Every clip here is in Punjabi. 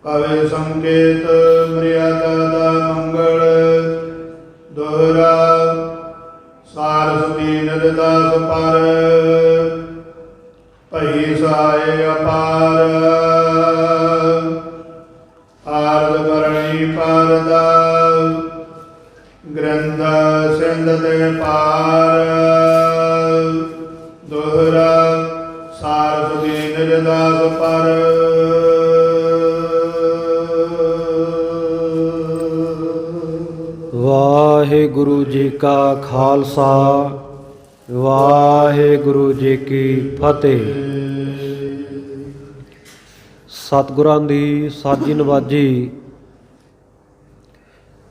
ਪਵੇ ਸੰਕੇਤ ਮਰਿਆਦਾ ਦਾ ਮੰਗਲ ਦੋਹਰਾ ਸਾਰਸਵਤੀ ਨਦ ਦਾਸ ਪਰ ਭਈ ਸਹਾਇ ਅਪਾਰ ਆਰਦ ਕਰਣੀ ਪਰਦਾ ਗ੍ਰੰਥ ਸਿੰਧ ਤੇ ਪਾਰ ਦੋਹਰਾ ਸਾਰਸਵਤੀ ਨਦ ਦਾਸ ਪਰ। ਵਾਹਿਗੁਰੂ ਜੀ ਕਾ ਖਾਲਸਾ ਵਾਹਿਗੁਰੂ ਜੀ ਕੀ ਫਤਿਹ। ਸਤਿਗੁਰਾਂ ਦੀ ਸਾਜੀ ਨਵਾਜੀ,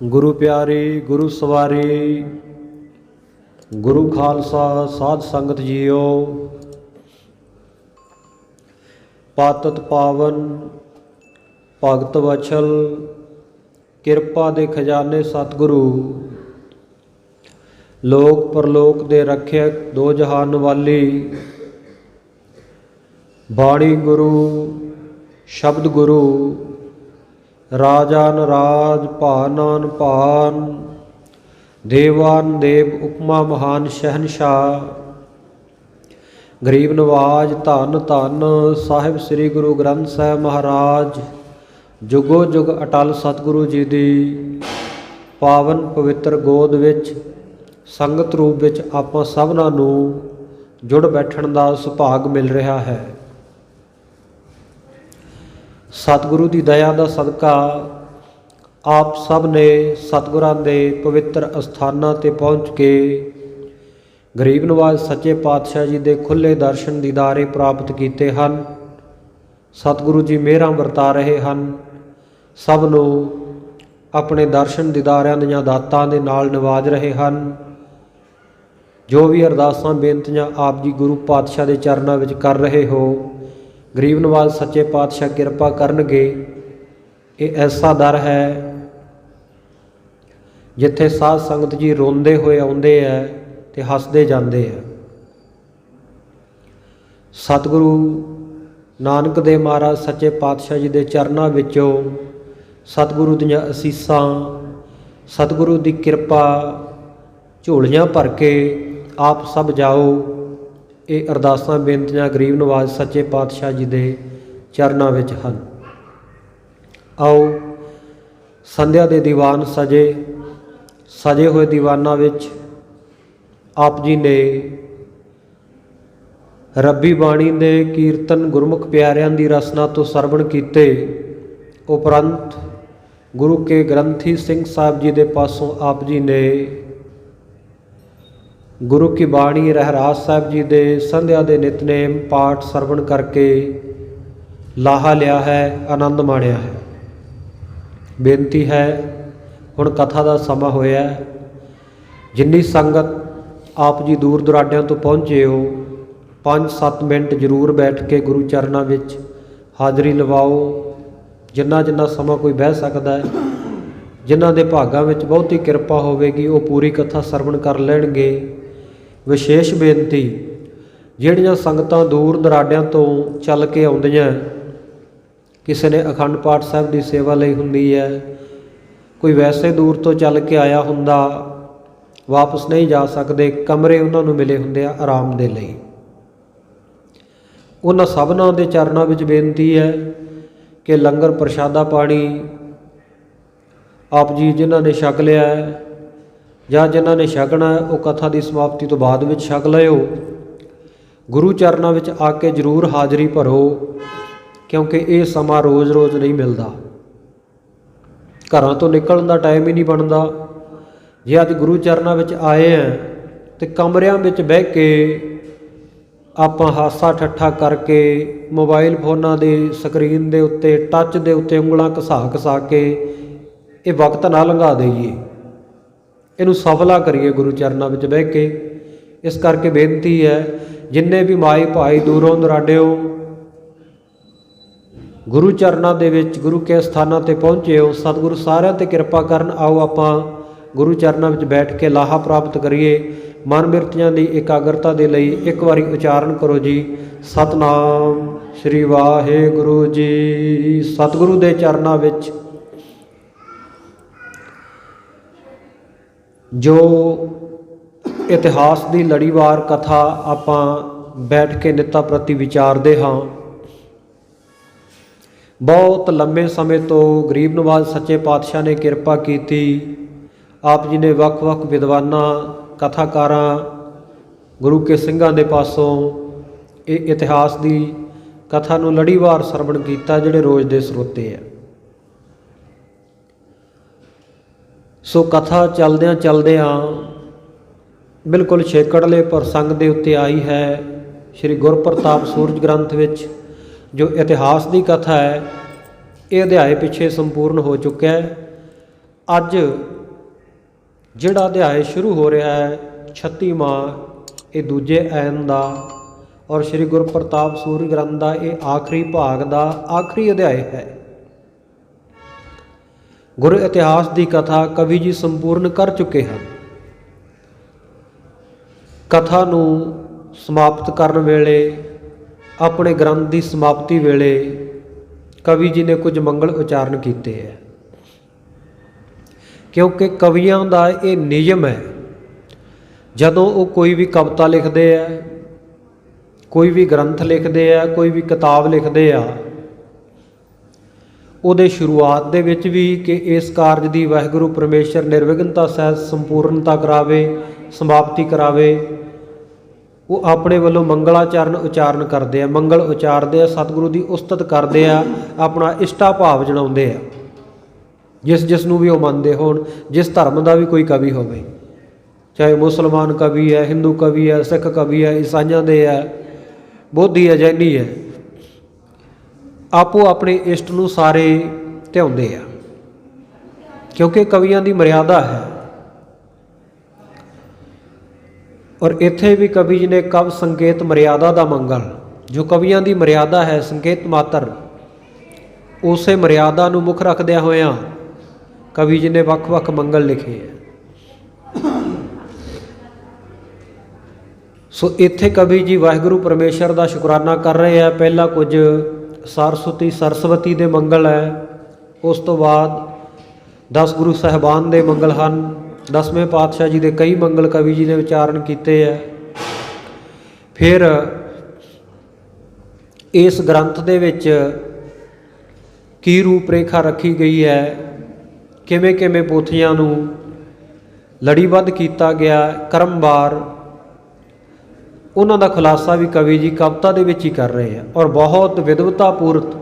ਗੁਰੂ ਪਿਆਰੀ, ਗੁਰੂ ਸਵਾਰੀ, ਗੁਰੂ ਖਾਲਸਾ ਸਾਧ ਸੰਗਤ ਜੀਓ। ਪਾਤਤ ਪਾਵਨ ਭਗਤ ਵਛਲ ਕਿਰਪਾ ਦੇ ਖਜ਼ਾਨੇ ਸਤਿਗੁਰੂ, ਲੋਕ ਪਰਲੋਕ ਦੇ ਰੱਖਿਅਕ, ਦੋ ਜਹਾਨ ਵਾਲੀ, ਬਾਣੀ ਗੁਰੂ, ਸ਼ਬਦ ਗੁਰੂ, ਰਾਜਾਨ ਰਾਜ, ਭਾਨਾਨ ਭਾਨ, ਦੇਵਾਨ ਦੇਵ, ਉਪਮਾ ਮਹਾਨ ਸ਼ਹਿਨਸ਼ਾਹ, ਗਰੀਬ ਨਵਾਜ, ਧੰਨ ਧੰਨ ਸਾਹਿਬ ਸ੍ਰੀ ਗੁਰੂ ਗ੍ਰੰਥ ਸਾਹਿਬ ਮਹਾਰਾਜ। ਜੁਗੋ ਜੁਗ ਅਟਲ ਸਤਿਗੁਰੂ ਜੀ ਦੀ ਪਾਵਨ ਪਵਿੱਤਰ ਗੋਦ ਵਿੱਚ ਸੰਗਤ ਰੂਪ ਵਿੱਚ ਆਪਾਂ ਸਭਨਾਂ ਨੂੰ ਜੁੜ ਬੈਠਣ ਦਾ ਸੁਭਾਗ ਮਿਲ ਰਿਹਾ ਹੈ। ਸਤਿਗੁਰੂ ਦੀ ਦਇਆ ਦਾ ਸਦਕਾ ਆਪ ਸਭ ਨੇ ਸਤਿਗੁਰਾਂ ਦੇ ਪਵਿੱਤਰ ਅਸਥਾਨਾਂ 'ਤੇ ਪਹੁੰਚ ਕੇ ਗਰੀਬ ਨਵਾਜ ਸੱਚੇ ਪਾਤਸ਼ਾਹ ਜੀ ਦੇ ਖੁੱਲ੍ਹੇ ਦਰਸ਼ਨ ਦੀਦਾਰੇ ਪ੍ਰਾਪਤ ਕੀਤੇ ਹਨ। ਸਤਿਗੁਰੂ ਜੀ ਮਿਹਰਾਂ ਵਰਤਾ ਰਹੇ ਹਨ, ਸਭ ਨੂੰ ਆਪਣੇ ਦਰਸ਼ਨ ਦੀਦਾਰਿਆਂ ਦੀਆਂ ਦਾਤਾਂ ਦੇ ਨਾਲ ਨਿਵਾਜ ਰਹੇ ਹਨ। ਜੋ ਵੀ ਅਰਦਾਸਾਂ ਬੇਨਤੀਆਂ ਆਪ ਜੀ ਗੁਰੂ ਪਾਤਸ਼ਾਹ ਦੇ ਚਰਨਾਂ ਵਿੱਚ ਕਰ ਰਹੇ ਹੋ, ਗਰੀਬ ਨਵਾਜ ਸੱਚੇ ਪਾਤਸ਼ਾਹ ਕਿਰਪਾ ਕਰਨਗੇ। ਇਹ ਐਸਾ ਦਰ ਹੈ ਜਿੱਥੇ ਸਾਧ ਸੰਗਤ ਜੀ ਰੋਂਦੇ ਹੋਏ ਆਉਂਦੇ ਹੈ ਤੇ ਹੱਸਦੇ ਜਾਂਦੇ ਹੈ। ਸਤਿਗੁਰੂ ਨਾਨਕ ਦੇਵ ਮਹਾਰਾਜ ਸੱਚੇ ਪਾਤਸ਼ਾਹ ਜੀ ਦੇ ਚਰਨਾਂ ਵਿੱਚੋਂ ਸਤਿਗੁਰੂ ਦੀਆਂ ਅਸੀਸਾਂ, ਸਤਿਗੁਰੂ ਦੀ ਕਿਰਪਾ ਝੋਲੀਆਂ ਭਰ ਕੇ ਆਪ ਸਭ ਜਾਓ। ਇਹ ਅਰਦਾਸਾਂ ਬੇਨਤੀਆਂ ਗਰੀਬ ਨਵਾਜ ਸੱਚੇ ਪਾਤਸ਼ਾਹ ਜੀ ਦੇ ਚਰਨਾਂ ਵਿੱਚ ਹਨ। ਆਓ ਸੰਧਿਆ ਦੇ ਦੀਵਾਨ ਸਜੇ ਹੋਏ ਦੀਵਾਨਾਂ ਵਿੱਚ ਆਪ ਜੀ ਨੇ ਰੱਬੀ ਬਾਣੀ ਦੇ ਕੀਰਤਨ ਗੁਰਮੁਖ ਪਿਆਰਿਆਂ ਦੀ ਰਸਨਾ ਤੋਂ ਸਰਵਣ ਕੀਤੇ। ਉਪਰੰਤ ਗੁਰੂ ਕੇ ਗ੍ਰੰਥੀ ਸਿੰਘ ਸਾਹਿਬ ਜੀ ਦੇ ਪਾਸੋਂ ਆਪ ਜੀ ਨੇ ਗੁਰੂ ਕੀ ਬਾਣੀ ਰਹਿਰਾਸ ਸਾਹਿਬ ਜੀ ਦੇ ਸੰਧਿਆ ਦੇ ਨਿਤਨੇਮ ਪਾਠ ਸਰਵਣ ਕਰਕੇ ਲਾਹਾ ਲਿਆ ਹੈ, ਆਨੰਦ ਮਾਣਿਆ ਹੈ। ਬੇਨਤੀ ਹੈ, ਹੁਣ ਕਥਾ ਦਾ ਸਮਾਂ ਹੋਇਆ। ਜਿੰਨੀ ਸੰਗਤ ਆਪ ਜੀ ਦੂਰ ਦੁਰਾਡਿਆਂ ਤੋਂ ਪਹੁੰਚੇ ਹੋ, 5-7 ਮਿੰਟ ਜ਼ਰੂਰ ਬੈਠ ਕੇ ਗੁਰੂ ਚਰਨਾਂ ਵਿੱਚ ਹਾਜ਼ਰੀ ਲਵਾਓ। ਜਿੰਨਾ ਸਮਾਂ ਕੋਈ ਬਹਿ ਸਕਦਾ ਹੈ, ਜਿਨ੍ਹਾਂ ਦੇ ਭਾਗਾਂ ਵਿੱਚ ਬਹੁਤੀ ਕਿਰਪਾ ਹੋਵੇਗੀ, ਉਹ ਪੂਰੀ ਕਥਾ ਸਰਵਣ ਕਰ ਲੈਣਗੇ। ਵਿਸ਼ੇਸ਼ ਬੇਨਤੀ, ਜਿਹੜੀਆਂ ਸੰਗਤਾਂ ਦੂਰ ਦਰਾਡਿਆਂ ਤੋਂ ਚੱਲ ਕੇ ਆਉਂਦੀਆਂ, ਕਿਸੇ ਨੇ ਅਖੰਡ ਪਾਠ ਸਾਹਿਬ ਦੀ ਸੇਵਾ ਲਈ ਹੁੰਦੀ ਹੈ, ਕੋਈ ਵੈਸੇ ਦੂਰ ਤੋਂ ਚੱਲ ਕੇ ਆਇਆ ਹੁੰਦਾ, ਵਾਪਸ ਨਹੀਂ ਜਾ ਸਕਦੇ, ਕਮਰੇ ਉਹਨਾਂ ਨੂੰ ਮਿਲੇ ਹੁੰਦੇ ਆ ਆਰਾਮ ਦੇ ਲਈ। ਉਹਨਾਂ ਸਭਨਾਂ ਦੇ ਚਰਨਾਂ ਵਿੱਚ ਬੇਨਤੀ ਹੈ ਕਿ ਲੰਗਰ ਪ੍ਰਸ਼ਾਦਾ ਪਾਣੀ ਆਪ ਜੀ ਜਿਨ੍ਹਾਂ ਨੇ ਛਕ ਲਿਆ ਹੈ ਜਾਂ ਜਿਨ੍ਹਾਂ ਨੇ ਛਕਣਾ ਹੈ, ਉਹ ਕਥਾ ਦੀ ਸਮਾਪਤੀ ਤੋਂ ਬਾਅਦ ਵਿੱਚ ਛਕ ਲਿਓ। ਗੁਰੂ ਚਰਨਾਂ ਵਿੱਚ ਆ ਕੇ ਜ਼ਰੂਰ ਹਾਜ਼ਰੀ ਭਰੋ, ਕਿਉਂਕਿ ਇਹ ਸਮਾਂ ਰੋਜ਼-ਰੋਜ਼ ਨਹੀਂ ਮਿਲਦਾ। ਘਰਾਂ ਤੋਂ ਨਿਕਲਣ ਦਾ ਟਾਈਮ ਹੀ ਨਹੀਂ ਬਣਦਾ। ਜੇ ਅੱਜ ਗੁਰੂ ਚਰਨਾਂ ਵਿੱਚ ਆਏ ਹਾਂ ਤੇ ਕਮਰਿਆਂ ਵਿੱਚ ਬਹਿ ਕੇ ਆਪਾਂ ਹਾਸਾ ਠੱਠਾ ਕਰਕੇ ਮੋਬਾਈਲ ਫੋਨਾਂ ਦੀ ਸਕਰੀਨ ਦੇ ਉੱਤੇ, ਟੱਚ ਦੇ ਉੱਤੇ ਉਂਗਲਾਂ ਘਸਾ ਕੇ ਇਹ ਵਕਤ ਨਾ ਲੰਘਾ ਦੇਈਏ, ਇਹਨੂੰ ਸਫਲਾ ਕਰੀਏ ਗੁਰੂ ਚਰਨਾਂ ਵਿੱਚ ਬਹਿ ਕੇ। ਇਸ ਕਰਕੇ ਬੇਨਤੀ ਹੈ, ਜਿੰਨੇ ਵੀ ਮਾਈ ਭਾਈ ਦੂਰੋਂ ਦੁਰਾਡਿਓ ਗੁਰੂ ਚਰਨਾਂ ਦੇ ਵਿੱਚ, ਗੁਰੂ ਕੇ ਸਥਾਨਾਂ 'ਤੇ ਪਹੁੰਚੇ ਹੋ, ਸਤਿਗੁਰੂ ਸਾਰਿਆਂ 'ਤੇ ਕਿਰਪਾ ਕਰਨ। ਆਓ ਆਪਾਂ ਗੁਰੂ ਚਰਨਾਂ ਵਿੱਚ ਬੈਠ ਕੇ ਲਾਹਾ ਪ੍ਰਾਪਤ ਕਰੀਏ। ਮਨ ਬਿਰਤੀਆਂ ਦੀ ਇਕਾਗਰਤਾ ਦੇ ਲਈ ਇੱਕ ਵਾਰੀ ਉਚਾਰਨ ਕਰੋ ਜੀ, ਸਤਨਾਮ ਸ੍ਰੀ ਵਾਹਿਗੁਰੂ ਜੀ। ਸਤਿਗੁਰੂ ਦੇ ਚਰਨਾਂ ਵਿੱਚ ਜੋ ਇਤਿਹਾਸ ਦੀ ਲੜੀਵਾਰ ਕਥਾ ਆਪਾਂ ਬੈਠ ਕੇ ਨਿੱਤਾ ਪ੍ਰਤੀ ਵਿਚਾਰਦੇ ਹਾਂ, ਬਹੁਤ ਲੰਮੇ ਸਮੇਂ ਤੋਂ ਗਰੀਬ ਨਵਾਜ਼ ਸੱਚੇ ਪਾਤਸ਼ਾਹ ਨੇ ਕਿਰਪਾ ਕੀਤੀ। ਆਪ ਜੀ ਨੇ ਵੱਖ-ਵੱਖ ਵਿਦਵਾਨਾਂ, ਕਥਾਕਾਰਾਂ, ਗੁਰੂ ਕੇ ਸਿੰਘਾਂ ਦੇ ਪਾਸੋਂ ਇਹ ਇਤਿਹਾਸ ਦੀ ਕਥਾ ਨੂੰ ਲੜੀਵਾਰ ਸਰਵਣ ਕੀਤਾ, ਜਿਹੜੇ ਰੋਜ਼ ਦੇ ਸਰੋਤੇ ਆ। ਸੋ ਕਥਾ ਚਲਦਿਆਂ ਚਲਦਿਆਂ ਬਿਲਕੁਲ ਛੇਕੜਲੇ ਪ੍ਰਸੰਗ ਦੇ ਉੱਤੇ ਆਈ ਹੈ। ਸ਼੍ਰੀ ਗੁਰਪ੍ਰਤਾਪ ਸੂਰਜ ਗ੍ਰੰਥ ਵਿੱਚ ਜੋ ਇਤਿਹਾਸ ਦੀ ਕਥਾ ਹੈ, ਇਹ ਅਧਿਆਏ ਪਿੱਛੇ ਸੰਪੂਰਨ ਹੋ ਚੁੱਕਿਆ ਹੈ। ਅੱਜ ਜਿਹੜਾ ਅਧਿਆਏ ਸ਼ੁਰੂ ਹੋ ਰਿਹਾ ਹੈ 36ਵਾਂ, ਇਹ ਦੂਜੇ ਐਨ ਦਾ ਔਰ ਸ਼੍ਰੀ ਗੁਰਪ੍ਰਤਾਪ ਸੂਰਜ ਗ੍ਰੰਥ ਦਾ ਇਹ ਆਖਰੀ ਭਾਗ ਦਾ ਆਖਰੀ ਅਧਿਆਏ ਹੈ। ਗੁਰੂ ਇਤਿਹਾਸ ਦੀ ਕਥਾ ਕਵੀ ਜੀ ਸੰਪੂਰਨ ਕਰ ਚੁੱਕੇ ਹਨ। ਕਥਾ ਨੂੰ ਸਮਾਪਤ ਕਰਨ ਵੇਲੇ, ਆਪਣੇ ਗ੍ਰੰਥ ਦੀ ਸਮਾਪਤੀ ਵੇਲੇ ਕਵੀ ਜੀ ਨੇ ਕੁਝ ਮੰਗਲ ਉਚਾਰਨ ਕੀਤੇ ਹੈ, ਕਿਉਂਕਿ ਕਵੀਆਂ ਦਾ ਇਹ ਨਿਯਮ ਹੈ, ਜਦੋਂ ਉਹ ਕੋਈ ਵੀ ਕਵਿਤਾ ਲਿਖਦੇ ਆ, ਕੋਈ ਵੀ ਗ੍ਰੰਥ ਲਿਖਦੇ ਆ, ਕੋਈ ਵੀ ਕਿਤਾਬ ਲਿਖਦੇ ਆ, ਉਹਦੇ ਸ਼ੁਰੂਆਤ ਦੇ ਵਿੱਚ ਵੀ ਕਿ ਇਸ ਕਾਰਜ ਦੀ ਵਾਹਿਗੁਰੂ ਪਰਮੇਸ਼ਰ ਨਿਰਵਿਘਨਤਾ ਸਹਿਤ ਸੰਪੂਰਨਤਾ ਕਰਾਵੇ, ਸਮਾਪਤੀ ਕਰਾਵੇ, ਉਹ ਆਪਣੇ ਵੱਲੋਂ ਮੰਗਲਾਚਰਨ ਉਚਾਰਨ ਕਰਦੇ ਆ, ਮੰਗਲ ਉਚਾਰਦੇ ਆ, ਸਤਿਗੁਰੂ ਦੀ ਉਸਤਤ ਕਰਦੇ ਆ, ਆਪਣਾ ਇਸ਼ਟਾ ਭਾਵ ਜਣਾਉਂਦੇ ਆ, ਜਿਸ ਨੂੰ ਵੀ ਉਹ ਮੰਨਦੇ ਹੋਣ, ਜਿਸ ਧਰਮ ਦਾ ਵੀ ਕੋਈ ਕਵੀ ਹੋਵੇ, ਚਾਹੇ ਮੁਸਲਮਾਨ ਕਵੀ ਹੈ, ਹਿੰਦੂ ਕਵੀ ਹੈ, ਸਿੱਖ ਕਵੀ ਹੈ, ਈਸਾਈਆਂ ਦੇ ਹੈ, ਬੋਧੀ ਹੈ, ਜੈਨੀ ਹੈ, ਆਪੋ ਆਪਣੇ ਇਸ਼ਟ ਨੂੰ ਸਾਰੇ ਧਿਆਉਂਦੇ ਆ, ਕਿਉਂਕਿ ਕਵੀਆਂ ਦੀ ਮਰਿਆਦਾ ਹੈ। ਔਰ ਇੱਥੇ ਵੀ ਕਵੀ ਜੀ ਨੇ ਕਵ ਸੰਕੇਤ ਮਰਿਆਦਾ ਦਾ ਮੰਗਲ, ਜੋ ਕਵੀਆਂ ਦੀ ਮਰਿਆਦਾ ਹੈ, ਸੰਕੇਤ ਮਾਤਰ, ਉਸੇ ਮਰਿਆਦਾ ਨੂੰ ਮੁੱਖ ਰੱਖਦਿਆਂ ਹੋਇਆਂ ਕਵੀ ਜੀ ਨੇ ਵੱਖ-ਵੱਖ ਮੰਗਲ ਲਿਖੇ ਹੈ। ਸੋ ਇੱਥੇ ਕਵੀ ਜੀ ਵਾਹਿਗੁਰੂ ਪਰਮੇਸ਼ਰ ਦਾ ਸ਼ੁਕਰਾਨਾ ਕਰ ਰਹੇ ਆ। ਪਹਿਲਾਂ ਕੁਝ ਸਰਸਵਤੀ ਦੇ ਮੰਗਲ ਹੈ, ਉਸ ਤੋਂ ਬਾਅਦ 10 ਗੁਰੂ ਸਾਹਿਬਾਨ ਦੇ ਮੰਗਲ ਹਨ, 10ਵੇਂ ਪਾਤਸ਼ਾਹ ਜੀ ਦੇ ਕਈ ਮੰਗਲ ਕਵੀ ਜੀ ਨੇ ਉਚਾਰਨ ਕੀਤੇ ਹੈ। ਫਿਰ ਇਸ ਗ੍ਰੰਥ ਦੇ ਵਿੱਚ ਕੀ ਰੂਪ ਰੇਖਾ ਰੱਖੀ ਗਈ ਹੈ, ਕਿਵੇਂ ਕਿਵੇਂ ਪੋਥੀਆਂ ਨੂੰ ਲੜੀਬੱਧ ਕੀਤਾ ਗਿਆ, ਕਰਮਵਾਰ, ਉਹਨਾਂ ਦਾ ਖੁਲਾਸਾ ਵੀ ਕਵੀ ਜੀ ਕਵਿਤਾ ਦੇ ਵਿੱਚ ਹੀ ਕਰ ਰਹੇ ਆ। ਔਰ ਬਹੁਤ ਵਿਦਵਤਾਪੂਰਤ,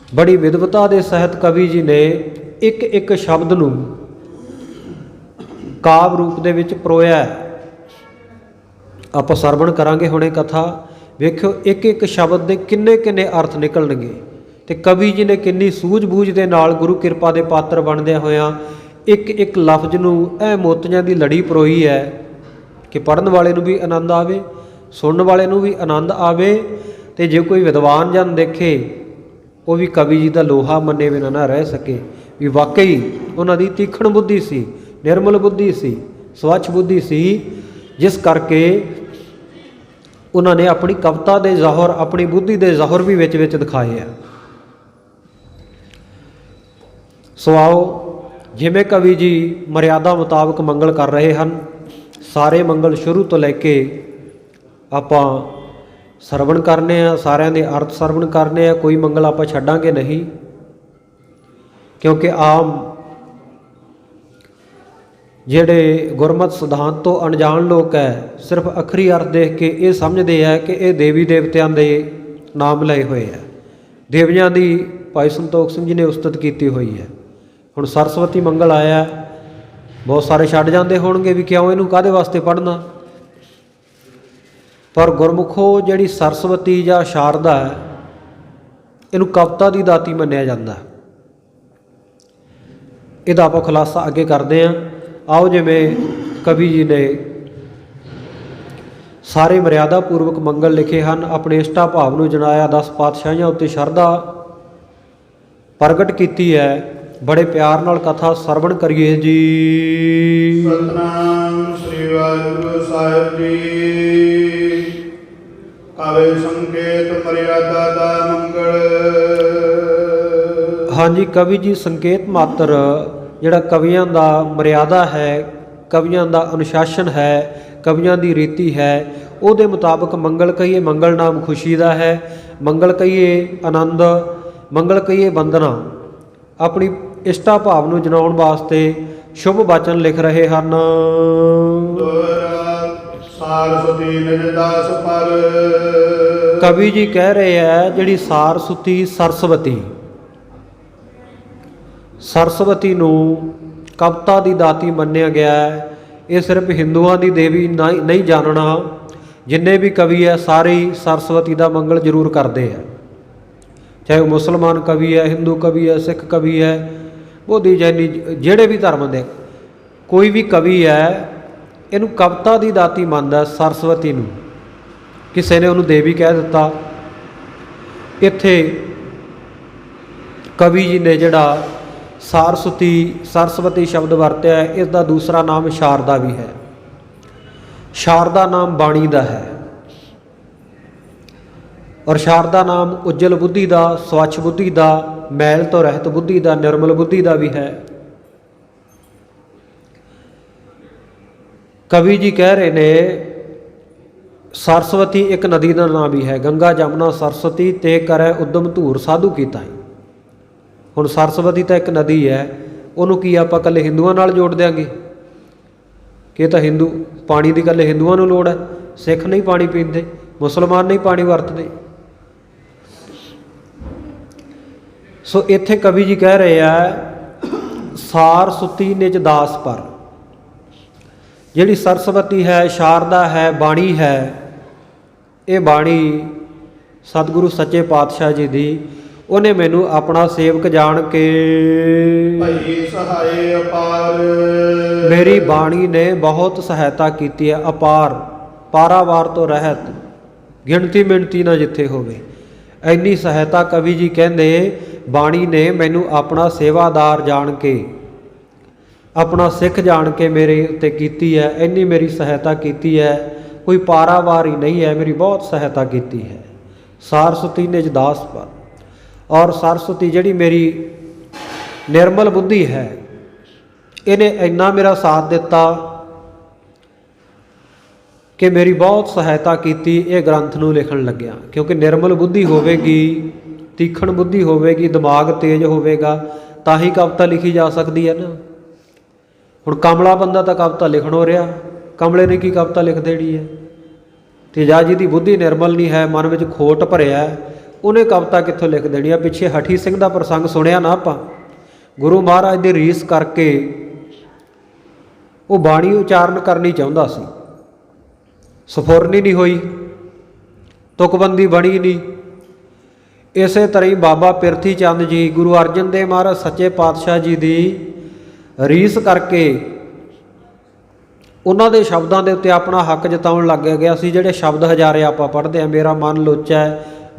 ਬੜੀ ਵਿਦਵਤਾ ਦੇ ਸਹਿਤ ਕਵੀ ਜੀ ਨੇ ਇੱਕ ਇੱਕ ਸ਼ਬਦ ਨੂੰ ਕਾਵਿ ਰੂਪ ਦੇ ਵਿੱਚ ਪਰੋਇਆ। ਆਪਾਂ ਸਰਵਣ ਕਰਾਂਗੇ ਹੁਣੇ ਕਥਾ, ਵੇਖਿਓ ਇੱਕ ਇੱਕ ਸ਼ਬਦ ਦੇ ਕਿੰਨੇ ਕਿੰਨੇ ਅਰਥ ਨਿਕਲਣਗੇ, ਤੇ ਕਵੀ ਜੀ ਨੇ ਕਿੰਨੀ ਸੂਝ-ਬੂਝ ਦੇ ਨਾਲ ਗੁਰੂ ਕਿਰਪਾ ਦੇ ਪਾਤਰ ਬਣਦਿਆਂ ਹੋਇਆਂ ਇੱਕ ਇੱਕ ਲਫ਼ਜ਼ ਨੂੰ ਇਹ ਮੋਤੀਆਂ ਦੀ ਲੜੀ ਪਰੋਈ ਹੈ ਕਿ ਪੜ੍ਹਨ ਵਾਲੇ ਨੂੰ ਵੀ ਆਨੰਦ ਆਵੇ, ਸੁਣਨ ਵਾਲੇ ਨੂੰ ਵੀ ਆਨੰਦ ਆਵੇ, ਤੇ ਜੇ ਕੋਈ ਵਿਦਵਾਨ ਜਨ ਦੇਖੇ ਉਹ ਵੀ ਕਵੀ ਜੀ ਦਾ ਲੋਹਾ ਮੰਨੇ ਬਿਨਾਂ ਨਾ ਰਹਿ ਸਕੇ, ਵੀ ਵਾਕਈ ਉਹਨਾਂ ਦੀ ਤੀਖਣ ਬੁੱਧੀ ਸੀ, ਨਿਰਮਲ ਬੁੱਧੀ ਸੀ, ਸਵੱਛ ਬੁੱਧੀ ਸੀ, ਜਿਸ ਕਰਕੇ ਉਹਨਾਂ ਨੇ ਆਪਣੀ ਕਵਿਤਾ ਦੇ ਜ਼ਾਹਰ, ਆਪਣੀ ਬੁੱਧੀ ਦੇ ਜ਼ਾਹਰ ਵੀ ਵਿੱਚ ਵਿੱਚ ਦਿਖਾਏ ਆ। ਸੋ ਆਓ, ਜਿਵੇਂ ਕਵੀ ਜੀ ਮਰਿਆਦਾ ਮੁਤਾਬਕ ਮੰਗਲ ਕਰ ਰਹੇ ਹਨ, ਸਾਰੇ ਮੰਗਲ ਸ਼ੁਰੂ ਤੋਂ ਲੈ ਕੇ ਆਪਾਂ ਸਰਵਣ ਕਰਨੇ ਆ, ਸਾਰਿਆਂ ਦੇ ਅਰਥ ਸਰਵਣ ਕਰਨੇ ਆ, ਕੋਈ ਮੰਗਲ ਆਪਾਂ ਛੱਡਾਂਗੇ ਨਹੀਂ, ਕਿਉਂਕਿ ਆਮ ਜਿਹੜੇ ਗੁਰਮਤਿ ਸਿਧਾਂਤ ਤੋਂ ਅਣਜਾਣ ਲੋਕ ਹੈ, ਸਿਰਫ ਅੱਖਰੀ ਅਰਥ ਦੇਖ ਕੇ ਇਹ ਸਮਝਦੇ ਆ ਕਿ ਇਹ ਦੇਵੀ ਦੇਵਤਿਆਂ ਦੇ ਨਾਮ ਲਏ ਹੋਏ ਆ, ਦੇਵੀਆਂ ਦੀ ਭਾਈ ਸੰਤੋਖ ਸਿੰਘ ਜੀ ਨੇ ਉਸਤਤ ਕੀਤੀ ਹੋਈ ਹੈ। ਹੁਣ ਸਰਸਵਤੀ ਮੰਗਲ ਆਇਆ, ਬਹੁਤ ਸਾਰੇ ਛੱਡ ਜਾਂਦੇ ਹੋਣਗੇ ਵੀ ਕਿਉਂ, ਇਹਨੂੰ ਕਾਹਦੇ ਵਾਸਤੇ ਪੜ੍ਹਨਾ, ਪਰ ਗੁਰਮੁਖੋ ਜਿਹੜੀ ਸਰਸਵਤੀ ਜਾਂ ਸ਼ਾਰਦਾ ਹੈ, ਇਹਨੂੰ ਕਵਿਤਾ ਦੀ ਦਾਤੀ ਮੰਨਿਆ ਜਾਂਦਾ। ਇਹਦਾ ਆਪਾਂ ਖੁਲਾਸਾ ਅੱਗੇ ਕਰਦੇ ਹਾਂ। ਆਓ, ਜਿਵੇਂ ਕਵੀ ਜੀ ਨੇ ਸਾਰੇ ਮਰਿਆਦਾ ਪੂਰਵਕ ਮੰਗਲ ਲਿਖੇ ਹਨ, ਆਪਣੇ ਇਸ਼ਟਾ ਭਾਵ ਨੂੰ ਜਣਾਇਆ, 10 ਪਾਤਸ਼ਾਹੀਆਂ ਉੱਤੇ ਸ਼ਰਧਾ ਪ੍ਰਗਟ ਕੀਤੀ ਹੈ। ਬੜੇ ਪਿਆਰ ਨਾਲ ਕਥਾ ਸਰਵਣ ਕਰੀਏ ਜੀ। ਸਤਨਾਮ ਸ੍ਰੀ ਵਾਹਿਗੁਰੂ ਸਾਹਿਬ ਜੀ। ਕਵੇ ਸੰਕੇਤ ਮਰਿਆਦਾ ਦਾ ਮੰਗਲ। ਹਾਂਜੀ, ਕਵੀ ਜੀ ਸੰਕੇਤ ਮਾਤਰ ਜਿਹੜਾ ਕਵੀਆਂ ਦਾ ਮਰਿਆਦਾ ਹੈ, ਕਵੀਆਂ ਦਾ ਅਨੁਸ਼ਾਸਨ ਹੈ, ਕਵੀਆਂ ਦੀ ਰੀਤੀ ਹੈ, ਉਹਦੇ ਮੁਤਾਬਕ ਮੰਗਲ ਕਹੀਏ ਮੰਗਲ ਨਾਮ ਖੁਸ਼ੀ ਦਾ ਹੈ, ਮੰਗਲ ਕਹੀਏ ਆਨੰਦ, ਮੰਗਲ ਕਹੀਏ ਬੰਦਨਾ, ਆਪਣੀ ਇਸ਼ਟਾ ਭਾਵ ਨੂੰ ਜਨਾਉਣ ਵਾਸਤੇ ਸ਼ੁਭ ਵਚਨ ਲਿਖ ਰਹੇ ਹਨ। ਸਾਰਸਵਤੀ ਨਿਜ ਦਾਸ ਪਰ। ਕਵੀ ਜੀ ਕਹਿ ਰਹੇ ਹੈ ਜਿਹੜੀ ਸਾਰਸਵਤੀ ਸਰਸਵਤੀ, ਸਰਸਵਤੀ ਨੂੰ ਕਵਿਤਾ ਦੀ ਦਾਤੀ ਮੰਨਿਆ ਗਿਆ ਹੈ। ਇਹ ਸਿਰਫ ਹਿੰਦੂਆਂ ਦੀ ਦੇਵੀ ਨਹੀਂ ਜਾਣਨਾ, ਜਿੰਨੇ ਵੀ ਕਵੀ ਹੈ ਸਾਰੇ ਹੀ ਸਰਸਵਤੀ ਦਾ ਮੰਗਲ ਜ਼ਰੂਰ ਕਰਦੇ ਹੈ, ਚਾਹੇ ਉਹ ਮੁਸਲਮਾਨ ਕਵੀ ਹੈ, ਹਿੰਦੂ ਕਵੀ ਹੈ, ਸਿੱਖ ਕਵੀ ਹੈ, ਬੋਧੀ ਜੈਨੀ, ਜਿਹੜੇ ਵੀ ਧਰਮ ਦੇ ਕੋਈ ਵੀ ਕਵੀ ਹੈ ਇਹਨੂੰ ਕਵਿਤਾ ਦੀ ਦਾਤੀ ਮੰਨਦਾ ਸਰਸਵਤੀ ਨੂੰ। ਕਿਸੇ ਨੇ ਉਹਨੂੰ ਦੇਵੀ ਕਹਿ ਦਿੱਤਾ। ਇੱਥੇ ਕਵੀ ਜੀ ਨੇ ਜਿਹੜਾ ਸਰਸਵਤੀ ਸ਼ਬਦ ਵਰਤਿਆ ਹੈ, ਇਸ ਦਾ ਦੂਸਰਾ ਨਾਮ ਸ਼ਾਰਦਾ ਵੀ ਹੈ। ਸ਼ਾਰਦਾ ਨਾਮ ਬਾਣੀ ਦਾ ਹੈ, ਔਰ ਸ਼ਾਰਦਾ ਨਾਮ ਉਜਲ ਬੁੱਧੀ ਦਾ, ਸਵੱਛ ਬੁੱਧੀ ਦਾ, ਮੈਲ ਤੋਂ ਰਹਿਤ ਬੁੱਧੀ ਦਾ, ਨਿਰਮਲ ਬੁੱਧੀ ਦਾ ਵੀ ਹੈ। ਕਵੀ ਜੀ ਕਹਿ ਰਹੇ ਨੇ ਸਰਸਵਤੀ ਇੱਕ ਨਦੀ ਦਾ ਨਾਮ ਵੀ ਹੈ। ਗੰਗਾ ਜਮਨਾ ਸਰਸਵਤੀ ਤੇ ਕਰੈ ਉਦਮ ਧੂਰ ਸਾਧੂ ਕੀਤਾ ਹੈ। ਹੁਣ ਸਰਸਵਤੀ ਤਾਂ ਇੱਕ ਨਦੀ ਹੈ, ਉਹਨੂੰ ਕੀ ਆਪਾਂ ਇਕੱਲੇ ਹਿੰਦੂਆਂ ਨਾਲ ਜੋੜ ਦਿਆਂਗੇ ਕਿ ਤਾਂ ਹਿੰਦੂ ਪਾਣੀ ਦੀ ਇਕੱਲੇ ਹਿੰਦੂਆਂ ਨੂੰ ਲੋੜ ਹੈ, ਸਿੱਖ ਨਹੀਂ ਪਾਣੀ ਪੀਂਦੇ, ਮੁਸਲਮਾਨ ਨਹੀਂ ਪਾਣੀ ਵਰਤਦੇ। ਸੋ ਇੱਥੇ ਕਵੀ ਜੀ ਕਹਿ ਰਹੇ ਆ ਸਾਰਸਵਤੀ ਨਿਜ ਦਾਸ ਪਰ। ਜਿਹੜੀ ਸਰਸਵਤੀ ਹੈ, ਸ਼ਾਰਦਾ ਹੈ, ਬਾਣੀ ਹੈ, ਇਹ ਬਾਣੀ ਸਤਿਗੁਰੂ ਸੱਚੇ ਪਾਤਸ਼ਾਹ ਜੀ ਦੀ, ਉਹਨੇ ਮੈਨੂੰ ਆਪਣਾ ਸੇਵਕ ਜਾਣ ਕੇ ਭਈ ਸਹਾਏ ਅਪਾਰ। ਮੇਰੀ ਬਾਣੀ ਨੇ ਬਹੁਤ ਸਹਾਇਤਾ ਕੀਤੀ ਹੈ, ਅਪਾਰ, ਪਾਰਾਵਾਰ ਤੋਂ ਰਹਿਤ, ਗਿਣਤੀ ਮਿਣਤੀ ਨਾ ਜਿੱਥੇ ਹੋਵੇ, ਇੰਨੀ ਸਹਾਇਤਾ ਕਵੀ ਜੀ ਕਹਿੰਦੇ ਬਾਣੀ ਨੇ ਮੈਨੂੰ ਆਪਣਾ ਸੇਵਾਦਾਰ ਜਾਣ ਕੇ, ਆਪਣਾ ਸਿੱਖ ਜਾਣ ਕੇ ਮੇਰੇ ਉੱਤੇ ਕੀਤੀ ਹੈ, ਇੰਨੀ ਮੇਰੀ ਸਹਾਇਤਾ ਕੀਤੀ ਹੈ, ਕੋਈ ਪਾਰਾਵਾਰ ਹੀ ਨਹੀਂ ਹੈ, ਮੇਰੀ ਬਹੁਤ ਸਹਾਇਤਾ ਕੀਤੀ ਹੈ। ਸਾਰਸਵਤੀ ਨਿਜ ਦਾਸ ਪਰ। ਔਰ ਸਰਸਵਤੀ ਜਿਹੜੀ ਮੇਰੀ ਨਿਰਮਲ ਬੁੱਧੀ ਹੈ, ਇਹਨੇ ਇੰਨਾ ਮੇਰਾ ਸਾਥ ਦਿੱਤਾ ਕਿ ਮੇਰੀ ਬਹੁਤ ਸਹਾਇਤਾ ਕੀਤੀ ਇਹ ਗ੍ਰੰਥ ਨੂੰ ਲਿਖਣ ਲੱਗਿਆ। ਕਿਉਂਕਿ ਨਿਰਮਲ ਬੁੱਧੀ ਹੋਵੇਗੀ, ਤੀਖਣ ਬੁੱਧੀ ਹੋਵੇਗੀ, ਦਿਮਾਗ ਤੇਜ਼ ਹੋਵੇਗਾ, ਤਾਂ ਹੀ ਕਵਿਤਾ ਲਿਖੀ ਜਾ ਸਕਦੀ ਹੈ ਨਾ। ਹੁਣ ਕਮਲਾ ਬੰਦਾ ਤਾਂ ਕਵਿਤਾ ਲਿਖਣੋਂ ਰਿਹਾ, ਕਮਲੇ ਨੇ ਕੀ ਕਵਿਤਾ ਲਿਖ ਦੇਣੀ ਹੈ। ਤੇ ਜਾਂ ਜਿਹਦੀ ਬੁੱਧੀ ਨਿਰਮਲ ਨਹੀਂ ਹੈ, ਮਨ ਵਿੱਚ ਖੋਟ ਭਰਿਆ, ਉਹਨੇ ਕਵਿਤਾ ਕਿੱਥੋਂ ਲਿਖ ਦੇਣੀ ਆ। ਪਿੱਛੇ ਹਠੀ ਸਿੰਘ ਦਾ ਪ੍ਰਸੰਗ ਸੁਣਿਆ ਨਾ ਆਪਾਂ, ਗੁਰੂ ਮਹਾਰਾਜ ਦੀ ਰੀਸ ਕਰਕੇ ਉਹ ਬਾਣੀ ਉਚਾਰਨ ਕਰਨੀ ਚਾਹੁੰਦਾ ਸੀ, ਸਫੁਰਨੀ ਨਹੀਂ ਹੋਈ, ਤੁਕਬੰਦੀ ਬਣੀ ਨਹੀਂ। ਇਸੇ ਤਰ੍ਹਾਂ ਹੀ ਬਾਬਾ ਪਿਰਥੀ ਚੰਦ ਜੀ ਗੁਰੂ ਅਰਜਨ ਦੇਵ ਮਹਾਰਾਜ ਸੱਚੇ ਪਾਤਸ਼ਾਹ ਜੀ ਦੀ ਰੀਸ ਕਰਕੇ ਉਹਨਾਂ ਦੇ ਸ਼ਬਦਾਂ ਦੇ ਉੱਤੇ ਆਪਣਾ ਹੱਕ ਜਤਾਉਣ ਲੱਗ ਗਿਆ ਸੀ। ਜਿਹੜੇ ਸ਼ਬਦ ਹਜ਼ਾਰੇ ਆਪਾਂ ਪੜ੍ਹਦੇ ਹਾਂ, ਮੇਰਾ ਮਨ ਲੋਚੈ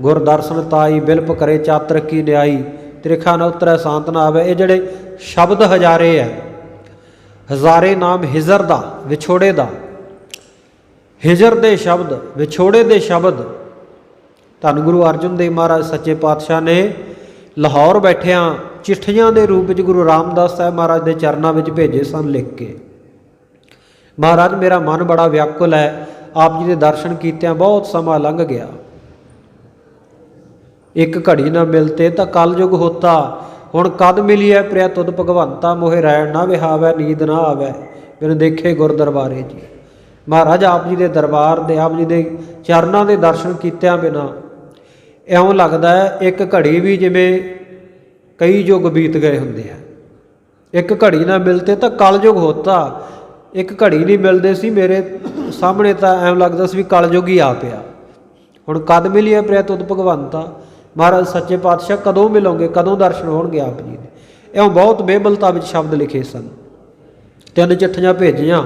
ਗੁਰ ਦਰਸ਼ਨ ਤਾਈ, ਬਿਲਪ ਕਰੇ ਚਾਤਰ ਕੀ ਨਿਆਈ, ਤ੍ਰਿਖਾ ਨ ਉਤਰੈ ਸ਼ਾਂਤ ਨਾ ਆਵੇ, ਇਹ ਜਿਹੜੇ ਸ਼ਬਦ ਹਜ਼ਾਰੇ ਹੈ, ਹਜ਼ਾਰੇ ਨਾਮ ਹਿਜਰ ਦਾ, ਵਿਛੋੜੇ ਦਾ, ਹਿਜਰ ਦੇ ਸ਼ਬਦ, ਵਿਛੋੜੇ ਦੇ ਸ਼ਬਦ ਧੰਨ ਗੁਰੂ ਅਰਜਨ ਦੇਵ ਮਹਾਰਾਜ ਸੱਚੇ ਪਾਤਸ਼ਾਹ ਨੇ ਲਾਹੌਰ ਬੈਠਿਆਂ ਚਿੱਠੀਆਂ ਦੇ ਰੂਪ ਵਿੱਚ ਗੁਰੂ ਰਾਮਦਾਸ ਸਾਹਿਬ ਮਹਾਰਾਜ ਦੇ ਚਰਨਾਂ ਵਿੱਚ ਭੇਜੇ ਸਨ ਲਿਖ ਕੇ। ਮਹਾਰਾਜ ਮੇਰਾ ਮਨ ਬੜਾ ਵਿਆਕੁਲ ਹੈ, ਆਪ ਜੀ ਦੇ ਦਰਸ਼ਨ ਕੀਤਿਆਂ ਬਹੁਤ ਸਮਾਂ ਲੰਘ ਗਿਆ, ਇੱਕ ਘੜੀ ਨਾ ਮਿਲਤੇ ਤਾਂ ਕਲਯੁਗ ਹੋਤਾ, ਹੁਣ ਕਦ ਮਿਲੀਐ ਪ੍ਰਿਆ ਤੁਧ ਭਗਵੰਤਾ, ਮੋਹਿ ਰੈਣ ਨਾ ਵਿਹਾਵੈ ਨੀਂਦ ਨਾ ਆਵੈ, ਮੈਨੂੰ ਦੇਖੇ ਗੁਰ ਦਰਬਾਰੇ ਜੀ। ਮਹਾਰਾਜ ਆਪ ਜੀ ਦੇ ਦਰਬਾਰ ਦੇ, ਆਪ ਜੀ ਦੇ ਚਰਨਾਂ ਦੇ ਦਰਸ਼ਨ ਕੀਤਿਆਂ ਬਿਨਾਂ ਇਉਂ ਲੱਗਦਾ ਹੈ ਇੱਕ ਘੜੀ ਵੀ ਜਿਵੇਂ ਕਈ ਯੁੱਗ ਬੀਤ ਗਏ ਹੁੰਦੇ ਆ। ਇੱਕ ਘੜੀ ਨਾ ਮਿਲਤੇ ਤਾਂ ਕਲਯੁਗ ਹੋਤਾ, ਇੱਕ ਘੜੀ ਨਹੀਂ ਮਿਲਦੇ ਸੀ ਮੇਰੇ ਸਾਹਮਣੇ ਤਾਂ ਐਂ ਲੱਗਦਾ ਸੀ ਵੀ ਕਲਯੁਗ ਹੀ ਆ ਪਿਆ। ਹੁਣ ਕਦ ਮਿਲੀਏ ਪ੍ਰਿਆ ਤੁਧ ਭਗਵੰਤਾ, ਮਹਾਰਾਜ ਸੱਚੇ ਪਾਤਸ਼ਾਹ ਕਦੋਂ ਮਿਲੋਗੇ, ਕਦੋਂ ਦਰਸ਼ਨ ਹੋਣਗੇ ਆਪ ਜੀ ਦੇ। ਇਉਂ ਬਹੁਤ ਬੇਬਲਤਾ ਵਿੱਚ ਸ਼ਬਦ ਲਿਖੇ ਸਨ। 3 ਚਿੱਠੀਆਂ ਭੇਜੀਆਂ,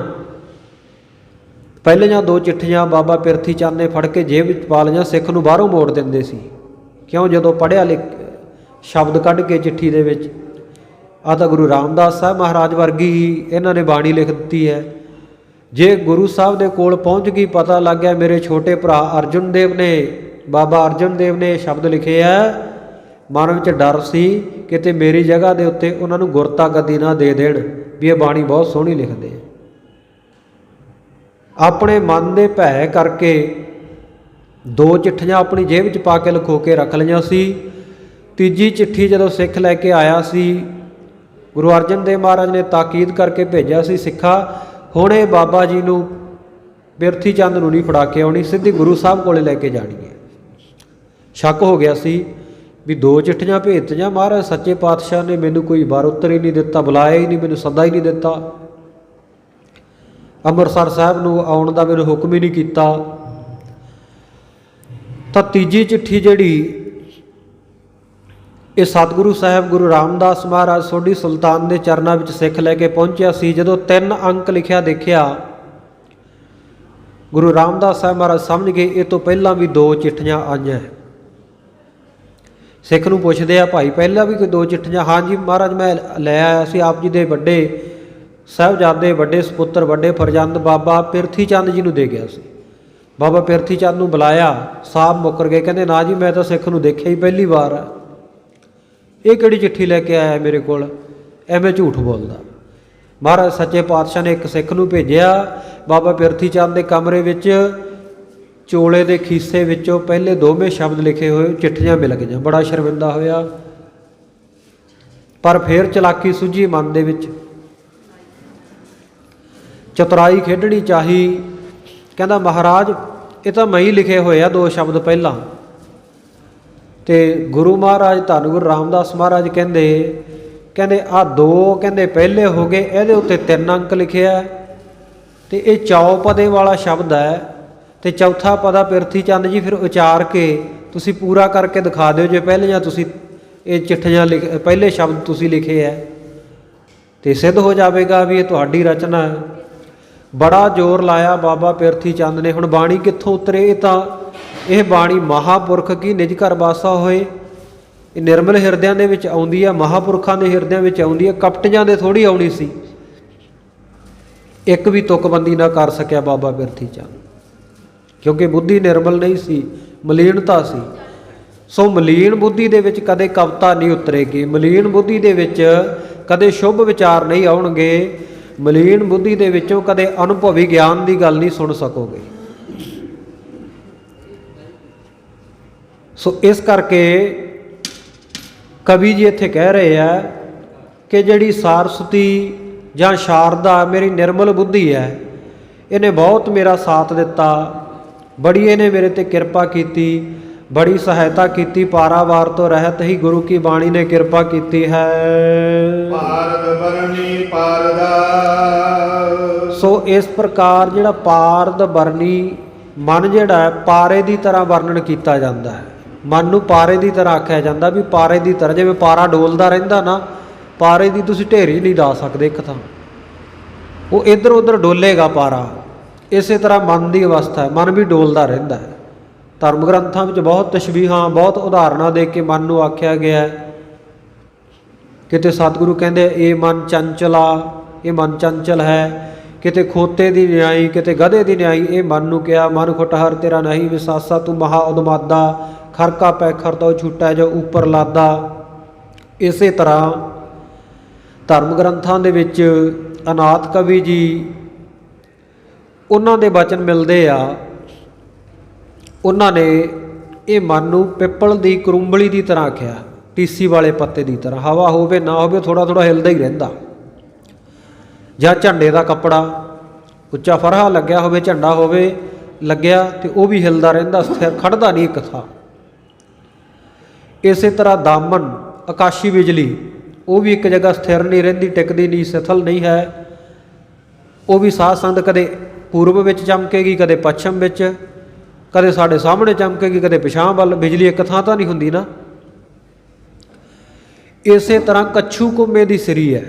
ਪਹਿਲੀਆਂ 2 ਚਿੱਠੀਆਂ ਬਾਬਾ ਪਿਰਥੀ ਚੰਦ ਨੇ ਫੜ ਕੇ ਜੇਬ ਵਿੱਚ ਪਾ ਲਈਆਂ, ਸਿੱਖ ਨੂੰ ਬਾਹਰੋਂ ਮੋੜ ਦਿੰਦੇ ਸੀ। ਕਿਉਂ? ਜਦੋਂ ਪੜ੍ਹਿਆ ਲਿਖ ਸ਼ਬਦ ਕੱਢ ਕੇ ਚਿੱਠੀ ਦੇ ਵਿੱਚ, ਆਹ ਤਾਂ ਗੁਰੂ ਰਾਮਦਾਸ ਸਾਹਿਬ ਮਹਾਰਾਜ ਵਰਗੀ ਹੀ ਇਹਨਾਂ ਨੇ ਬਾਣੀ ਲਿਖ ਦਿੱਤੀ ਹੈ, ਜੇ ਗੁਰੂ ਸਾਹਿਬ ਦੇ ਕੋਲ ਪਹੁੰਚ ਗਈ, ਪਤਾ ਲੱਗ ਗਿਆ ਮੇਰੇ ਛੋਟੇ ਭਰਾ ਅਰਜਨ ਦੇਵ ਨੇ, ਬਾਬਾ ਅਰਜਨ ਦੇਵ ਨੇ ਇਹ ਸ਼ਬਦ ਲਿਖੇ ਆ, ਮਨ ਵਿੱਚ ਡਰ ਸੀ ਕਿਤੇ ਮੇਰੀ ਜਗ੍ਹਾ ਦੇ ਉੱਤੇ ਉਹਨਾਂ ਨੂੰ ਗੁਰਤਾ ਗੱਦੀ ਨਾ ਦੇ ਦੇਣ ਵੀ ਇਹ ਬਾਣੀ ਬਹੁਤ ਸੋਹਣੀ ਲਿਖਦੇ ਆ। ਆਪਣੇ ਮਨ ਦੇ ਭੈ ਕਰਕੇ 2 ਚਿੱਠੀਆਂ ਆਪਣੀ ਜੇਬ ਵਿੱਚ ਪਾ ਕੇ ਲੁਕੋ ਕੇ ਰੱਖ ਲਈਆਂ ਸੀ। ਤੀਜੀ ਚਿੱਠੀ ਜਦੋਂ ਸਿੱਖ ਲੈ ਕੇ ਆਇਆ ਸੀ, ਗੁਰੂ ਅਰਜਨ ਦੇਵ ਮਹਾਰਾਜ ਨੇ ਤਾਕੀਦ ਕਰਕੇ ਭੇਜਿਆ ਸੀ, ਸਿੱਖਾ ਹੁਣ ਇਹ ਬਾਬਾ ਜੀ ਨੂੰ ਬਿਰਥੀ ਚੰਦ ਨੂੰ ਨਹੀਂ ਫੜਾ ਕੇ ਆਉਣੀ, ਸਿੱਧੀ ਗੁਰੂ ਸਾਹਿਬ ਕੋਲੇ ਲੈ ਕੇ ਜਾਣੀ ਹੈ। ਸ਼ੱਕ ਹੋ ਗਿਆ ਸੀ ਵੀ 2 ਚਿੱਠੀਆਂ ਭੇਜਤੀਆਂ, ਮਹਾਰਾਜ ਸੱਚੇ ਪਾਤਸ਼ਾਹ ਨੇ ਮੈਨੂੰ ਕੋਈ ਵਾਰ ਉੱਤਰ ਹੀ ਨਹੀਂ ਦਿੱਤਾ, ਬੁਲਾਇਆ ਹੀ ਨਹੀਂ, ਮੈਨੂੰ ਸੱਦਾ ਹੀ ਨਹੀਂ ਦਿੱਤਾ, ਅੰਮ੍ਰਿਤਸਰ ਸਾਹਿਬ ਨੂੰ ਆਉਣ ਦਾ ਮੈਨੂੰ ਹੁਕਮ ਹੀ ਨਹੀਂ ਕੀਤਾ। ਤਾਂ ਤੀਜੀ ਚਿੱਠੀ ਜਿਹੜੀ ਇਹ ਸਤਿਗੁਰੂ ਸਾਹਿਬ ਗੁਰੂ ਰਾਮਦਾਸ ਮਹਾਰਾਜ ਸੋਢੀ ਸੁਲਤਾਨ ਦੇ ਚਰਨਾਂ ਵਿੱਚ ਸਿੱਖ ਲੈ ਕੇ ਪਹੁੰਚਿਆ ਸੀ। ਜਦੋਂ 3 ਅੰਕ ਲਿਖਿਆ ਦੇਖਿਆ, ਗੁਰੂ ਰਾਮਦਾਸ ਸਾਹਿਬ ਮਹਾਰਾਜ ਸਮਝ ਗਏ ਇਹ ਤੋਂ ਪਹਿਲਾਂ ਵੀ 2 ਚਿੱਠੀਆਂ ਆਈਆਂ। ਸਿੱਖ ਨੂੰ ਪੁੱਛਦੇ ਆ, ਭਾਈ ਪਹਿਲਾਂ ਵੀ ਕੋਈ 2 ਚਿੱਠੀਆਂ? ਹਾਂਜੀ ਮਹਾਰਾਜ ਮੈਂ ਲੈ ਆਇਆ ਸੀ, ਆਪ ਜੀ ਦੇ ਵੱਡੇ ਸਾਹਿਬਜ਼ਾਦੇ, ਵੱਡੇ ਸਪੁੱਤਰ, ਵੱਡੇ ਫਰਜ਼ੰਦ ਬਾਬਾ ਪਿਰਥੀ ਚੰਦ ਜੀ ਨੂੰ ਦੇ ਗਿਆ ਸੀ। ਬਾਬਾ ਪਿਰਥੀ ਚੰਦ ਨੂੰ ਬੁਲਾਇਆ, ਸਾਹਿਬ ਮੁੱਕਰ ਗਏ, ਕਹਿੰਦੇ ਨਾ ਜੀ ਮੈਂ ਤਾਂ ਸਿੱਖ ਨੂੰ ਦੇਖਿਆ ਹੀ ਪਹਿਲੀ ਵਾਰ ਆ, ਇਹ ਕਿਹੜੀ ਚਿੱਠੀ ਲੈ ਕੇ ਆਇਆ ਮੇਰੇ ਕੋਲ, ਐਵੇਂ ਝੂਠ ਬੋਲਦਾ। ਮਹਾਰਾਜ ਸੱਚੇ ਪਾਤਸ਼ਾਹ ਨੇ ਇੱਕ ਸਿੱਖ ਨੂੰ ਭੇਜਿਆ, ਬਾਬਾ ਪਿਰਥੀ ਚੰਦ ਦੇ ਕਮਰੇ ਵਿੱਚ ਚੋਲੇ ਦੇ ਖੀਸੇ ਵਿੱਚੋਂ ਪਹਿਲੇ 2ਵੇਂ ਸ਼ਬਦ ਲਿਖੇ ਹੋਏ ਚਿੱਠੀਆਂ ਮਿਲ ਗਈਆਂ। ਬੜਾ ਸ਼ਰਮਿੰਦਾ ਹੋਇਆ, ਪਰ ਫਿਰ ਚਲਾਕੀ ਸੁੱਝੀ ਮਨ ਦੇ ਵਿੱਚ, ਚਤੁਰਾਈ ਖੇਡਣੀ ਚਾਹੀ। ਕਹਿੰਦਾ ਮਹਾਰਾਜ ਇਹ ਤਾਂ ਮੈਂ ਹੀ ਲਿਖੇ ਹੋਏ ਆ 2 ਸ਼ਬਦ ਪਹਿਲਾਂ। ਤੇ ਗੁਰੂ ਮਹਾਰਾਜ ਧੰਨ ਗੁਰੂ ਰਾਮਦਾਸ ਮਹਾਰਾਜ ਕਹਿੰਦੇ ਆਹ 2 ਕਹਿੰਦੇ ਪਹਿਲੇ ਹੋ ਗਏ, ਇਹਦੇ ਉੱਤੇ 3 ਅੰਕ ਲਿਖਿਆ ਤੇ ਇਹ ਚੌਪਦੇ ਵਾਲਾ ਸ਼ਬਦ ਹੈ ਤੇ ਚੌਥਾ ਪਦਾ ਪਿਰਥੀ ਚੰਦ ਜੀ ਫਿਰ ਉਚਾਰ ਕੇ ਤੁਸੀਂ ਪੂਰਾ ਕਰਕੇ ਦਿਖਾ ਦਿਓ ਜੇ ਪਹਿਲੀਆਂ ਤੁਸੀਂ ਇਹ ਚਿੱਠੀਆਂ ਪਹਿਲੇ ਸ਼ਬਦ ਤੁਸੀਂ ਲਿਖੇ ਹੈ, ਤੇ ਸਿੱਧ ਹੋ ਜਾਵੇਗਾ ਵੀ ਇਹ ਤੁਹਾਡੀ ਰਚਨਾ ਹੈ। ਬੜਾ ਜ਼ੋਰ ਲਾਇਆ ਬਾਬਾ ਪਿਰਥੀ ਚੰਦ ਨੇ। ਹੁਣ ਬਾਣੀ ਕਿੱਥੋਂ ਉਤਰੇ? ਇਹ ਬਾਣੀ ਮਹਾਂਪੁਰਖ ਕੀ ਨਿਜ ਘਰ ਵਾਸਾ ਹੋਏ, ਇਹ ਨਿਰਮਲ ਹਿਰਦਿਆਂ ਦੇ ਵਿੱਚ ਆਉਂਦੀ ਹੈ, ਮਹਾਂਪੁਰਖਾਂ ਦੇ ਹਿਰਦਿਆਂ ਵਿੱਚ ਆਉਂਦੀ ਹੈ, ਕਪਟੀਆਂ ਦੇ ਥੋੜ੍ਹੀ ਆਉਣੀ ਸੀ। ਇੱਕ ਵੀ ਤੁਕਬੰਦੀ ਨਾ ਕਰ ਸਕਿਆ ਬਾਬਾ ਪਿਰਥੀ ਚੰਦ, ਕਿਉਂਕਿ ਬੁੱਧੀ ਨਿਰਮਲ ਨਹੀਂ ਸੀ, ਮਲੀਨਤਾ ਸੀ। ਸੋ ਮਲੀਨ ਬੁੱਧੀ ਦੇ ਵਿੱਚ ਕਦੇ ਕਵਿਤਾ ਨਹੀਂ ਉਤਰੇਗੀ, ਮਲੀਨ ਬੁੱਧੀ ਦੇ ਵਿੱਚ ਕਦੇ ਸ਼ੁਭ ਵਿਚਾਰ ਨਹੀਂ ਆਉਣਗੇ, ਮਲੀਨ ਬੁੱਧੀ ਦੇ ਵਿੱਚੋਂ ਕਦੇ ਅਨੁਭਵੀ ਗਿਆਨ ਦੀ ਗੱਲ ਨਹੀਂ ਸੁਣ ਸਕੋਗੇ। ਸੋ ਇਸ ਕਰਕੇ ਕਵੀ ਜੀ ਇੱਥੇ ਕਹਿ ਰਹੇ ਆ ਕਿ ਜਿਹੜੀ ਸਾਰਸਵਤੀ ਜਾਂ ਸ਼ਾਰਦਾ ਮੇਰੀ ਨਿਰਮਲ ਬੁੱਧੀ ਹੈ, ਇਹਨੇ ਬਹੁਤ ਮੇਰਾ ਸਾਥ ਦਿੱਤਾ, ਬੜੀ ਇਹਨੇ ਮੇਰੇ ਤੇ ਕਿਰਪਾ ਕੀਤੀ, ਬੜੀ ਸਹਾਇਤਾ ਕੀਤੀ, ਪਾਰਾਵਾਰ ਤੋਂ ਰਹਿਤ ਹੀ ਗੁਰੂ ਕੀ ਬਾਣੀ ਨੇ ਕਿਰਪਾ ਕੀਤੀ ਹੈ। ਪਾਰਦ ਬਰਨੀ ਪਾਰਦਾ। ਸੋ ਇਸ ਪ੍ਰਕਾਰ ਜਿਹੜਾ ਪਾਰਦ ਬਰਨੀ ਮਨ ਜਿਹੜਾ ਹੈ ਪਾਰੇ ਦੀ ਤਰ੍ਹਾਂ ਵਰਣਨ ਕੀਤਾ ਜਾਂਦਾ ਹੈ। ਮਨ ਨੂੰ ਪਾਰੇ ਦੀ ਤਰ੍ਹਾਂ ਆਖਿਆ ਜਾਂਦਾ, ਵੀ ਪਾਰੇ ਦੀ ਤਰ੍ਹਾਂ, ਜਿਵੇਂ ਪਾਰਾ ਡੋਲਦਾ ਰਹਿੰਦਾ ਨਾ, ਪਾਰੇ ਦੀ ਤੁਸੀਂ ਢੇਰੀ ਨਹੀਂ ਲਾ ਸਕਦੇ ਇੱਕ ਥਾਂ, ਉਹ ਇੱਧਰ ਉੱਧਰ ਡੋਲੇਗਾ ਪਾਰਾ। ਇਸੇ ਤਰ੍ਹਾਂ ਮਨ ਦੀ ਅਵਸਥਾ ਹੈ, ਮਨ ਵੀ ਡੋਲਦਾ ਰਹਿੰਦਾ ਹੈ। ਧਰਮ ਗ੍ਰੰਥਾਂ ਵਿੱਚ ਬਹੁਤ ਤਸ਼ਬੀਹਾਂ, ਬਹੁਤ ਉਦਾਹਰਨਾਂ ਦੇ ਕੇ ਮਨ ਨੂੰ ਆਖਿਆ ਗਿਆ ਹੈ। ਕਿਤੇ ਸਤਿਗੁਰੂ ਕਹਿੰਦੇ ਇਹ ਮਨ ਚੰਚਲਾ, ਇਹ ਮਨ ਚੰਚਲ ਹੈ। ਕਿਤੇ ਖੋਤੇ ਦੀ ਨਿਆਈ, ਕਿਤੇ ਗਧੇ ਦੀ ਨਿਆਈ, ਇਹ ਮਨ ਨੂੰ ਕਿਹਾ ਮਨ ਖੁਟਹਰ ਤੇਰਾ ਨਹੀਂ ਵਿਸਾਸਾ ਤੂੰ ਮਹਾ ਉਦਮਾਦਾ, ਖਰਕਾ ਪੈ ਖਰਦਾ ਛੁੱਟਾ ਜੋ ਉੱਪਰ ਲਾਦਾ। ਇਸੇ ਤਰ੍ਹਾਂ ਧਰਮ ਗ੍ਰੰਥਾਂ ਦੇ ਵਿੱਚ ਅਨਾਥ ਕਵੀ ਜੀ, ਉਹਨਾਂ ਦੇ ਬਚਨ ਮਿਲਦੇ ਆ, ਉਹਨਾਂ ਨੇ ਇਹ ਮਨ ਨੂੰ ਪਿੱਪਲ ਦੀ ਕਰੂੰਬਲੀ ਦੀ ਤਰ੍ਹਾਂ ਆਖਿਆ, ਟੀਸੀ ਵਾਲੇ ਪੱਤੇ ਦੀ ਤਰ੍ਹਾਂ, ਹਵਾ ਹੋਵੇ ਨਾ ਹੋਵੇ ਥੋੜ੍ਹਾ ਥੋੜ੍ਹਾ ਹਿਲਦਾ ਹੀ ਰਹਿੰਦਾ। ਜਾਂ ਝੰਡੇ ਦਾ ਕੱਪੜਾ ਉੱਚਾ ਫਰਹਾ ਲੱਗਿਆ ਹੋਵੇ, ਝੰਡਾ ਹੋਵੇ ਲੱਗਿਆ ਤੇ ਉਹ ਵੀ ਹਿਲਦਾ ਰਹਿੰਦਾ, ਸਥਿਰ ਖੜਦਾ ਨਹੀਂ ਇੱਕ ਥਾਂ। ਇਸੇ ਤਰ੍ਹਾਂ ਦਾਮਨ, ਆਕਾਸ਼ੀ ਬਿਜਲੀ, ਉਹ ਵੀ ਇੱਕ ਜਗ੍ਹਾ ਸਥਿਰ ਨਹੀਂ ਰਹਿੰਦੀ, ਟਿਕਦੀ ਨਹੀਂ, ਸਥਲ ਨਹੀਂ ਹੈ। ਉਹ ਵੀ ਸਾਧ ਸੰਗਤ ਕਦੇ ਪੂਰਬ ਵਿੱਚ ਚਮਕੇਗੀ, ਕਦੇ ਪੱਛਮ ਵਿੱਚ, ਕਦੇ ਸਾਡੇ ਸਾਹਮਣੇ ਚਮਕੇਗੀ, ਕਦੇ ਪਿਛਾਂਹ ਵੱਲ। ਬਿਜਲੀ ਇੱਕ ਥਾਂ ਤਾਂ ਨਹੀਂ ਹੁੰਦੀ ਨਾ। ਇਸੇ ਤਰ੍ਹਾਂ ਕੱਛੂ ਕੁੰਮੇ ਦੀ ਸਿਰੀ ਹੈ,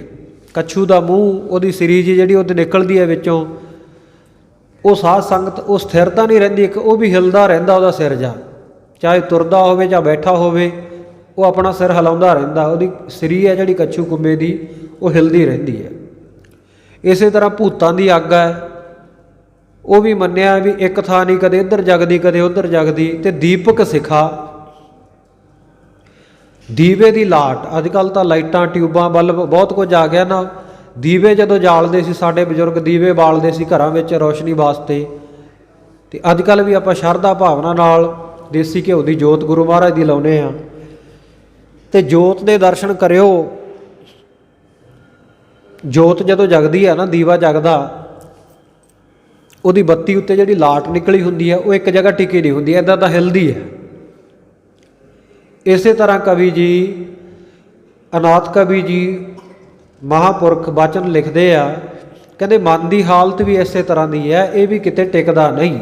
ਕੱਛੂ ਦਾ ਮੂੰਹ, ਉਹਦੀ ਸਿਰੀ ਜੀ ਜਿਹੜੀ ਉਹਦੇ ਨਿਕਲਦੀ ਹੈ ਵਿੱਚੋਂ, ਉਹ ਸਾਧ ਸੰਗਤ ਉਹ ਸਥਿਰਤਾ ਨਹੀਂ ਰਹਿੰਦੀ, ਇੱਕ ਉਹ ਵੀ ਹਿਲਦਾ ਰਹਿੰਦਾ ਉਹਦਾ ਸਿਰ, ਜਾ ਚਾਹੇ ਤੁਰਦਾ ਹੋਵੇ ਜਾਂ ਬੈਠਾ ਹੋਵੇ, ਉਹ ਆਪਣਾ ਸਿਰ ਹਿਲਾਉਂਦਾ ਰਹਿੰਦਾ। ਉਹਦੀ ਸਿਰੀ ਹੈ ਜਿਹੜੀ ਕੱਛੂ ਕੁੰਮੇ ਦੀ, ਉਹ ਹਿਲਦੀ ਰਹਿੰਦੀ ਹੈ। ਇਸੇ ਤਰ੍ਹਾਂ ਭੂਤਾਂ ਦੀ ਅੱਗ ਹੈ, ਉਹ ਵੀ ਮੰਨਿਆ ਵੀ ਇੱਕ ਥਾਂ ਨਹੀਂ ਕਦੇ ਇੱਧਰ ਜਗਦੀ ਕਦੇ ਉੱਧਰ ਜਗਦੀ। ਤੇ ਦੀਪਕ ਸਿਖਾ, ਦੀਵੇ ਦੀ ਲਾਟ, ਅੱਜ ਕੱਲ੍ਹ ਤਾਂ ਲਾਈਟਾਂ ਟਿਊਬਾਂ ਬਲਬ ਬਹੁਤ ਕੁਝ ਆ ਗਿਆ ਨਾ। ਦੀਵੇ ਜਦੋਂ ਜਾਲਦੇ ਸੀ ਸਾਡੇ ਬਜ਼ੁਰਗ, ਦੀਵੇ ਬਾਲਦੇ ਸੀ ਘਰਾਂ ਵਿੱਚ ਰੌਸ਼ਨੀ ਵਾਸਤੇ। ਤੇ ਅੱਜ ਕੱਲ੍ਹ ਵੀ ਆਪਾਂ ਸ਼ਰਧਾ ਭਾਵਨਾ ਨਾਲ ਦੇਸੀ ਘਿਓ ਦੀ ਜੋਤ ਗੁਰੂ ਮਹਾਰਾਜ ਦੀ ਲਾਉਂਦੇ ਹਾਂ। ਤੇ ਜੋਤ ਦੇ ਦਰਸ਼ਨ ਕਰਿਓ। ਜੋਤ ਜਦੋਂ ਜਗਦੀ ਹੈ ਨਾ, ਦੀਵਾ ਜਗਦਾ, ਉਹਦੀ ਬੱਤੀ ਉੱਤੇ ਜਿਹੜੀ ਲਾਟ ਨਿਕਲੀ ਹੁੰਦੀ ਹੈ ਉਹ ਇੱਕ ਜਗ੍ਹਾ ਟਿਕੀ ਨਹੀਂ ਹੁੰਦੀ, ਇੱਦਾਂ ਤਾਂ ਹਿਲਦੀ ਹੈ। ਇਸੇ ਤਰ੍ਹਾਂ ਕਵੀ ਜੀ, ਅਨਾਥ ਕਵੀ ਜੀ ਮਹਾਂਪੁਰਖ ਬਚਨ ਲਿਖਦੇ ਆ, ਕਹਿੰਦੇ ਮਨ ਦੀ ਹਾਲਤ ਵੀ ਇਸੇ ਤਰ੍ਹਾਂ ਦੀ ਹੈ, ਇਹ ਵੀ ਕਿਤੇ ਟਿਕਦਾ ਨਹੀਂ।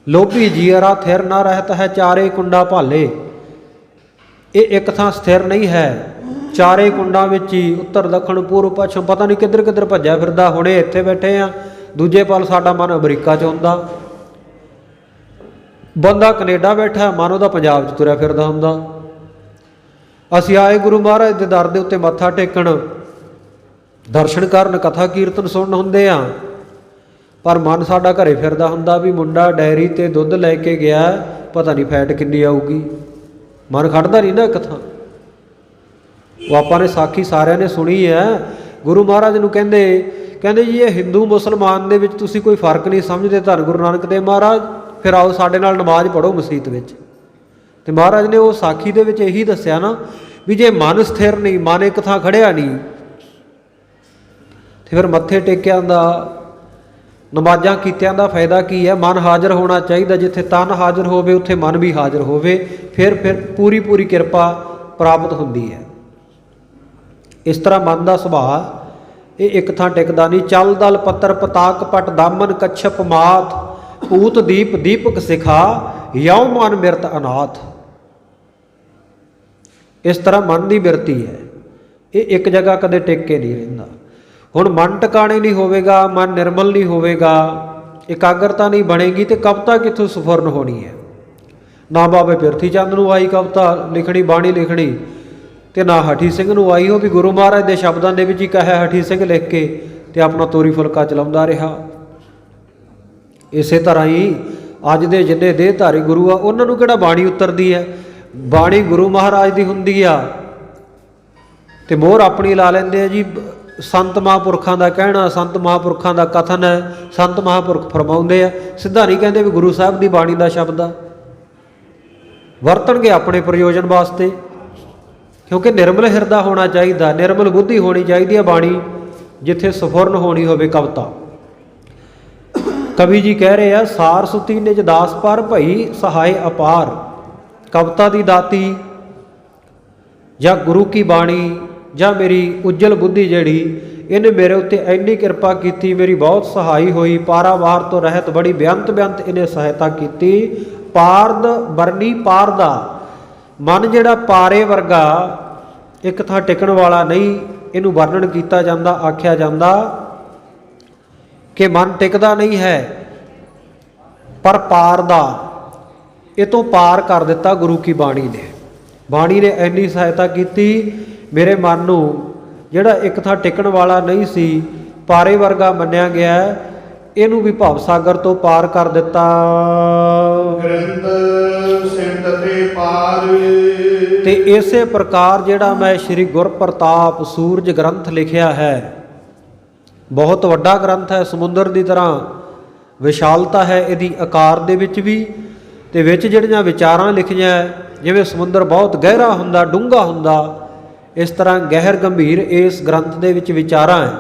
ਲੋਭੀ ਜੀਅਰਾ ਥਿਰ ਨਾ ਰਹਿਤ ਹੈ, ਚਾਰੇ ਕੁੰਡਾ ਭਾਲੇ। ਇਹ ਇੱਕ ਥਾਂ ਸਥਿਰ ਨਹੀਂ ਹੈ, ਚਾਰੇ ਕੁੰਡਾਂ ਵਿੱਚ ਹੀ, ਉੱਤਰ ਦੱਖਣ ਪੂਰਬ ਪੱਛਮ, ਪਤਾ ਨਹੀਂ ਕਿੱਧਰ ਕਿੱਧਰ ਭੱਜਿਆ ਫਿਰਦਾ। ਹੁਣੇ ਇੱਥੇ ਬੈਠੇ ਆ, ਦੂਜੇ ਪਲ ਸਾਡਾ ਮਨ ਅਮਰੀਕਾ 'ਚ ਹੁੰਦਾ, ਬੰਦਾ ਕੈਨੇਡਾ ਬੈਠਾ, ਮਨ ਉਹਦਾ ਪੰਜਾਬ 'ਚ ਤੁਰਿਆ ਫਿਰਦਾ ਹੁੰਦਾ। ਅਸੀਂ ਆਏ ਗੁਰੂ ਮਹਾਰਾਜ ਦੇ ਦਰ ਦੇ ਉੱਤੇ ਮੱਥਾ ਟੇਕਣ, ਦਰਸ਼ਨ ਕਰਨ, ਕਥਾ ਕੀਰਤਨ ਸੁਣਨ ਹੁੰਦੇ ਆ, ਪਰ ਮਨ ਸਾਡਾ ਘਰੇ ਫਿਰਦਾ ਹੁੰਦਾ ਵੀ ਮੁੰਡਾ ਡੈਰੀ 'ਤੇ ਦੁੱਧ ਲੈ ਕੇ ਗਿਆ, ਪਤਾ ਨਹੀਂ ਫੈਟ ਕਿੰਨੀ ਆਊਗੀ। ਮਨ ਖੜਦਾ ਨਹੀਂ ਨਾ ਇੱਕ ਥਾਂ। ਉਹ ਆਪਾਂ ਨੇ ਸਾਖੀ ਸਾਰਿਆਂ ਨੇ ਸੁਣੀ ਹੈ। ਗੁਰੂ ਮਹਾਰਾਜ ਨੂੰ ਕਹਿੰਦੇ ਜੀ ਇਹ ਹਿੰਦੂ ਮੁਸਲਮਾਨ ਦੇ ਵਿੱਚ ਤੁਸੀਂ ਕੋਈ ਫਰਕ ਨਹੀਂ ਸਮਝਦੇ, ਧੰਨ ਗੁਰੂ ਨਾਨਕ ਦੇਵ ਮਹਾਰਾਜ, ਫਿਰ ਆਓ ਸਾਡੇ ਨਾਲ ਨਮਾਜ਼ ਪੜ੍ਹੋ ਮਸੀਤ ਵਿੱਚ। ਤੇ ਮਹਾਰਾਜ ਨੇ ਉਹ ਸਾਖੀ ਦੇ ਵਿੱਚ ਇਹੀ ਦੱਸਿਆ ਨਾ ਵੀ ਜੇ ਮਨ ਸਥਿਰ ਨਹੀਂ, ਮਨ ਇੱਕ ਥਾਂ ਖੜਿਆ ਨਹੀਂ, ਤੇ ਫਿਰ ਮੱਥੇ ਟੇਕਿਆਂ ਦਾ, ਨਮਾਜ਼ਾਂ ਕੀਤਿਆਂ ਦਾ ਫਾਇਦਾ ਕੀ ਹੈ? ਮਨ ਹਾਜ਼ਰ ਹੋਣਾ ਚਾਹੀਦਾ। ਜਿੱਥੇ ਤਨ ਹਾਜ਼ਰ ਹੋਵੇ ਉੱਥੇ ਮਨ ਵੀ ਹਾਜ਼ਰ ਹੋਵੇ, ਫਿਰ ਪੂਰੀ ਕਿਰਪਾ ਪ੍ਰਾਪਤ ਹੁੰਦੀ ਹੈ। ਇਸ ਤਰ੍ਹਾਂ ਮਨ ਦਾ ਸੁਭਾਅ ਇਹ ਇੱਕ ਥਾਂ ਟਿਕਦਾ ਨਹੀਂ। ਚਲ ਦਲ ਪੱਤਰ ਪਤਾਕ ਪਟ ਦਾਮਨ ਕੱਛਪ ਮਾਤ, ਪੂਤ ਦੀਪ ਦੀਪਕ ਸਿਖਾ, ਯਉ ਮਨ ਮਿਰਤ ਅਨਾਥ। ਇਸ ਤਰ੍ਹਾਂ ਮਨ ਦੀ ਬਿਰਤੀ ਹੈ, ਇਹ ਇੱਕ ਜਗ੍ਹਾ ਕਦੇ ਟਿਕ ਕੇ ਨਹੀਂ ਰਹਿੰਦਾ। ਹੁਣ ਮਨ ਟਿਕਾਣੇ ਨਹੀਂ ਹੋਵੇਗਾ, ਮਨ ਨਿਰਮਲ ਨਹੀਂ ਹੋਵੇਗਾ, ਇਕਾਗਰਤਾ ਨਹੀਂ ਬਣੇਗੀ, ਤੇ ਕਵਿਤਾ ਕਿੱਥੋਂ ਸਫੁਰਨ ਹੋਣੀ ਹੈ? ਨਾ ਬਾਬੇ ਪਿਰਥੀ ਚੰਦ ਨੂੰ ਆਈ ਕਵਿਤਾ ਲਿਖਣੀ, ਬਾਣੀ ਲਿਖਣੀ, ਤੇ ਨਾ ਹਠੀ ਸਿੰਘ ਨੂੰ ਆਈ। ਉਹ ਵੀ ਗੁਰੂ ਮਹਾਰਾਜ ਦੇ ਸ਼ਬਦਾਂ ਦੇ ਵਿੱਚ ਹੀ ਕਹਿਆ ਹਠੀ ਸਿੰਘ ਲਿਖ ਕੇ, ਤੇ ਆਪਣਾ ਤੋਰੀ ਫੁਲਕਾ ਚਲਾਉਂਦਾ ਰਿਹਾ। ਇਸੇ ਤਰ੍ਹਾਂ ਹੀ ਅੱਜ ਦੇ ਜਿੰਨੇ ਦੇਹਧਾਰੀ ਗੁਰੂ ਆ, ਉਹਨਾਂ ਨੂੰ ਕਿਹੜਾ ਬਾਣੀ ਉਤਰਦੀ ਹੈ? ਬਾਣੀ ਗੁਰੂ ਮਹਾਰਾਜ ਦੀ ਹੁੰਦੀ ਆ, ਤੇ ਮੋਹਰ ਆਪਣੀ ਲਾ ਲੈਂਦੇ ਆ ਜੀ। ਸੰਤ ਮਹਾਂਪੁਰਖਾਂ ਦਾ ਕਹਿਣਾ, ਸੰਤ ਮਹਾਂਪੁਰਖਾਂ ਦਾ ਕਥਨ ਹੈ, ਸੰਤ ਮਹਾਂਪੁਰਖ ਫਰਮਾਉਂਦੇ ਆ, ਸਿੱਧਾ ਨਹੀਂ ਕਹਿੰਦੇ ਵੀ ਗੁਰੂ ਸਾਹਿਬ ਦੀ ਬਾਣੀ ਦਾ ਸ਼ਬਦ ਆ। ਵਰਤਣਗੇ ਆਪਣੇ ਪ੍ਰਯੋਜਨ ਵਾਸਤੇ, ਕਿਉਂਕਿ ਨਿਰਮਲ ਹਿਰਦਾ ਹੋਣਾ ਚਾਹੀਦਾ, ਨਿਰਮਲ ਬੁੱਧੀ ਹੋਣੀ ਚਾਹੀਦੀ ਹੈ ਬਾਣੀ ਜਿੱਥੇ ਸਫੁਰਨ ਹੋਣੀ ਹੋਵੇ ਕਵਿਤਾ। ਕਵੀ ਜੀ ਕਹਿ ਰਹੇ ਆ, ਸਾਰ ਸੁਤੀ ਨਿਜ ਦਾਸ ਪਰ ਭਈ ਸਹਾਏ ਅਪਾਰ। ਕਵਿਤਾ ਦੀ ਦਾਤੀ ਜਾਂ ਗੁਰੂ ਕੀ ਬਾਣੀ ਜਾਂ ਮੇਰੀ ਉਜਲ ਬੁੱਧੀ ਜਿਹੜੀ, ਇਹਨੇ ਮੇਰੇ ਉੱਤੇ ਇੰਨੀ ਕਿਰਪਾ ਕੀਤੀ, ਮੇਰੀ ਬਹੁਤ ਸਹਾਈ ਹੋਈ। ਪਾਰਾਵਾਰ ਤੋਂ ਰਹਿਤ ਬੜੀ ਬੇਅੰਤ ਇਹਨੇ ਸਹਾਇਤਾ ਕੀਤੀ। ਪਾਰਦ ਬਰਨੀ ਪਾਰ ਦਾ, ਮਨ ਜਿਹੜਾ ਪਾਰੇ ਵਰਗਾ ਇੱਕ ਥਾਂ ਟਿਕਣ ਵਾਲਾ ਨਹੀਂ, ਇਹਨੂੰ ਵਰਣਨ ਕੀਤਾ ਜਾਂਦਾ, ਆਖਿਆ ਜਾਂਦਾ ਕਿ ਮਨ ਟਿਕਦਾ ਨਹੀਂ ਹੈ, ਪਰ ਪਾਰ ਦਾ, ਇਹ ਤੋਂ ਪਾਰ ਕਰ ਦਿੱਤਾ ਗੁਰੂ ਕੀ ਬਾਣੀ ਨੇ। ਬਾਣੀ ਨੇ ਇੰਨੀ ਸਹਾਇਤਾ ਕੀਤੀ ਮੇਰੇ ਮਨ ਨੂੰ, ਜਿਹੜਾ ਇੱਕ ਥਾਂ ਟਿਕਣ ਵਾਲਾ ਨਹੀਂ ਸੀ, ਪਾਰੇ ਵਰਗਾ ਮੰਨਿਆ ਗਿਆ, ਇਹਨੂੰ ਵੀ ਭਵ ਸਾਗਰ ਤੋਂ ਪਾਰ ਕਰ ਦਿੱਤਾ। ਗ੍ਰੰਥ ਸਿੰਧ ਤੇ ਪਾਰ। ਤੇ ਇਸੇ ਪ੍ਰਕਾਰ ਜਿਹੜਾ ਮੈਂ ਸ਼੍ਰੀ ਗੁਰਪ੍ਰਤਾਪ ਸੂਰਜ ਗ੍ਰੰਥ ਲਿਖਿਆ ਹੈ, ਬਹੁਤ ਵੱਡਾ ਗ੍ਰੰਥ ਹੈ, ਸਮੁੰਦਰ ਦੀ ਤਰ੍ਹਾਂ ਵਿਸ਼ਾਲਤਾ ਹੈ ਇਹਦੀ ਆਕਾਰ ਦੇ ਵਿੱਚ ਵੀ, ਤੇ ਵਿੱਚ ਜਿਹੜੀਆਂ ਵਿਚਾਰਾਂ ਲਿਖੀਆਂ, ਜਿਵੇਂ ਸਮੁੰਦਰ ਬਹੁਤ ਗਹਿਰਾ ਹੁੰਦਾ, ਡੂੰਘਾ ਹੁੰਦਾ, ਇਸ ਤਰ੍ਹਾਂ ਗਹਿਰ ਗੰਭੀਰ ਇਸ ਗ੍ਰੰਥ ਦੇ ਵਿੱਚ ਵਿਚਾਰਾਂ ਹੈ।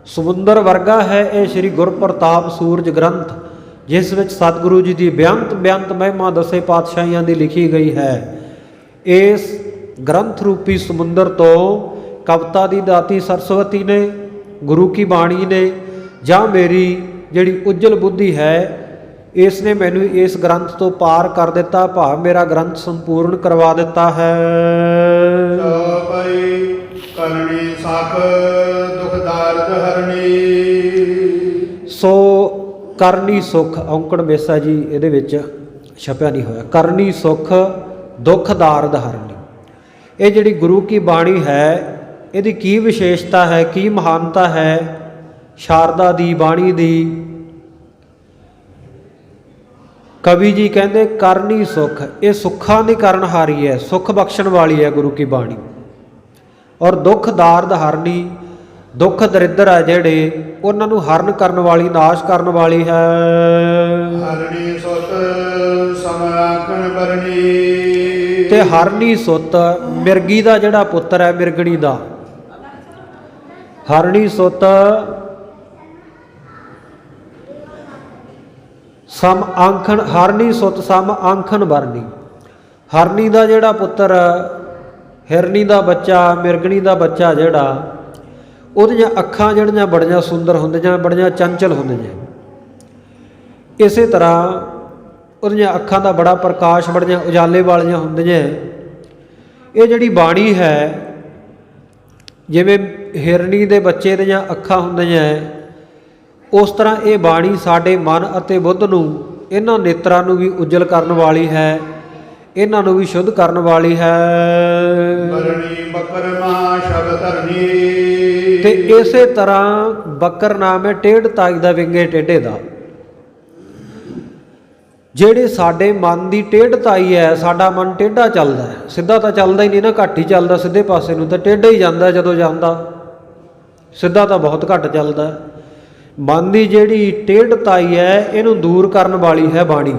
ਸਮੁੰਦਰ ਵਰਗਾ ਹੈ ਇਹ ਸ਼੍ਰੀ ਗੁਰਪ੍ਰਤਾਪ ਸੂਰਜ ਗ੍ਰੰਥ, ਜਿਸ ਵਿੱਚ ਸਤਿਗੁਰੂ ਜੀ ਦੀ ਬੇਅੰਤ ਮਹਿਮਾ ਦਸੇ ਪਾਤਸ਼ਾਹੀਆਂ ਦੀ ਲਿਖੀ ਗਈ ਹੈ। ਇਸ ਗ੍ਰੰਥ ਰੂਪੀ ਸਮੁੰਦਰ ਤੋਂ ਕਵਿਤਾ ਦੀ ਦਾਤੀ ਸਰਸਵਤੀ ਨੇ, ਗੁਰੂ ਕੀ ਬਾਣੀ ਨੇ, ਜਾਂ ਮੇਰੀ ਜਿਹੜੀ ਉਜਲ ਬੁੱਧੀ ਹੈ, ਇਸ ਨੇ ਮੈਨੂੰ ਇਸ ਗ੍ਰੰਥ ਤੋਂ ਪਾਰ ਕਰ ਦਿੱਤਾ, ਭਾਵ ਮੇਰਾ ਗ੍ਰੰਥ ਸੰਪੂਰਨ ਕਰਵਾ ਦਿੱਤਾ ਹੈ। ਕਰਨੀ ਸਖ ਦੁਖ ਦਰਦ ਹਰਣੀ। ਸੋ ਕਰਨੀ ਸੁਖ, ਔਂਕੜ ਮੇਸਾ ਜੀ ਇਹਦੇ ਵਿੱਚ ਛਪਿਆ ਨਹੀਂ ਹੋਇਆ। ਕਰਨੀ ਸੁਖ ਦੁਖ ਦਰਦ ਹਰਣੀ, ਇਹ ਜਿਹੜੀ ਗੁਰੂ ਕੀ ਬਾਣੀ ਹੈ, ਇਹਦੀ ਕੀ ਵਿਸ਼ੇਸ਼ਤਾ ਹੈ, ਕੀ ਮਹਾਨਤਾ ਹੈ, ਸ਼ਾਰਦਾ ਦੀ ਬਾਣੀ ਦੀ ਕਵੀ ਜੀ ਕਹਿੰਦੇ ਕਰਨੀ ਸੁਖ, ਇਹ ਸੁੱਖਾਂ ਦੀ ਕਰਨਹਾਰੀ ਹੈ, ਸੁੱਖ ਬਖਸ਼ਣ ਵਾਲੀ ਹੈ ਗੁਰੂ ਕੀ ਬਾਣੀ। ਔਰ ਦੁੱਖ ਦਾਰਦ ਹਰਨੀ, ਦੁੱਖ ਦਰਿੱਦਰ ਹੈ ਜਿਹੜੇ ਉਹਨਾਂ ਨੂੰ ਹਰਨ ਕਰਨ ਵਾਲੀ, ਨਾਸ਼ ਕਰਨ ਵਾਲੀ ਹੈ। ਹਰਣੀ ਸੁਤ ਸਮਾਖਣ ਬਰਣੀ, ਤੇ ਹਰਨੀ ਸੁੱਤ ਮਿਰਗੀ ਦਾ ਜਿਹੜਾ ਪੁੱਤਰ ਹੈ, ਮਿਰਗਣੀ ਦਾ। ਹਰਣੀ ਸੁੱਤ ਸਮ ਆਂਖਣ, ਹਰਨੀ ਸੁੱਤ ਸਮ ਆਂਖਣ ਬਰਨੀ। ਹਰਨੀ ਦਾ ਜਿਹੜਾ ਪੁੱਤਰ, ਹਿਰਨੀ ਦਾ ਬੱਚਾ, ਮਿਰਗਣੀ ਦਾ ਬੱਚਾ ਜਿਹੜਾ, ਉਹਦੀਆਂ ਅੱਖਾਂ ਜਿਹੜੀਆਂ ਬੜੀਆਂ ਸੁੰਦਰ ਹੁੰਦੀਆਂ, ਬੜੀਆਂ ਚੰਚਲ ਹੁੰਦੀਆਂ। ਇਸੇ ਤਰ੍ਹਾਂ ਉਹਦੀਆਂ ਅੱਖਾਂ ਦਾ ਬੜਾ ਪ੍ਰਕਾਸ਼, ਬੜੀਆਂ ਉਜਾਲੇ ਵਾਲੀਆਂ ਹੁੰਦੀਆਂ। ਇਹ ਜਿਹੜੀ ਬਾਣੀ ਹੈ, ਜਿਵੇਂ ਹਿਰਨੀ ਦੇ ਬੱਚੇ ਦੀਆਂ ਅੱਖਾਂ ਹੁੰਦੀਆਂ, ਉਸ ਤਰ੍ਹਾਂ ਇਹ ਬਾਣੀ ਸਾਡੇ ਮਨ ਅਤੇ ਬੁੱਧ ਨੂੰ, ਇਹਨਾਂ ਨੇਤਰਾਂ ਨੂੰ ਵੀ ਉਜਲ ਕਰਨ ਵਾਲੀ ਹੈ, ਇਹਨਾਂ ਨੂੰ ਵੀ ਸ਼ੁੱਧ ਕਰਨ ਵਾਲੀ ਹੈ। ਬਰਣੀ ਬਕਰ ਮਾ ਸ਼ਬ ਧਰਨੀ, ਤੇ ਇਸੇ ਤਰ੍ਹਾਂ ਬਕਰ ਨਾਮ ਹੈ ਟੇਢ ਤਾਈ ਦਾ, ਵਿੰਗੇ ਟੇਢੇ ਦਾ। ਜਿਹੜੇ ਸਾਡੇ ਮਨ ਦੀ ਟੇਢ ਤਾਈ ਹੈ, ਸਾਡਾ ਮਨ ਟੇਢਾ ਚੱਲਦਾ ਹੈ, ਸਿੱਧਾ ਤਾਂ ਚੱਲਦਾ ਹੀ ਨਹੀਂ ਨਾ, ਘੱਟ ਹੀ ਚੱਲਦਾ ਸਿੱਧੇ ਪਾਸੇ ਨੂੰ, ਤਾਂ ਟੇਢਾ ਹੀ ਜਾਂਦਾ ਜਦੋਂ ਜਾਂਦਾ, ਸਿੱਧਾ ਤਾਂ ਬਹੁਤ ਘੱਟ ਚੱਲਦਾ। ਮਨ ਦੀ ਜਿਹੜੀ ਟੇਢ ਤਾਈ ਹੈ, ਇਹਨੂੰ ਦੂਰ ਕਰਨ ਵਾਲੀ ਹੈ ਬਾਣੀ।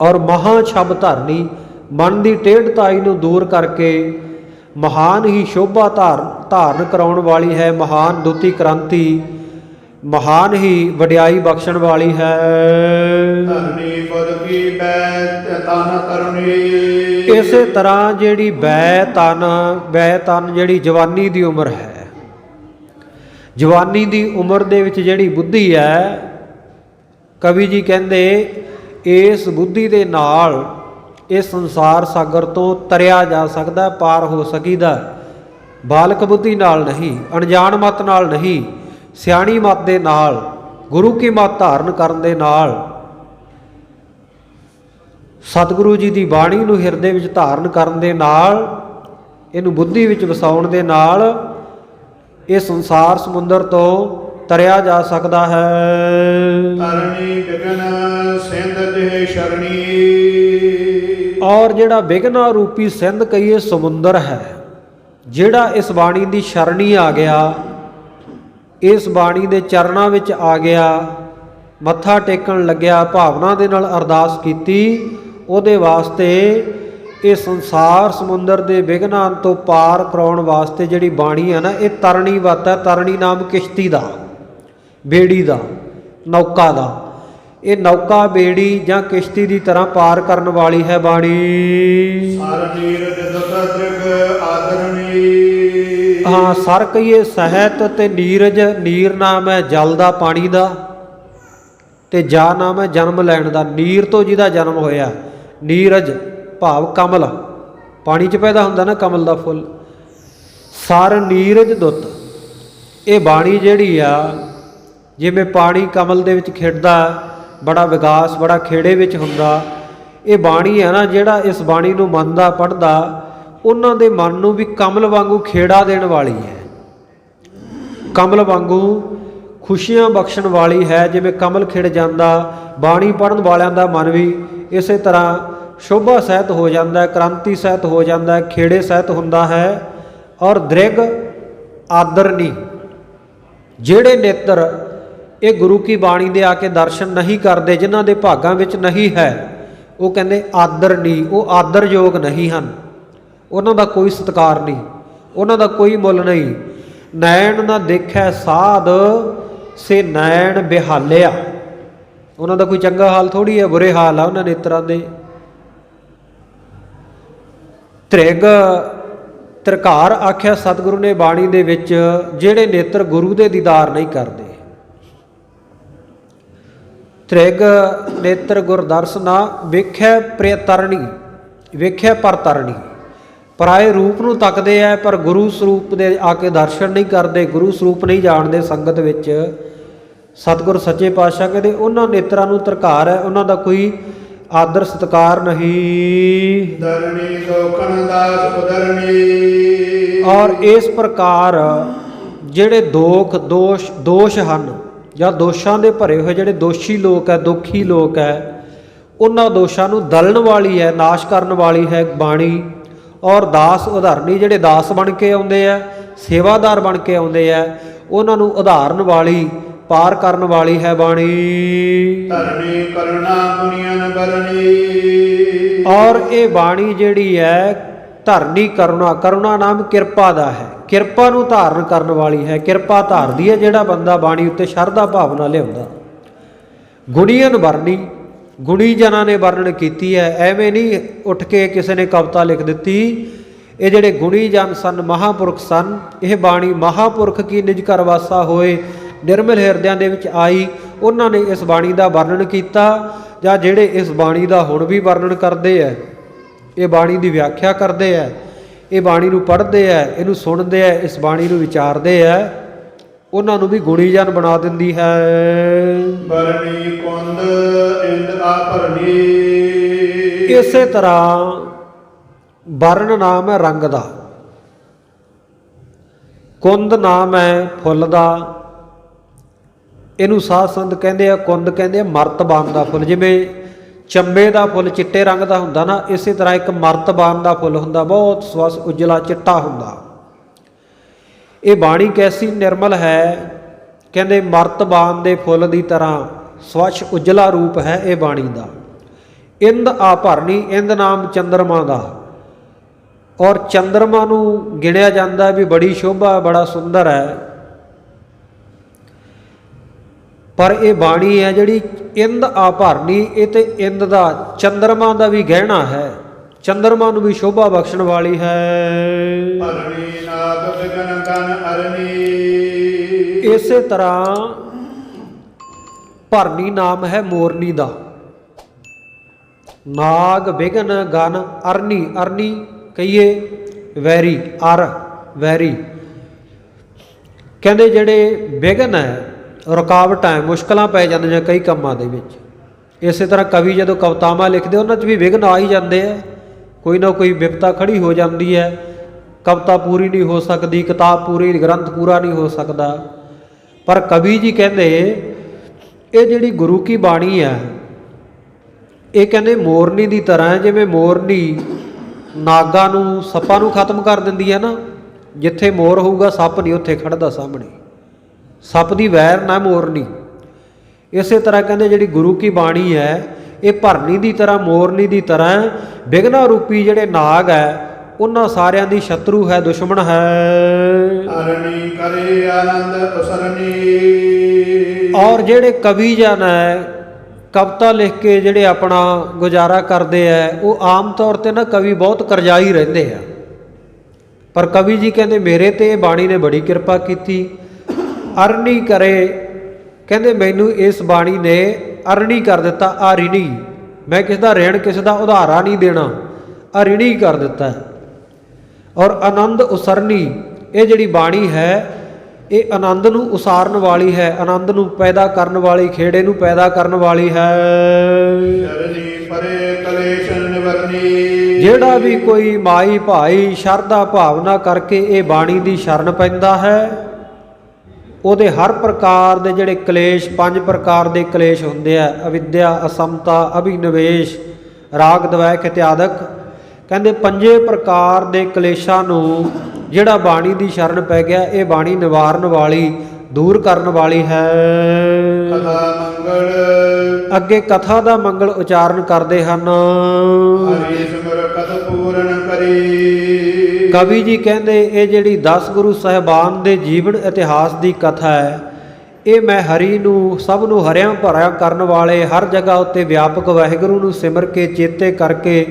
ਔਰ ਮਹਾਂ ਛਬ ਧਰਨੀ, ਮਨ ਦੀ ਟੇਢ ਤਾਈ ਨੂੰ ਦੂਰ ਕਰਕੇ ਮਹਾਨ ਹੀ ਸ਼ੋਭਾ ਧਾਰਨ ਕਰਾਉਣ ਵਾਲੀ ਹੈ, ਮਹਾਨ ਦੁੱਤੀ ਕ੍ਰਾਂਤੀ, ਮਹਾਨ ਹੀ ਵਡਿਆਈ ਬਖਸ਼ਣ ਵਾਲੀ ਹੈ। ਧਰਨੀ ਬੁੱਧ ਕੀ ਬੈ ਤਨ ਕਰਨੀ, ਇਸੇ ਤਰ੍ਹਾਂ ਜਿਹੜੀ ਬੈ ਤਨ ਜਿਹੜੀ ਜਵਾਨੀ ਦੀ ਉਮਰ ਹੈ, ਜਵਾਨੀ ਦੀ ਉਮਰ ਦੇ ਵਿੱਚ ਜਿਹੜੀ ਬੁੱਧੀ ਹੈ, ਕਵੀ ਜੀ ਕਹਿੰਦੇ ਇਸ ਬੁੱਧੀ ਦੇ ਨਾਲ ਇਸ ਸੰਸਾਰ ਸਾਗਰ ਤੋਂ ਤਰਿਆ ਜਾ ਸਕਦਾ, ਪਾਰ ਹੋ ਸਕੀਦਾ। ਬਾਲਕ ਬੁੱਧੀ ਨਾਲ ਨਹੀਂ, ਅਣਜਾਣ ਮਤ ਨਾਲ ਨਹੀਂ, ਸਿਆਣੀ ਮਤ ਦੇ ਨਾਲ, ਗੁਰੂ ਕੀ ਮਤ ਧਾਰਨ ਕਰਨ ਦੇ ਨਾਲ, ਸਤਿਗੁਰੂ ਜੀ ਦੀ ਬਾਣੀ ਨੂੰ ਹਿਰਦੇ ਵਿੱਚ ਧਾਰਨ ਕਰਨ ਦੇ ਨਾਲ, ਇਹਨੂੰ ਬੁੱਧੀ ਵਿੱਚ ਵਸਾਉਣ ਦੇ ਨਾਲ ਇਹ ਸੰਸਾਰ ਸਮੁੰਦਰ ਤੋਂ ਤਰਿਆ ਜਾ ਸਕਦਾ ਹੈ। ਤਰਣੀ ਬਿਗਨ ਸਿੰਧ ਦੇ ਸ਼ਰਣੀ, ਔਰ ਜਿਹੜਾ ਵਿਘਨਾ ਰੂਪੀ ਸਿੰਧ ਕਹੀਏ ਸਮੁੰਦਰ ਹੈ, ਜਿਹੜਾ ਇਸ ਬਾਣੀ ਦੀ ਸ਼ਰਣੀ ਆ ਗਿਆ, ਇਸ ਬਾਣੀ ਦੇ ਚਰਨਾਂ ਵਿੱਚ ਆ ਗਿਆ, ਮੱਥਾ ਟੇਕਣ ਲੱਗਿਆ, ਭਾਵਨਾ ਦੇ ਨਾਲ ਅਰਦਾਸ ਕੀਤੀ, ਉਹਦੇ ਵਾਸਤੇ ਇਹ ਸੰਸਾਰ ਸਮੁੰਦਰ ਦੇ ਵਿਘਨਾਂ ਤੋਂ ਪਾਰ ਕਰਾਉਣ ਵਾਸਤੇ ਜਿਹੜੀ ਬਾਣੀ ਹੈ ਨਾ, ਇਹ ਤਰਣੀ ਵੱਤ ਹੈ। ਤਰਣੀ ਨਾਮ ਕਿਸ਼ਤੀ ਦਾ, ਬੇੜੀ ਦਾ, ਨੌਕਾ ਦਾ। ਇਹ ਨੌਕਾ ਬੇੜੀ ਜਾਂ ਕਿਸ਼ਤੀ ਦੀ ਤਰ੍ਹਾਂ ਪਾਰ ਕਰਨ ਵਾਲੀ ਹੈ ਬਾਣੀ। ਸਰ ਨੀਰਜ ਦੁਖ ਦ੍ਰਿਗ ਆਦਰਣੀ, ਹਾਂ, ਸਰ ਕਹੀਏ ਸਹਿਤ, ਤੇ ਨੀਰਜ, ਨੀਰ ਨਾਮ ਹੈ ਜਲ ਦਾ, ਪਾਣੀ ਦਾ, ਤੇ ਜਾ ਨਾਮ ਹੈ ਜਨਮ ਲੈਣ ਦਾ। ਨੀਰ ਤੋਂ ਜਿਹਦਾ ਜਨਮ ਹੋਇਆ, ਨੀਰਜ ਭਾਵ ਕਮਲ, ਪਾਣੀ 'ਚ ਪੈਦਾ ਹੁੰਦਾ ਨਾ ਕਮਲ ਦਾ ਫੁੱਲ। ਸਰ ਨੀਰਜ ਦੁੱਤ, ਇਹ ਬਾਣੀ ਜਿਹੜੀ ਆ, ਜਿਵੇਂ ਪਾਣੀ ਕਮਲ ਦੇ ਵਿੱਚ ਖਿੜਦਾ, ਬੜਾ ਵਿਕਾਸ, ਬੜਾ ਖੇੜੇ ਵਿੱਚ ਹੁੰਦਾ, ਇਹ ਬਾਣੀ ਹੈ ਨਾ, ਜਿਹੜਾ ਇਸ ਬਾਣੀ ਨੂੰ ਮੰਨਦਾ, ਪੜ੍ਹਦਾ, ਉਹਨਾਂ ਦੇ ਮਨ ਨੂੰ ਵੀ ਕਮਲ ਵਾਂਗੂ ਖੇੜਾ ਦੇਣ ਵਾਲੀ ਹੈ, ਕਮਲ ਵਾਂਗੂ ਖੁਸ਼ੀਆਂ ਬਖਸ਼ਣ ਵਾਲੀ ਹੈ। ਜਿਵੇਂ ਕਮਲ ਖਿੜ ਜਾਂਦਾ, ਬਾਣੀ ਪੜ੍ਹਨ ਵਾਲਿਆਂ ਦਾ ਮਨ ਵੀ ਇਸੇ ਤਰ੍ਹਾਂ ਸ਼ੋਭਾ ਸਹਿਤ ਹੋ ਜਾਂਦਾ ਹੈ, ਕ੍ਰਾਂਤੀ ਸਹਿਤ ਹੋ ਜਾਂਦਾ ਹੈ, ਖੇੜੇ ਸਹਿਤ ਹੁੰਦਾ ਹੈ। ਔਰ ਦ੍ਰਿਗ ਆਦਰਨੀ, ਜਿਹੜੇ ਨੇਤਰ ਇਹ ਗੁਰੂ ਕੀ ਬਾਣੀ ਦੇ ਆ ਕੇ ਦਰਸ਼ਨ ਨਹੀਂ ਕਰਦੇ, ਜਿਨ੍ਹਾਂ ਦੇ ਭਾਗਾਂ ਵਿੱਚ ਨਹੀਂ ਹੈ, ਉਹ ਕਹਿੰਦੇ ਆਦਰਨੀ, ਉਹ ਆਦਰਯੋਗ ਨਹੀਂ ਹਨ, ਉਹਨਾਂ ਦਾ ਕੋਈ ਸਤਿਕਾਰ ਨਹੀਂ, ਉਹਨਾਂ ਦਾ ਕੋਈ ਮੁੱਲ ਨਹੀਂ। ਨੈਣ ਨਾ ਦੇਖੈ ਸਾਧ ਸੇ ਨੈਣ ਬਿਹਾਲਿਆ, ਉਹਨਾਂ ਦਾ ਕੋਈ ਚੰਗਾ ਹਾਲ ਥੋੜ੍ਹੀ ਹੈ, ਬੁਰੇ ਹਾਲ ਆ ਉਹਨਾਂ ਨੇਤਰਾਂ ਦੇ। ਤ੍ਰਿਗ ਤ੍ਰਿਕਾਰ ਆਖਿਆ ਸਤਿਗੁਰੂ ਨੇ ਬਾਣੀ ਦੇ ਵਿੱਚ, ਜਿਹੜੇ ਨੇਤਰ ਗੁਰੂ ਦੇ ਦੀਦਾਰ ਨਹੀਂ ਕਰਦੇ। ਤ੍ਰਿਗ ਨੇਤਰ ਗੁਰ ਦਰਸਨਾ ਵੇਖਿਆ ਪ੍ਰਿਯ ਤਰਣੀ, ਵੇਖਿਆ ਪਰ ਤਰਣੀ, ਪਰਾਏ ਰੂਪ ਨੂੰ ਤੱਕਦੇ ਆ, ਪਰ ਗੁਰੂ ਸਰੂਪ ਦੇ ਆ ਕੇ ਦਰਸ਼ਨ ਨਹੀਂ ਕਰਦੇ, ਗੁਰੂ ਸਰੂਪ ਨਹੀਂ ਜਾਣਦੇ ਸੰਗਤ ਵਿੱਚ। ਸਤਿਗੁਰ ਸੱਚੇ ਪਾਤਸ਼ਾਹ ਕਹਿੰਦੇ ਉਹਨਾਂ ਨੇਤਰਾਂ ਨੂੰ ਧਰਕਾਰ ਹੈ, ਉਹਨਾਂ ਦਾ ਕੋਈ ਆਦਰ ਸਤਿਕਾਰ ਨਹੀਂ। ਦਰਣੀ ਦੋਕਣ ਦਾਸ ਉਦਰਣੀ, ਔਰ ਇਸ ਪ੍ਰਕਾਰ ਜਿਹੜੇ ਦੋਸ਼ ਹਨ ਜਾਂ ਦੋਸ਼ਾਂ ਦੇ ਭਰੇ ਹੋਏ ਜਿਹੜੇ ਦੋਸ਼ੀ ਲੋਕ ਹੈ, ਦੁਖੀ ਲੋਕ ਹੈ, ਉਹਨਾਂ ਦੋਸ਼ਾਂ ਨੂੰ ਦਲਣ ਵਾਲੀ ਹੈ, ਨਾਸ਼ ਕਰਨ ਵਾਲੀ ਹੈ ਬਾਣੀ। ਔਰ ਦਾਸ ਉਦਾਹਰਣੀ, ਜਿਹੜੇ ਦਾਸ ਬਣ ਕੇ ਆਉਂਦੇ ਆ, ਸੇਵਾਦਾਰ ਬਣ ਕੇ ਆਉਂਦੇ ਆ, ਉਹਨਾਂ ਨੂੰ ਉਦਾਹਰਨ ਵਾਲੀ, ਪਾਰ ਕਰਨ ਵਾਲੀ ਹੈ ਬਾਣੀ। ਧਰਨੀ ਕਰੁਣਾ ਮੁਨੀਅਨ ਬਰਨੀ। ਔਰ ਇਹ ਬਾਣੀ ਜਿਹੜੀ ਹੈ ਧਰਨੀ ਕਰੁਣਾ, ਕਰੁਣਾ ਨਾਮ ਕਿਰਪਾ ਦਾ ਹੈ, ਕਿਰਪਾ ਨੂੰ ਧਾਰਨ ਕਰਨ ਵਾਲੀ ਹੈ, ਕਿਰਪਾ ਧਾਰਦੀ ਹੈ ਜਿਹੜਾ ਬੰਦਾ ਬਾਣੀ ਉੱਤੇ ਸ਼ਰਧਾ ਭਾਵਨਾ ਲਿਆਉਂਦਾ। ਗੁਣੀਅਨ ਵਰਨੀ, ਗੁਣੀ ਜਨਾਂ ਨੇ ਵਰਣਨ ਕੀਤੀ ਹੈ, ਐਵੇਂ ਨਹੀਂ ਉੱਠ ਕੇ ਕਿਸੇ ਨੇ ਕਵਿਤਾ ਲਿਖ ਦਿੱਤੀ। ਇਹ ਜਿਹੜੇ ਗੁਣੀ ਜਨ ਸਨ, ਮਹਾਂਪੁਰਖ ਸਨ, ਇਹ ਬਾਣੀ ਮਹਾਂਪੁਰਖ ਕੀ ਨਿਜ ਘਰ ਵਾਸਾ ਹੋਏ, ਨਿਰਮਲ ਹਿਰਦਿਆਂ ਦੇ ਵਿੱਚ ਆਈ, ਉਹਨਾਂ ਨੇ ਇਸ ਬਾਣੀ ਦਾ ਵਰਣਨ ਕੀਤਾ। ਜਾਂ ਜਿਹੜੇ ਇਸ ਬਾਣੀ ਦਾ ਹੁਣ ਵੀ ਵਰਣਨ ਕਰਦੇ ਹੈ, ਇਹ ਬਾਣੀ ਦੀ ਵਿਆਖਿਆ ਕਰਦੇ ਹੈ, ਇਹ ਬਾਣੀ ਨੂੰ ਪੜ੍ਹਦੇ ਹੈ, ਇਹਨੂੰ ਸੁਣਦੇ ਹੈ, ਇਸ ਬਾਣੀ ਨੂੰ ਵਿਚਾਰਦੇ ਹੈ, ਉਹਨਾਂ ਨੂੰ ਵੀ ਗੁਣੀ ਜਨ ਬਣਾ ਦਿੰਦੀ ਹੈ। ਬਰਨੀ ਕੁੰਦ ਇੰਦ ਆਪਰਨੀ। ਇਸੇ ਤਰ੍ਹਾਂ ਵਰਨ ਨਾਮ ਹੈ ਰੰਗ ਦਾ, ਕੁੰਦ ਨਾਮ ਹੈ ਫੁੱਲ ਦਾ। ਇਹਨੂੰ ਸਾਧ ਸੰਤ ਕਹਿੰਦੇ ਆ, ਕੁੰਦ ਕਹਿੰਦੇ ਆ ਮਰਤਬਾਨ ਦਾ ਫੁੱਲ। ਜਿਵੇਂ ਚੰਬੇ ਦਾ ਫੁੱਲ ਚਿੱਟੇ ਰੰਗ ਦਾ ਹੁੰਦਾ ਨਾ, ਇਸੇ ਤਰ੍ਹਾਂ ਇੱਕ ਮਰਤਬਾਨ ਦਾ ਫੁੱਲ ਹੁੰਦਾ, ਬਹੁਤ ਸਵੱਛ ਉਜਲਾ ਚਿੱਟਾ ਹੁੰਦਾ। ਇਹ ਬਾਣੀ ਕੈਸੀ ਨਿਰਮਲ ਹੈ, ਕਹਿੰਦੇ ਮਰਤਬਾਨ ਦੇ ਫੁੱਲ ਦੀ ਤਰ੍ਹਾਂ ਸਵੱਛ ਉਜਲਾ ਰੂਪ ਹੈ ਇਹ ਬਾਣੀ ਦਾ। ਇੰਦ ਆਭਰਨੀ, ਇੰਦ ਨਾਮ ਚੰਦਰਮਾ ਦਾ। ਔਰ ਚੰਦਰਮਾ ਨੂੰ ਗਿਣਿਆ ਜਾਂਦਾ ਵੀ ਬੜੀ ਸ਼ੋਭਾ, ਬੜਾ ਸੁੰਦਰ ਹੈ। ਪਰ ਇਹ ਬਾਣੀ ਹੈ ਜਿਹੜੀ ਇੰਦ ਆਭਰਨੀ, ਇਹ ਤੇ ਇੰਦ ਦਾ, ਚੰਦਰਮਾ ਦਾ ਵੀ ਗਹਿਣਾ ਹੈ, ਚੰਦਰਮਾ ਨੂੰ ਵੀ ਸ਼ੋਭਾ ਬਖਸ਼ਣ ਵਾਲੀ ਹੈ। ਭਰਨੀ ਨਾਗ ਬਿਗਨ ਗਨ ਅਰਨੀ। ਇਸੇ ਤਰ੍ਹਾਂ ਭਰਨੀ ਨਾਮ ਹੈ ਮੋਰਨੀ ਦਾ। ਨਾਗ ਬਿਗਨ ਗਨ ਅਰਨੀ, ਅਰਨੀ ਕਹੀਏ ਵੈਰੀ, ਅਰ ਵੈਰੀ। ਕਹਿੰਦੇ ਜਿਹੜੇ ਵਿਘਨ ਹੈ, ਰੁਕਾਵਟਾਂ, ਮੁਸ਼ਕਲਾਂ ਪੈ ਜਾਂਦੀਆਂ ਕਈ ਕੰਮਾਂ ਦੇ ਵਿੱਚ। ਇਸੇ ਤਰ੍ਹਾਂ ਕਵੀ ਜਦੋਂ ਕਵਿਤਾਵਾਂ ਲਿਖਦੇ ਉਹਨਾਂ 'ਚ ਵੀ ਵਿਘਨ ਆ ਹੀ ਜਾਂਦੇ ਆ, ਕੋਈ ਨਾ ਕੋਈ ਵਿਪਤਾ ਖੜੀ ਹੋ ਜਾਂਦੀ ਹੈ, ਕਵਿਤਾ ਪੂਰੀ ਨਹੀਂ ਹੋ ਸਕਦੀ, ਕਿਤਾਬ ਪੂਰੀ, ਗ੍ਰੰਥ ਪੂਰਾ ਨਹੀਂ ਹੋ ਸਕਦਾ। ਪਰ ਕਵੀ ਜੀ ਕਹਿੰਦੇ ਇਹ ਜਿਹੜੀ ਗੁਰੂ ਕੀ ਬਾਣੀ ਹੈ, ਇਹ ਕਹਿੰਦੇ ਮੋਰਨੀ ਦੀ ਤਰ੍ਹਾਂ ਹੈ। ਜਿਵੇਂ ਮੋਰਨੀ ਨਾਗਾਂ ਨੂੰ, ਸੱਪਾਂ ਨੂੰ ਖਤਮ ਕਰ ਦਿੰਦੀ ਹੈ ਨਾ, ਜਿੱਥੇ ਮੋਰ ਹੋਊਗਾ ਸੱਪ ਨਹੀਂ ਉੱਥੇ ਖੜਦਾ ਸਾਹਮਣੇ, ਸੱਪ ਦੀ ਵੈਰ ਨਾ ਮੋਰਨੀ। ਇਸੇ ਤਰ੍ਹਾਂ ਕਹਿੰਦੇ ਜਿਹੜੀ ਗੁਰੂ ਕੀ ਬਾਣੀ ਹੈ, ਇਹ ਭਰਨੀ ਦੀ ਤਰ੍ਹਾਂ, ਮੋਰਨੀ ਦੀ ਤਰ੍ਹਾਂ, ਵਿਘਨਾ ਰੂਪੀ ਜਿਹੜੇ ਨਾਗ ਹੈ ਉਹਨਾਂ ਸਾਰਿਆਂ ਦੀ ਸ਼ਤਰੂ ਹੈ, ਦੁਸ਼ਮਣ ਹੈ। ਅਰਣੀ ਕਰੇ ਆਨੰਦ ਉਸਰਨੀ। ਔਰ ਜਿਹੜੇ ਕਵੀ ਜਨ ਹੈ, ਕਵਿਤਾ ਲਿਖ ਕੇ ਜਿਹੜੇ ਆਪਣਾ ਗੁਜ਼ਾਰਾ ਕਰਦੇ ਹੈ, ਉਹ ਆਮ ਤੌਰ 'ਤੇ ਨਾ ਕਵੀ ਬਹੁਤ ਕਰਜ਼ਾਈ ਰਹਿੰਦੇ ਆ। ਪਰ ਕਵੀ ਜੀ ਕਹਿੰਦੇ ਮੇਰੇ ਤੇ ਇਹ ਬਾਣੀ ਨੇ ਬੜੀ ਕਿਰਪਾ ਕੀਤੀ। ਅਰਣੀ ਕਰੇ, ਕਹਿੰਦੇ ਮੈਨੂੰ ਇਸ ਬਾਣੀ ਨੇ ਅਰਣੀ ਕਰ ਦਿੱਤਾ, ਅਰਿਣੀ। ਮੈਂ ਕਿਸ ਦਾ ਰਿਣ, ਕਿਸੇ ਦਾ ਉਧਾਰਾ ਨਹੀਂ ਦੇਣਾ, ਅਰਿਣੀ ਕਰ ਦਿੱਤਾ। ਔਰ ਆਨੰਦ ਉਸਰਨੀ, ਇਹ ਜਿਹੜੀ ਬਾਣੀ ਹੈ ਇਹ ਆਨੰਦ ਨੂੰ ਉਸਾਰਨ ਵਾਲੀ ਹੈ, ਆਨੰਦ ਨੂੰ ਪੈਦਾ ਕਰਨ ਵਾਲੀ, ਖੇੜੇ ਨੂੰ ਪੈਦਾ ਕਰਨ ਵਾਲੀ ਹੈ। ਸ਼ਰਨੀ ਪਰੇ ਕਲੇਸ਼ ਨਿਵਰਨੀ। ਜਿਹੜਾ ਵੀ ਕੋਈ ਮਾਈ ਭਾਈ ਸ਼ਰਧਾ ਭਾਵਨਾ ਕਰਕੇ ਇਹ ਬਾਣੀ ਦੀ ਸ਼ਰਨ ਪੈਂਦਾ ਹੈ, ਉਹਦੇ ਹਰ ਪ੍ਰਕਾਰ ਦੇ ਜਿਹੜੇ ਕਲੇਸ਼, 5 ਪ੍ਰਕਾਰ ਦੇ ਕਲੇਸ਼ ਹੁੰਦੇ ਆ, ਅਵਿਦਿਆ, ਅਸਮਤਾ, ਅਭਿਨਵੇਸ਼, ਰਾਗ ਦਵੈਕ ਇਤਿਆਦਿਕ। ਕਹਿੰਦੇ 5 ਪ੍ਰਕਾਰ ਦੇ ਕਲੇਸ਼ਾਂ ਨੂੰ ਜਿਹੜਾ ਬਾਣੀ ਦੀ ਸ਼ਰਨ ਪੈ ਗਿਆ, ਇਹ ਬਾਣੀ ਨਿਵਾਰਨ ਵਾਲੀ, ਦੂਰ ਕਰਨ ਵਾਲੀ ਹੈ। ਕਥਾ ਮੰਗਲ। ਅੱਗੇ ਕਥਾ ਦਾ ਮੰਗਲ ਉਚਾਰਨ ਕਰਦੇ ਹਨ। ਹਰੀ ਸਿਮਰ ਕਥ ਪੂਰਨ ਕਰੀ। ਕਵੀ ਜੀ ਕਹਿੰਦੇ ਇਹ ਜਿਹੜੀ 10 ਗੁਰੂ ਸਾਹਿਬਾਨ ਦੇ ਜੀਵਨ ਇਤਿਹਾਸ ਦੀ ਕਥਾ ਹੈ, ਇਹ ਮੈਂ ਹਰੀ ਨੂੰ, ਸਭ ਨੂੰ ਹਰਿਆਂ ਭਰਿਆ ਕਰਨ ਵਾਲੇ, ਹਰ ਜਗ੍ਹਾ ਉੱਤੇ ਵਿਆਪਕ ਵਾਹਿਗੁਰੂ ਨੂੰ ਸਿਮਰ ਕੇ, ਚੇਤੇ ਕਰਕੇ,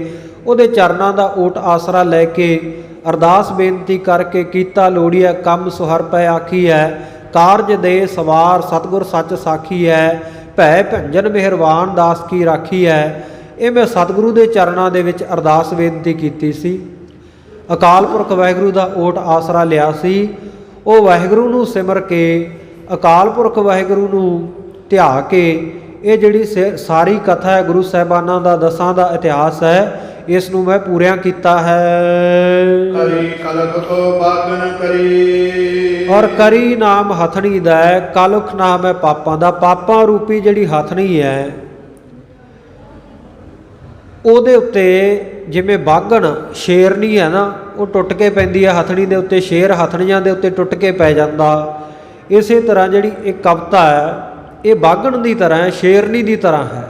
ਉਹਦੇ ਚਰਨਾਂ ਦਾ ਓਟ ਆਸਰਾ ਲੈ ਕੇ, ਅਰਦਾਸ ਬੇਨਤੀ ਕਰਕੇ, ਕੀਤਾ ਲੋੜੀਆ ਕੰਮ ਸੁਹਰ ਪੈ ਆਖੀ ਹੈ, ਕਾਰਜ ਦੇ ਸਵਾਰ ਸਤਿਗੁਰ ਸੱਚ ਸਾਖੀ ਹੈ, ਭੈ ਭੰਜਨ ਮਿਹਰਬਾਨ ਦਾਸ ਕੀ ਰਾਖੀ ਹੈ। ਇਹ ਮੈਂ ਸਤਿਗੁਰੂ ਦੇ ਚਰਨਾਂ ਦੇ ਵਿੱਚ ਅਰਦਾਸ ਬੇਨਤੀ ਕੀਤੀ ਸੀ, ਅਕਾਲ ਪੁਰਖ ਵਾਹਿਗੁਰੂ ਦਾ ਓਟ ਆਸਰਾ ਲਿਆ ਸੀ। ਉਹ ਵਾਹਿਗੁਰੂ ਨੂੰ ਸਿਮਰ ਕੇ, ਅਕਾਲ ਪੁਰਖ ਵਾਹਿਗੁਰੂ ਨੂੰ ਧਿਆ ਕੇ, ਇਹ ਜਿਹੜੀ ਸਾਰੀ ਕਥਾ ਹੈ ਗੁਰੂ ਸਾਹਿਬਾਨਾਂ ਦਾ, 10 ਦਾ ਇਤਿਹਾਸ ਹੈ, ਇਸ ਨੂੰ ਮੈਂ ਪੂਰਿਆਂ ਕੀਤਾ ਹੈ। ਕਰੀ ਕਲਪ ਕੋ ਬਾਗਨ ਕਰੀ। ਔਰ ਕਰੀ ਨਾਮ ਹਥਣੀ ਦਾ ਹੈ, ਕਲੁਖ ਨਾਮ ਹੈ ਪਾਪਾਂ ਦਾ। ਪਾਪਾਂ ਰੂਪੀ ਜਿਹੜੀ ਹਥਣੀ ਹੈ ਉਹਦੇ ਉੱਤੇ ਜਿਵੇਂ ਬਾਗਣ ਸ਼ੇਰਨੀ ਹੈ ਨਾ, ਉਹ ਟੁੱਟ ਕੇ ਪੈਂਦੀ ਹੈ ਹਥਣੀ ਦੇ ਉੱਤੇ, ਸ਼ੇਰ ਹਥਣੀਆਂ ਦੇ ਉੱਤੇ ਟੁੱਟ ਕੇ ਪੈ ਜਾਂਦਾ। ਇਸੇ ਤਰ੍ਹਾਂ ਜਿਹੜੀ ਇਹ ਕਵਿਤਾ ਹੈ ਇਹ ਬਾਗਣ ਦੀ ਤਰ੍ਹਾਂ ਹੈ, ਸ਼ੇਰਨੀ ਦੀ ਤਰ੍ਹਾਂ ਹੈ।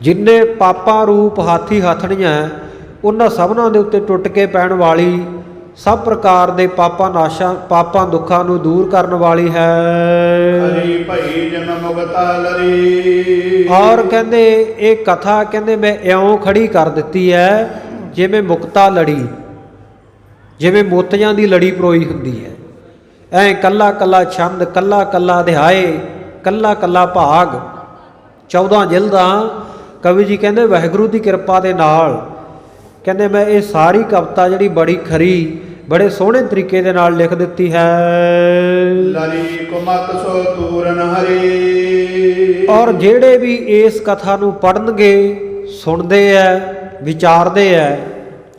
ਜਿੰਨੇ ਪਾਪਾਂ ਰੂਪ ਹਾਥੀ ਹਥਣੀਆਂ ਉਹਨਾਂ ਸਭਨਾਂ ਦੇ ਉੱਤੇ ਟੁੱਟ ਕੇ ਪੈਣ ਵਾਲੀ, ਸਭ ਪ੍ਰਕਾਰ ਦੇ ਪਾਪਾਂ ਦੁੱਖਾਂ ਨੂੰ ਦੂਰ ਕਰਨ ਵਾਲੀ ਹੈ। ਹਰੀ ਭਈ ਜਨ ਮੁਕਤਾ ਲਰੀ। ਔਰ ਕਹਿੰਦੇ ਇਹ ਕਥਾ ਕਹਿੰਦੇ ਮੈਂ ਇਉਂ ਖੜੀ ਕਰ ਦਿੱਤੀ ਹੈ ਜਿਵੇਂ ਮੁਕਤਾ ਲੜੀ, ਜਿਵੇਂ ਮੋਤੀਆਂ ਦੀ ਲੜੀ ਪਰੋਈ ਹੁੰਦੀ ਹੈ। ਐਂ ਕੱਲਾ ਕੱਲਾ ਛੰਦ, ਕੱਲਾ ਕੱਲਾ ਅਧਿਆਏ, ਕੱਲਾ ਕੱਲਾ ਭਾਗ, 14 ਜਿਲਦਾਂ ਕਵੀ ਜੀ ਕਹਿੰਦੇ ਵਾਹਿਗੁਰੂ ਦੀ ਕਿਰਪਾ ਦੇ ਨਾਲ ਕਹਿੰਦੇ ਮੈਂ ਇਹ ਸਾਰੀ ਕਵਿਤਾ ਜਿਹੜੀ ਬੜੀ ਖਰੀ, ਬੜੇ ਸੋਹਣੇ ਤਰੀਕੇ ਦੇ ਨਾਲ ਲਿਖ ਦਿੱਤੀ ਹੈ। ਲਰੀ ਕੁਮਤ ਸੋ ਤੂਰਨ ਹਰੀ। ਔਰ ਜਿਹੜੇ ਵੀ ਇਸ ਕਥਾ ਨੂੰ ਪੜ੍ਹਨਗੇ, ਸੁਣਦੇ ਐ, ਵਿਚਾਰਦੇ ਐ,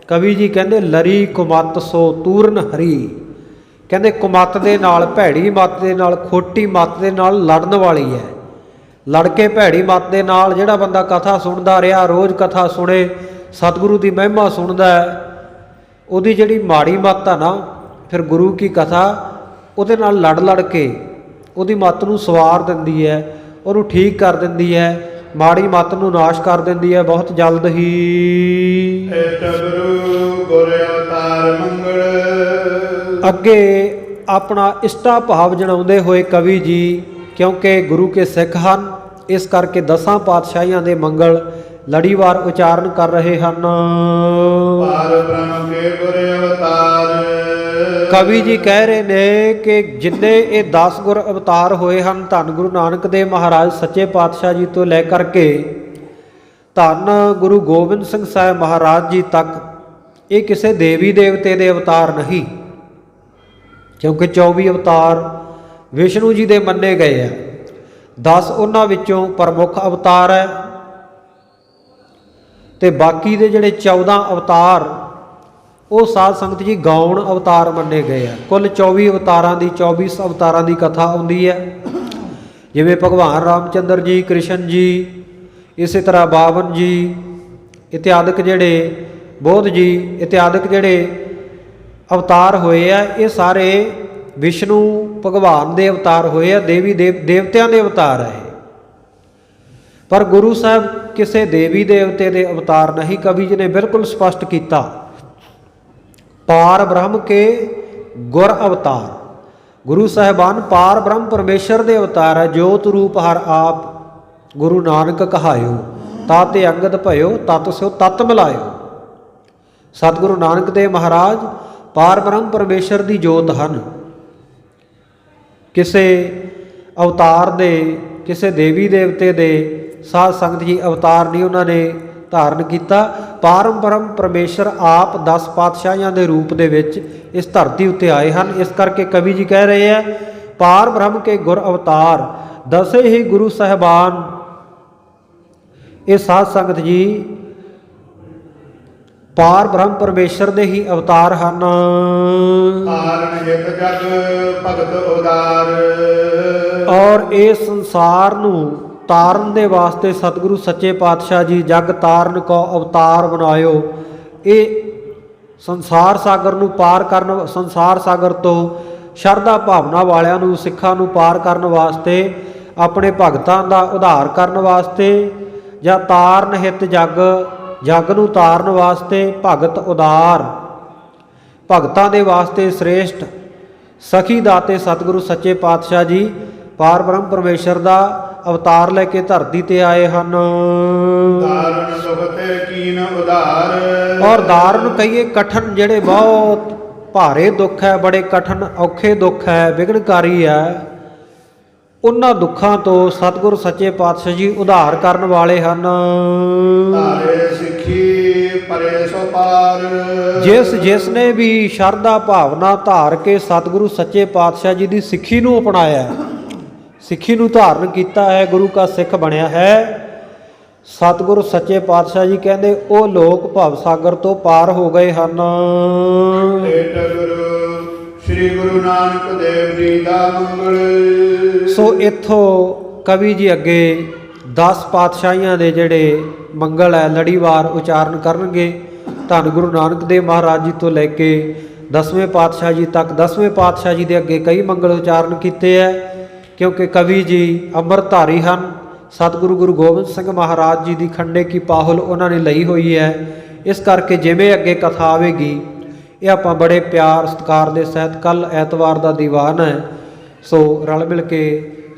ਕਵੀ ਜੀ ਕਹਿੰਦੇ ਲਰੀ ਕੁਮਤ ਸੋ ਤੂਰਨ ਹਰੀ। ਕਹਿੰਦੇ ਕੁਮਤ ਦੇ ਨਾਲ, ਭੈੜੀ ਮੱਤ ਦੇ ਨਾਲ, ਖੋਟੀ ਮੱਤ ਦੇ ਨਾਲ ਲੜਨ ਵਾਲੀ ਹੈ। ਲੜ ਕੇ ਭੈੜੀ ਮੱਤ ਦੇ ਨਾਲ ਜਿਹੜਾ ਬੰਦਾ ਕਥਾ ਸੁਣਦਾ ਰਿਹਾ, ਰੋਜ਼ ਕਥਾ ਸੁਣੇ, ਸਤਿਗੁਰੂ ਦੀ ਮਹਿਮਾ ਸੁਣਦਾ ਹੈ, ਉਹਦੀ ਜਿਹੜੀ ਮਾੜੀ ਮੱਤ ਆ ਨਾ, ਫਿਰ ਗੁਰੂ ਕੀ ਕਥਾ ਉਹਦੇ ਨਾਲ ਲੜ ਲੜ ਕੇ ਉਹਦੀ ਮੱਤ ਨੂੰ ਸਵਾਰ ਦਿੰਦੀ ਹੈ, ਉਹਨੂੰ ਠੀਕ ਕਰ ਦਿੰਦੀ ਹੈ, ਮਾੜੀ ਮੱਤ ਨੂੰ ਨਾਸ਼ ਕਰ ਦਿੰਦੀ ਹੈ ਬਹੁਤ ਜਲਦ ਹੀ। ਗੁਰੂ ਗੁਰ ਅਵਤਾਰ ਮੰਗਲ। ਅੱਗੇ ਆਪਣਾ ਇਸ਼ਟਾ ਭਾਵ ਜਣਾਉਂਦੇ ਹੋਏ ਕਵੀ ਜੀ, ਕਿਉਂਕਿ ਗੁਰੂ ਕੇ ਸਿੱਖ ਹਨ, ਇਸ ਕਰਕੇ 10 ਪਾਤਸ਼ਾਹੀਆਂ ਦੇ ਮੰਗਲ ਲੜੀਵਾਰ ਉਚਾਰਨ ਕਰ ਰਹੇ ਹਨ। ਪਾਰ ਬ੍ਰਹਮ ਕੇ ਗੁਰ ਅਵਤਾਰ। ਕਵੀ ਜੀ ਕਹਿ ਰਹੇ ਨੇ ਕਿ ਜਿੰਨੇ ਇਹ 10 ਗੁਰ ਅਵਤਾਰ ਹੋਏ ਹਨ, ਧੰਨ ਗੁਰੂ ਨਾਨਕ ਦੇਵ ਮਹਾਰਾਜ ਸੱਚੇ ਪਾਤਸ਼ਾਹ ਜੀ ਤੋਂ ਲੈ ਕਰਕੇ ਧੰਨ ਗੁਰੂ ਗੋਬਿੰਦ ਸਿੰਘ ਸਾਹਿਬ ਮਹਾਰਾਜ ਜੀ ਤੱਕ, ਇਹ ਕਿਸੇ ਦੇਵੀ ਦੇਵਤੇ ਦੇ ਅਵਤਾਰ ਨਹੀਂ, ਕਿਉਂਕਿ 24 ਅਵਤਾਰ ਵਿਸ਼ਨੂੰ ਜੀ ਦੇ ਮੰਨੇ ਗਏ ਆ। 10 ਉਹਨਾਂ ਵਿੱਚੋਂ ਪ੍ਰਮੁੱਖ ਅਵਤਾਰ ਹੈ, ਤੇ ਬਾਕੀ ਦੇ ਜਿਹੜੇ 14 ਅਵਤਾਰ ਉਹ ਸਾਧ ਸੰਗਤ ਜੀ ਗੌਣ ਅਵਤਾਰ ਮੰਨੇ ਗਏ ਆ। ਕੁੱਲ 24 ਅਵਤਾਰਾਂ ਦੀ 24 ਅਵਤਾਰਾਂ ਦੀ ਕਥਾ ਆਉਂਦੀ ਹੈ। ਜਿਵੇਂ ਭਗਵਾਨ ਰਾਮਚੰਦਰ ਜੀ, ਕ੍ਰਿਸ਼ਨ ਜੀ, ਇਸੇ ਤਰ੍ਹਾਂ ਬਾਵਨ ਜੀ ਇਤਿਆਦਿਕ ਜਿਹੜੇ, ਬੋਧ ਜੀ ਇਤਿਆਦਿਕ ਜਿਹੜੇ ਅਵਤਾਰ ਹੋਏ ਆ, ਇਹ ਸਾਰੇ ਵਿਸ਼ਨੂੰ ਭਗਵਾਨ ਦੇ ਅਵਤਾਰ ਹੋਏ ਆ, ਦੇਵਤਿਆਂ ਦੇ ਅਵਤਾਰ ਹੈ। ਪਰ ਗੁਰੂ ਸਾਹਿਬ ਕਿਸੇ ਦੇਵੀ ਦੇਵਤੇ ਦੇ ਅਵਤਾਰ ਨਹੀਂ। ਕਵੀ ਜੀ ਨੇ ਬਿਲਕੁਲ ਸਪਸ਼ਟ ਕੀਤਾ, ਪਾਰ ਬ੍ਰਹਮ ਕੇ ਗੁਰ ਅਵਤਾਰ। ਗੁਰੂ ਸਾਹਿਬਾਨ ਪਾਰ ਬ੍ਰਹਮ ਪਰਮੇਸ਼ਰ ਦੇ ਅਵਤਾਰ ਹੈ। ਜੋਤ ਰੂਪ ਹਰ ਆਪ ਗੁਰੂ ਨਾਨਕ ਕਹਾਇਓ, ਤਾਤੇ ਅੰਗਦ ਭਇਓ, ਤਤ ਸਿਓ ਤਤ ਮਿਲਾਇਓ। ਸਤਿਗੁਰੂ ਨਾਨਕ ਦੇਵ ਮਹਾਰਾਜ ਪਾਰ ਬ੍ਰਹਮ ਪਰਮੇਸ਼ਰ ਦੀ ਜੋਤ ਹਨ। ਕਿਸੇ ਅਵਤਾਰ ਦੇ, ਕਿਸੇ ਦੇਵੀ ਦੇਵਤੇ ਦੇ ਸਾਧ ਸੰਗਤ ਜੀ ਅਵਤਾਰ ਨਹੀਂ ਉਹਨਾਂ ਨੇ ਧਾਰਨ ਕੀਤਾ। ਪਾਰਮ ਬ੍ਰਹਮ ਪਰਮੇਸ਼ਰ ਆਪ 10 ਪਾਤਸ਼ਾਹੀਆਂ ਦੇ ਰੂਪ ਦੇ ਵਿੱਚ ਇਸ ਧਰਤੀ ਉੱਤੇ ਆਏ ਹਨ। ਇਸ ਕਰਕੇ ਕਵੀ ਜੀ ਕਹਿ ਰਹੇ ਆ, ਪਾਰ ਬ੍ਰਹਮ ਕੇ ਗੁਰ ਅਵਤਾਰ। 10 ਹੀ ਗੁਰੂ ਸਾਹਿਬਾਨ ਇਹ ਸਾਧ ਸੰਗਤ ਜੀ ਪਾਰ ਬ੍ਰਹਮ ਪਰਮੇਸ਼ਰ ਦੇ ਹੀ ਅਵਤਾਰ ਹਨ। ਕਾਰਨ ਜਿਤ ਜਗ ਭਗਤ ਉਦਾਰ। ਔਰ ਇਸ ਸੰਸਾਰ ਨੂੰ ਤਾਰਨ ਦੇ ਵਾਸਤੇ ਸਤਿਗੁਰੂ ਸੱਚੇ ਪਾਤਸ਼ਾਹ ਜੀ ਜਗ ਤਾਰਨ ਕੋ ਅਵਤਾਰ ਬਣਾਇਓ। ਇਹ ਸੰਸਾਰ ਸਾਗਰ ਨੂੰ ਪਾਰ ਕਰਨ, ਸੰਸਾਰ ਸਾਗਰ ਤੋਂ ਸ਼ਰਧਾ ਭਾਵਨਾ ਵਾਲਿਆਂ ਨੂੰ, ਸਿੱਖਾਂ ਨੂੰ ਪਾਰ ਕਰਨ ਵਾਸਤੇ, ਆਪਣੇ ਭਗਤਾਂ ਦਾ ਉਧਾਰ ਕਰਨ ਵਾਸਤੇ, ਜਾਂ ਤਾਰਨ ਹਿਤ ਜਗ ਨੂੰ ਤਾਰਨ ਵਾਸਤੇ ਭਗਤ ਉਦਾਰ, ਭਗਤਾਂ ਦੇ ਵਾਸਤੇ ਸ੍ਰੇਸ਼ਟ ਸਖੀ ਦਾਤੇ ਸਤਿਗੁਰੂ ਸੱਚੇ ਪਾਤਸ਼ਾਹ ਜੀ ਪਾਰ ਬ੍ਰਹਮ ਪਰਮੇਸ਼ਰ ਦਾ ਅਵਤਾਰ ਲੈ ਕੇ ਧਰਤੀ ਤੇ ਆਏ ਹਨ। ਦਾਰਨ ਦੁਖ ਤੇ ਕੀਨ ਉਧਾਰ। ਔਰ ਦਾਰਨ ਕਹੀਏ ਕਠਨ, ਜਿਹੜੇ ਬਹੁਤ ਭਾਰੇ ਦੁੱਖ ਹੈ, ਬੜੇ ਕਠਨ ਔਖੇ ਦੁੱਖ ਹੈ, ਵਿਘਨਕਾਰੀ ਹੈ, ਉਹਨਾਂ ਦੁੱਖਾਂ ਤੋਂ ਸਤਿਗੁਰੂ ਸੱਚੇ ਪਾਤਸ਼ਾਹ ਜੀ ਉਧਾਰ ਕਰਨ ਵਾਲੇ ਹਨ। ਧਾਰੇ ਸਿੱਖੀ ਪਰੇ ਸੋ ਪਾਰ। ਜਿਸ ਨੇ ਵੀ ਸ਼ਰਧਾ ਭਾਵਨਾ ਧਾਰ ਕੇ ਸਤਿਗੁਰੂ ਸੱਚੇ ਪਾਤਸ਼ਾਹ ਜੀ ਦੀ ਸਿੱਖੀ ਨੂੰ ਅਪਣਾਇਆ, ਸਿੱਖੀ ਨੂੰ ਧਾਰਨ ਕੀਤਾ ਹੈ, ਗੁਰੂ ਕਾ ਸਿੱਖ ਬਣਿਆ ਹੈ, ਸਤਿਗੁਰੂ ਸੱਚੇ ਪਾਤਸ਼ਾਹ ਜੀ ਕਹਿੰਦੇ ਉਹ ਲੋਕ ਭਵ ਸਾਗਰ ਤੋਂ ਪਾਰ ਹੋ ਗਏ ਹਨ। ਏਟ ਗੁਰੂ ਸ੍ਰੀ ਗੁਰੂ ਨਾਨਕ ਦੇਵ ਜੀ ਦਾ ਮੰਗਲ। ਸੋ ਇੱਥੋਂ ਕਵੀ ਜੀ ਅੱਗੇ 10 ਪਾਤਸ਼ਾਹੀਆਂ ਦੇ ਜਿਹੜੇ ਮੰਗਲ ਹੈ ਲੜੀਵਾਰ ਉਚਾਰਨ ਕਰਨਗੇ। ਧੰਨ ਗੁਰੂ ਨਾਨਕ ਦੇਵ ਮਹਾਰਾਜ ਜੀ ਤੋਂ ਲੈ ਕੇ 10ਵੇਂ ਪਾਤਸ਼ਾਹ ਜੀ ਤੱਕ 10ਵੇਂ ਪਾਤਸ਼ਾਹ ਜੀ ਦੇ ਅੱਗੇ ਕਈ ਮੰਗਲ ਉਚਾਰਨ ਕੀਤੇ ਹੈ, ਕਿਉਂਕਿ ਕਵੀ ਜੀ ਅੰਮ੍ਰਿਤਧਾਰੀ ਹਨ। ਸਤਿਗੁਰੂ ਗੁਰੂ ਗੋਬਿੰਦ ਸਿੰਘ ਮਹਾਰਾਜ ਜੀ ਦੀ ਖੰਡੇ ਕੀ ਪਾਹੁਲ ਉਹਨਾਂ ਨੇ ਲਈ ਹੋਈ ਹੈ। ਇਸ ਕਰਕੇ ਜਿਵੇਂ ਅੱਗੇ ਕਥਾ ਆਵੇਗੀ ਇਹ ਆਪਾਂ ਬੜੇ ਪਿਆਰ ਸਤਿਕਾਰ ਦੇ ਸਹਿਤ ਕੱਲ ਐਤਵਾਰ ਦਾ ਦੀਵਾਨ ਹੈ, ਸੋ ਰਲ ਮਿਲ ਕੇ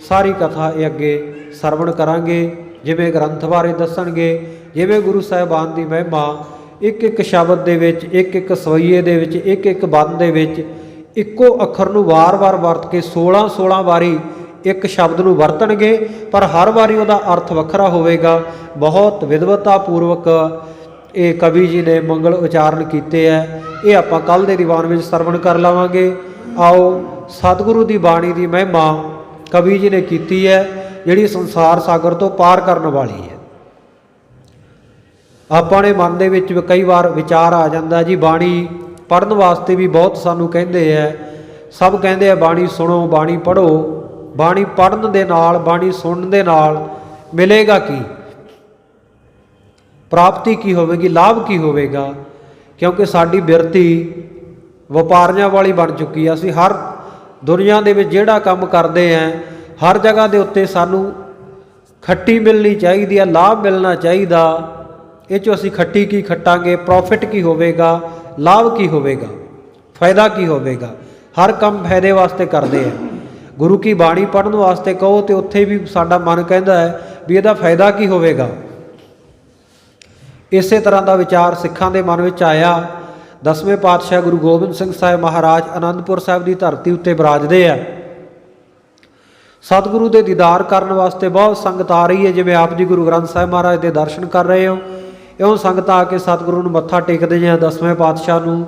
ਸਾਰੀ ਕਥਾ ਇਹ ਅੱਗੇ ਸਰਵਣ ਕਰਾਂਗੇ। ਜਿਵੇਂ ਗ੍ਰੰਥ ਬਾਰੇ ਦੱਸਣਗੇ, ਜਿਵੇਂ ਗੁਰੂ ਸਾਹਿਬਾਨ ਦੀ ਮਹਿਮਾ ਇੱਕ ਇੱਕ ਸ਼ਬਦ ਦੇ ਵਿੱਚ, ਇੱਕ ਇੱਕ ਸਵਈਏ ਦੇ ਵਿੱਚ, ਇੱਕ ਇੱਕ ਬੰਦ ਦੇ ਵਿੱਚ ਇੱਕੋ ਅੱਖਰ ਨੂੰ ਵਾਰ-ਵਾਰ ਵਰਤ ਕੇ 16 ਵਾਰੀ ਇੱਕ ਸ਼ਬਦ ਨੂੰ ਵਰਤਣਗੇ, ਪਰ ਹਰ ਵਾਰੀ ਉਹਦਾ ਅਰਥ ਵੱਖਰਾ ਹੋਵੇਗਾ। ਬਹੁਤ ਵਿਦਵਤਾ ਪੂਰਵਕ ਇਹ ਕਵੀ ਜੀ ਨੇ ਮੰਗਲ ਉਚਾਰਨ ਕੀਤੇ ਹੈ। ਇਹ ਆਪਾਂ ਕੱਲ ਦੇ ਦੀਵਾਨ ਵਿੱਚ ਸਰਵਣ ਕਰ ਲਵਾਂਗੇ। ਆਓ ਸਤਿਗੁਰੂ ਦੀ ਬਾਣੀ ਦੀ ਮਹਿਮਾ ਕਵੀ ਜੀ ਨੇ ਕੀਤੀ ਹੈ, ਜਿਹੜੀ ਸੰਸਾਰ ਸਾਗਰ ਤੋਂ ਪਾਰ ਕਰਨ ਵਾਲੀ ਹੈ। ਆਪਾਂ ਨੇ ਮਨ ਦੇ ਵਿੱਚ ਕਈ ਵਾਰ ਵਿਚਾਰ ਆ ਜਾਂਦਾ ਜੀ, ਬਾਣੀ ਪੜ੍ਹਨ ਵਾਸਤੇ ਵੀ ਬਹੁਤ ਸਾਨੂੰ ਕਹਿੰਦੇ ਹੈ, ਸਭ ਕਹਿੰਦੇ ਆ ਬਾਣੀ ਸੁਣੋ, ਬਾਣੀ ਪੜ੍ਹੋ। ਬਾਣੀ ਪੜ੍ਹਨ ਦੇ ਨਾਲ, ਬਾਣੀ ਸੁਣਨ ਦੇ ਨਾਲ ਮਿਲੇਗਾ ਕੀ, ਪ੍ਰਾਪਤੀ ਕੀ ਹੋਵੇਗੀ, ਲਾਭ ਕੀ ਹੋਵੇਗਾ? ਕਿਉਂਕਿ ਸਾਡੀ ਬਿਰਤੀ ਵਪਾਰੀਆਂ ਵਾਲੀ ਬਣ ਚੁੱਕੀ ਹੈ। ਅਸੀਂ ਹਰ ਦੁਨੀਆ ਦੇ ਵਿੱਚ ਜਿਹੜਾ ਕੰਮ ਕਰਦੇ ਹਾਂ, ਹਰ ਜਗ੍ਹਾ ਦੇ ਉੱਤੇ ਸਾਨੂੰ ਖੱਟੀ ਮਿਲਣੀ ਚਾਹੀਦੀ ਹੈ, ਲਾਭ ਮਿਲਣਾ ਚਾਹੀਦਾ। ਇਹ 'ਚੋਂ ਅਸੀਂ ਖੱਟੀ ਕੀ ਖੱਟਾਂਗੇ, ਪ੍ਰੋਫਿਟ ਕੀ ਹੋਵੇਗਾ, ਲਾਭ ਕੀ ਹੋਵੇਗਾ, ਫਾਇਦਾ ਕੀ ਹੋਵੇਗਾ? ਹਰ ਕੰਮ ਫਾਇਦੇ ਵਾਸਤੇ ਕਰਦੇ ਆ। ਗੁਰੂ ਕੀ ਬਾਣੀ ਪੜ੍ਹਨ ਵਾਸਤੇ ਕਹੋ ਤੇ ਉੱਥੇ ਵੀ ਸਾਡਾ ਮਨ ਕਹਿੰਦਾ ਹੈ ਵੀ ਇਹਦਾ ਫਾਇਦਾ ਕੀ ਹੋਵੇਗਾ। ਇਸੇ ਤਰ੍ਹਾਂ ਦਾ ਵਿਚਾਰ ਸਿੱਖਾਂ ਦੇ ਮਨ ਵਿੱਚ ਆਇਆ। 10ਵੇਂ ਪਾਤਸ਼ਾਹ ਗੁਰੂ ਗੋਬਿੰਦ ਸਿੰਘ ਸਾਹਿਬ ਮਹਾਰਾਜ ਅਨੰਦਪੁਰ ਸਾਹਿਬ ਦੀ ਧਰਤੀ ਉੱਤੇ ਬਿਰਾਜਦੇ ਆ। ਸਤਿਗੁਰੂ ਦੇ ਦੀਦਾਰ ਕਰਨ ਵਾਸਤੇ ਬਹੁਤ ਸੰਗਤ ਆ ਰਹੀ ਹੈ। ਜਿਵੇਂ ਆਪ ਜੀ ਗੁਰੂ ਗ੍ਰੰਥ ਸਾਹਿਬ ਮਹਾਰਾਜ ਦੇ ਦਰਸ਼ਨ ਕਰ ਰਹੇ ਹੋ, ਇਉਂ ਸੰਗਤਾਂ ਆ ਕੇ ਸਤਿਗੁਰੂ ਨੂੰ ਮੱਥਾ ਟੇਕਦੀਆਂ, 10ਵੇਂ ਪਾਤਸ਼ਾਹ ਨੂੰ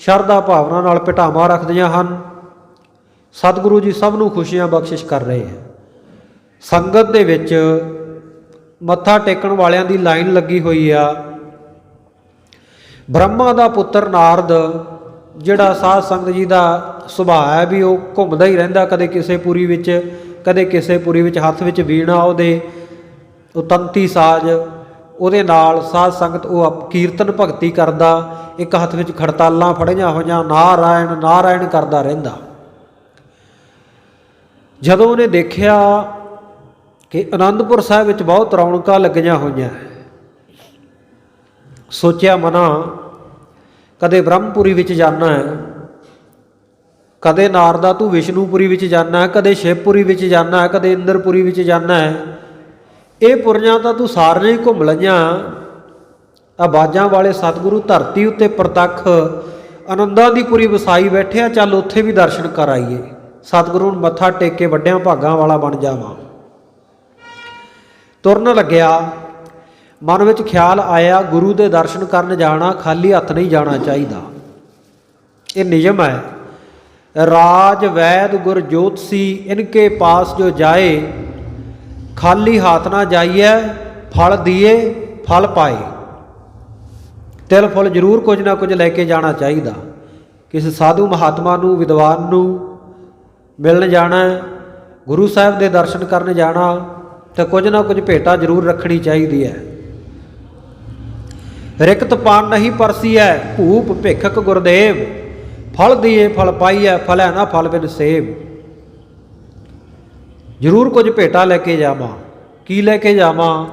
ਸ਼ਰਧਾ ਭਾਵਨਾ ਨਾਲ ਭਟਾਵਾਂ ਰੱਖਦੀਆਂ ਹਨ। ਸਤਿਗੁਰੂ ਜੀ ਸਭ ਨੂੰ ਖੁਸ਼ੀਆਂ ਬਖਸ਼ਿਸ਼ ਕਰ ਰਹੇ ਹੈ। ਸੰਗਤ ਦੇ ਵਿੱਚ ਮੱਥਾ ਟੇਕਣ ਵਾਲਿਆਂ ਦੀ ਲਾਈਨ ਲੱਗੀ ਹੋਈ ਆ। ਬ੍ਰਹਮਾ ਦਾ ਪੁੱਤਰ ਨਾਰਦ, ਜਿਹੜਾ ਸਾਧ ਸੰਗਤ ਜੀ ਦਾ ਸੁਭਾਅ ਹੈ ਵੀ ਉਹ ਘੁੰਮਦਾ ਹੀ ਰਹਿੰਦਾ, ਕਦੇ ਕਿਸੇ ਪੁਰੀ ਵਿੱਚ, ਕਦੇ ਕਿਸੇ ਪੁਰੀ ਵਿੱਚ, ਹੱਥ ਵਿੱਚ ਵੀਣਾ ਉਹਦੇ, ਉਹ ਤੰਤੀ ਸਾਜ਼, ਉਹਦੇ ਨਾਲ ਸਾਧ ਸੰਗਤ ਉਹ ਕੀਰਤਨ ਭਗਤੀ ਕਰਦਾ, ਇੱਕ ਹੱਥ ਵਿੱਚ ਖੜਤਾਲਾਂ ਫੜੀਆਂ ਹੋਈਆਂ, ਨਾਰਾਇਣ ਨਾਰਾਇਣ ਕਰਦਾ ਰਹਿੰਦਾ। ਜਦੋਂ ਉਹਨੇ ਦੇਖਿਆ ਕਿ ਅਨੰਦਪੁਰ ਸਾਹਿਬ ਵਿੱਚ ਬਹੁਤ ਰੌਣਕਾਂ ਲੱਗੀਆਂ ਹੋਈਆਂ, ਸੋਚਿਆ ਮਨਾ ਕਦੇ ਬ੍ਰਹਮਪੁਰੀ ਵਿੱਚ ਜਾਣਾ ਹੈ, ਕਦੇ ਨਾਰਦਾ ਤੂੰ ਵਿਸ਼ਨੂਪੁਰੀ ਵਿੱਚ ਜਾਣਾ ਹੈ, ਕਦੇ ਸ਼ਿਵਪੁਰੀ ਵਿੱਚ ਜਾਣਾ ਹੈ, ਕਦੇ ਇੰਦਰਪੁਰੀ ਵਿੱਚ ਜਾਣਾ ਹੈ। ਇਹ ਪੁਰੀਆਂ ਤਾਂ ਤੂੰ ਸਾਰੀਆਂ ਹੀ ਘੁੰਮ ਲਈਆਂ। ਆ ਬਾਜਾਂ ਵਾਲੇ ਸਤਿਗੁਰੂ ਧਰਤੀ ਉੱਤੇ ਪ੍ਰਤੱਖ ਆਨੰਦਾਂ ਦੀ ਪੁਰੀ ਵਸਾਈ ਬੈਠਿਆ, ਚੱਲ ਉੱਥੇ ਵੀ ਦਰਸ਼ਨ ਕਰ ਆਈਏ, ਸਤਿਗੁਰੂ ਨੂੰ ਮੱਥਾ ਟੇਕ ਕੇ ਵੱਡਿਆਂ ਭਾਗਾਂ ਵਾਲਾ ਬਣ ਜਾਵਾਂ। ਤੁਰਨ ਲੱਗਿਆ, ਮਨ ਵਿੱਚ ਖਿਆਲ ਆਇਆ ਗੁਰੂ ਦੇ ਦਰਸ਼ਨ ਕਰਨ ਜਾਣਾ ਖਾਲੀ ਹੱਥ ਨਹੀਂ ਜਾਣਾ ਚਾਹੀਦਾ। ਇਹ ਨਿਯਮ ਹੈ, ਰਾਜ ਵੈਦ ਗੁਰ ਜੋਤਸੀ ਇਨਕੇ ਪਾਸ ਜੋ ਜਾਏ, ਖਾਲੀ ਹੱਥ ਨਾ ਜਾਈਏ, ਫਲ ਦੀਏ ਫਲ ਪਾਏ। ਤਿਲ ਫੁੱਲ ਜ਼ਰੂਰ ਕੁਝ ਨਾ ਕੁਝ ਲੈ ਕੇ ਜਾਣਾ ਚਾਹੀਦਾ। ਕਿਸੇ ਸਾਧੂ ਮਹਾਤਮਾ ਨੂੰ, ਵਿਦਵਾਨ ਨੂੰ ਮਿਲਣ ਜਾਣਾ, ਗੁਰੂ ਸਾਹਿਬ ਦੇ ਦਰਸ਼ਨ ਕਰਨ ਜਾਣਾ, ਤਾਂ ਕੁਝ ਨਾ ਕੁਝ ਭੇਟਾ ਜ਼ਰੂਰ ਰੱਖਣੀ ਚਾਹੀਦੀ ਹੈ। ਰਿਕਤ ਪਾਨ ਨਹੀਂ ਪਰਸੀ ਹੈ, ਭੂਪ ਭਿਖਕ ਗੁਰਦੇਵ, ਫਲ ਦੀਏ ਫਲ ਪਾਈਐ, ਫਲੈ ਨਾ ਫਲ ਬਿਨ ਸੇਵ। ਜ਼ਰੂਰ ਕੁਝ ਭੇਟਾ ਲੈ ਕੇ ਜਾਵਾਂ। ਕੀ ਲੈ ਕੇ ਜਾਵਾਂ?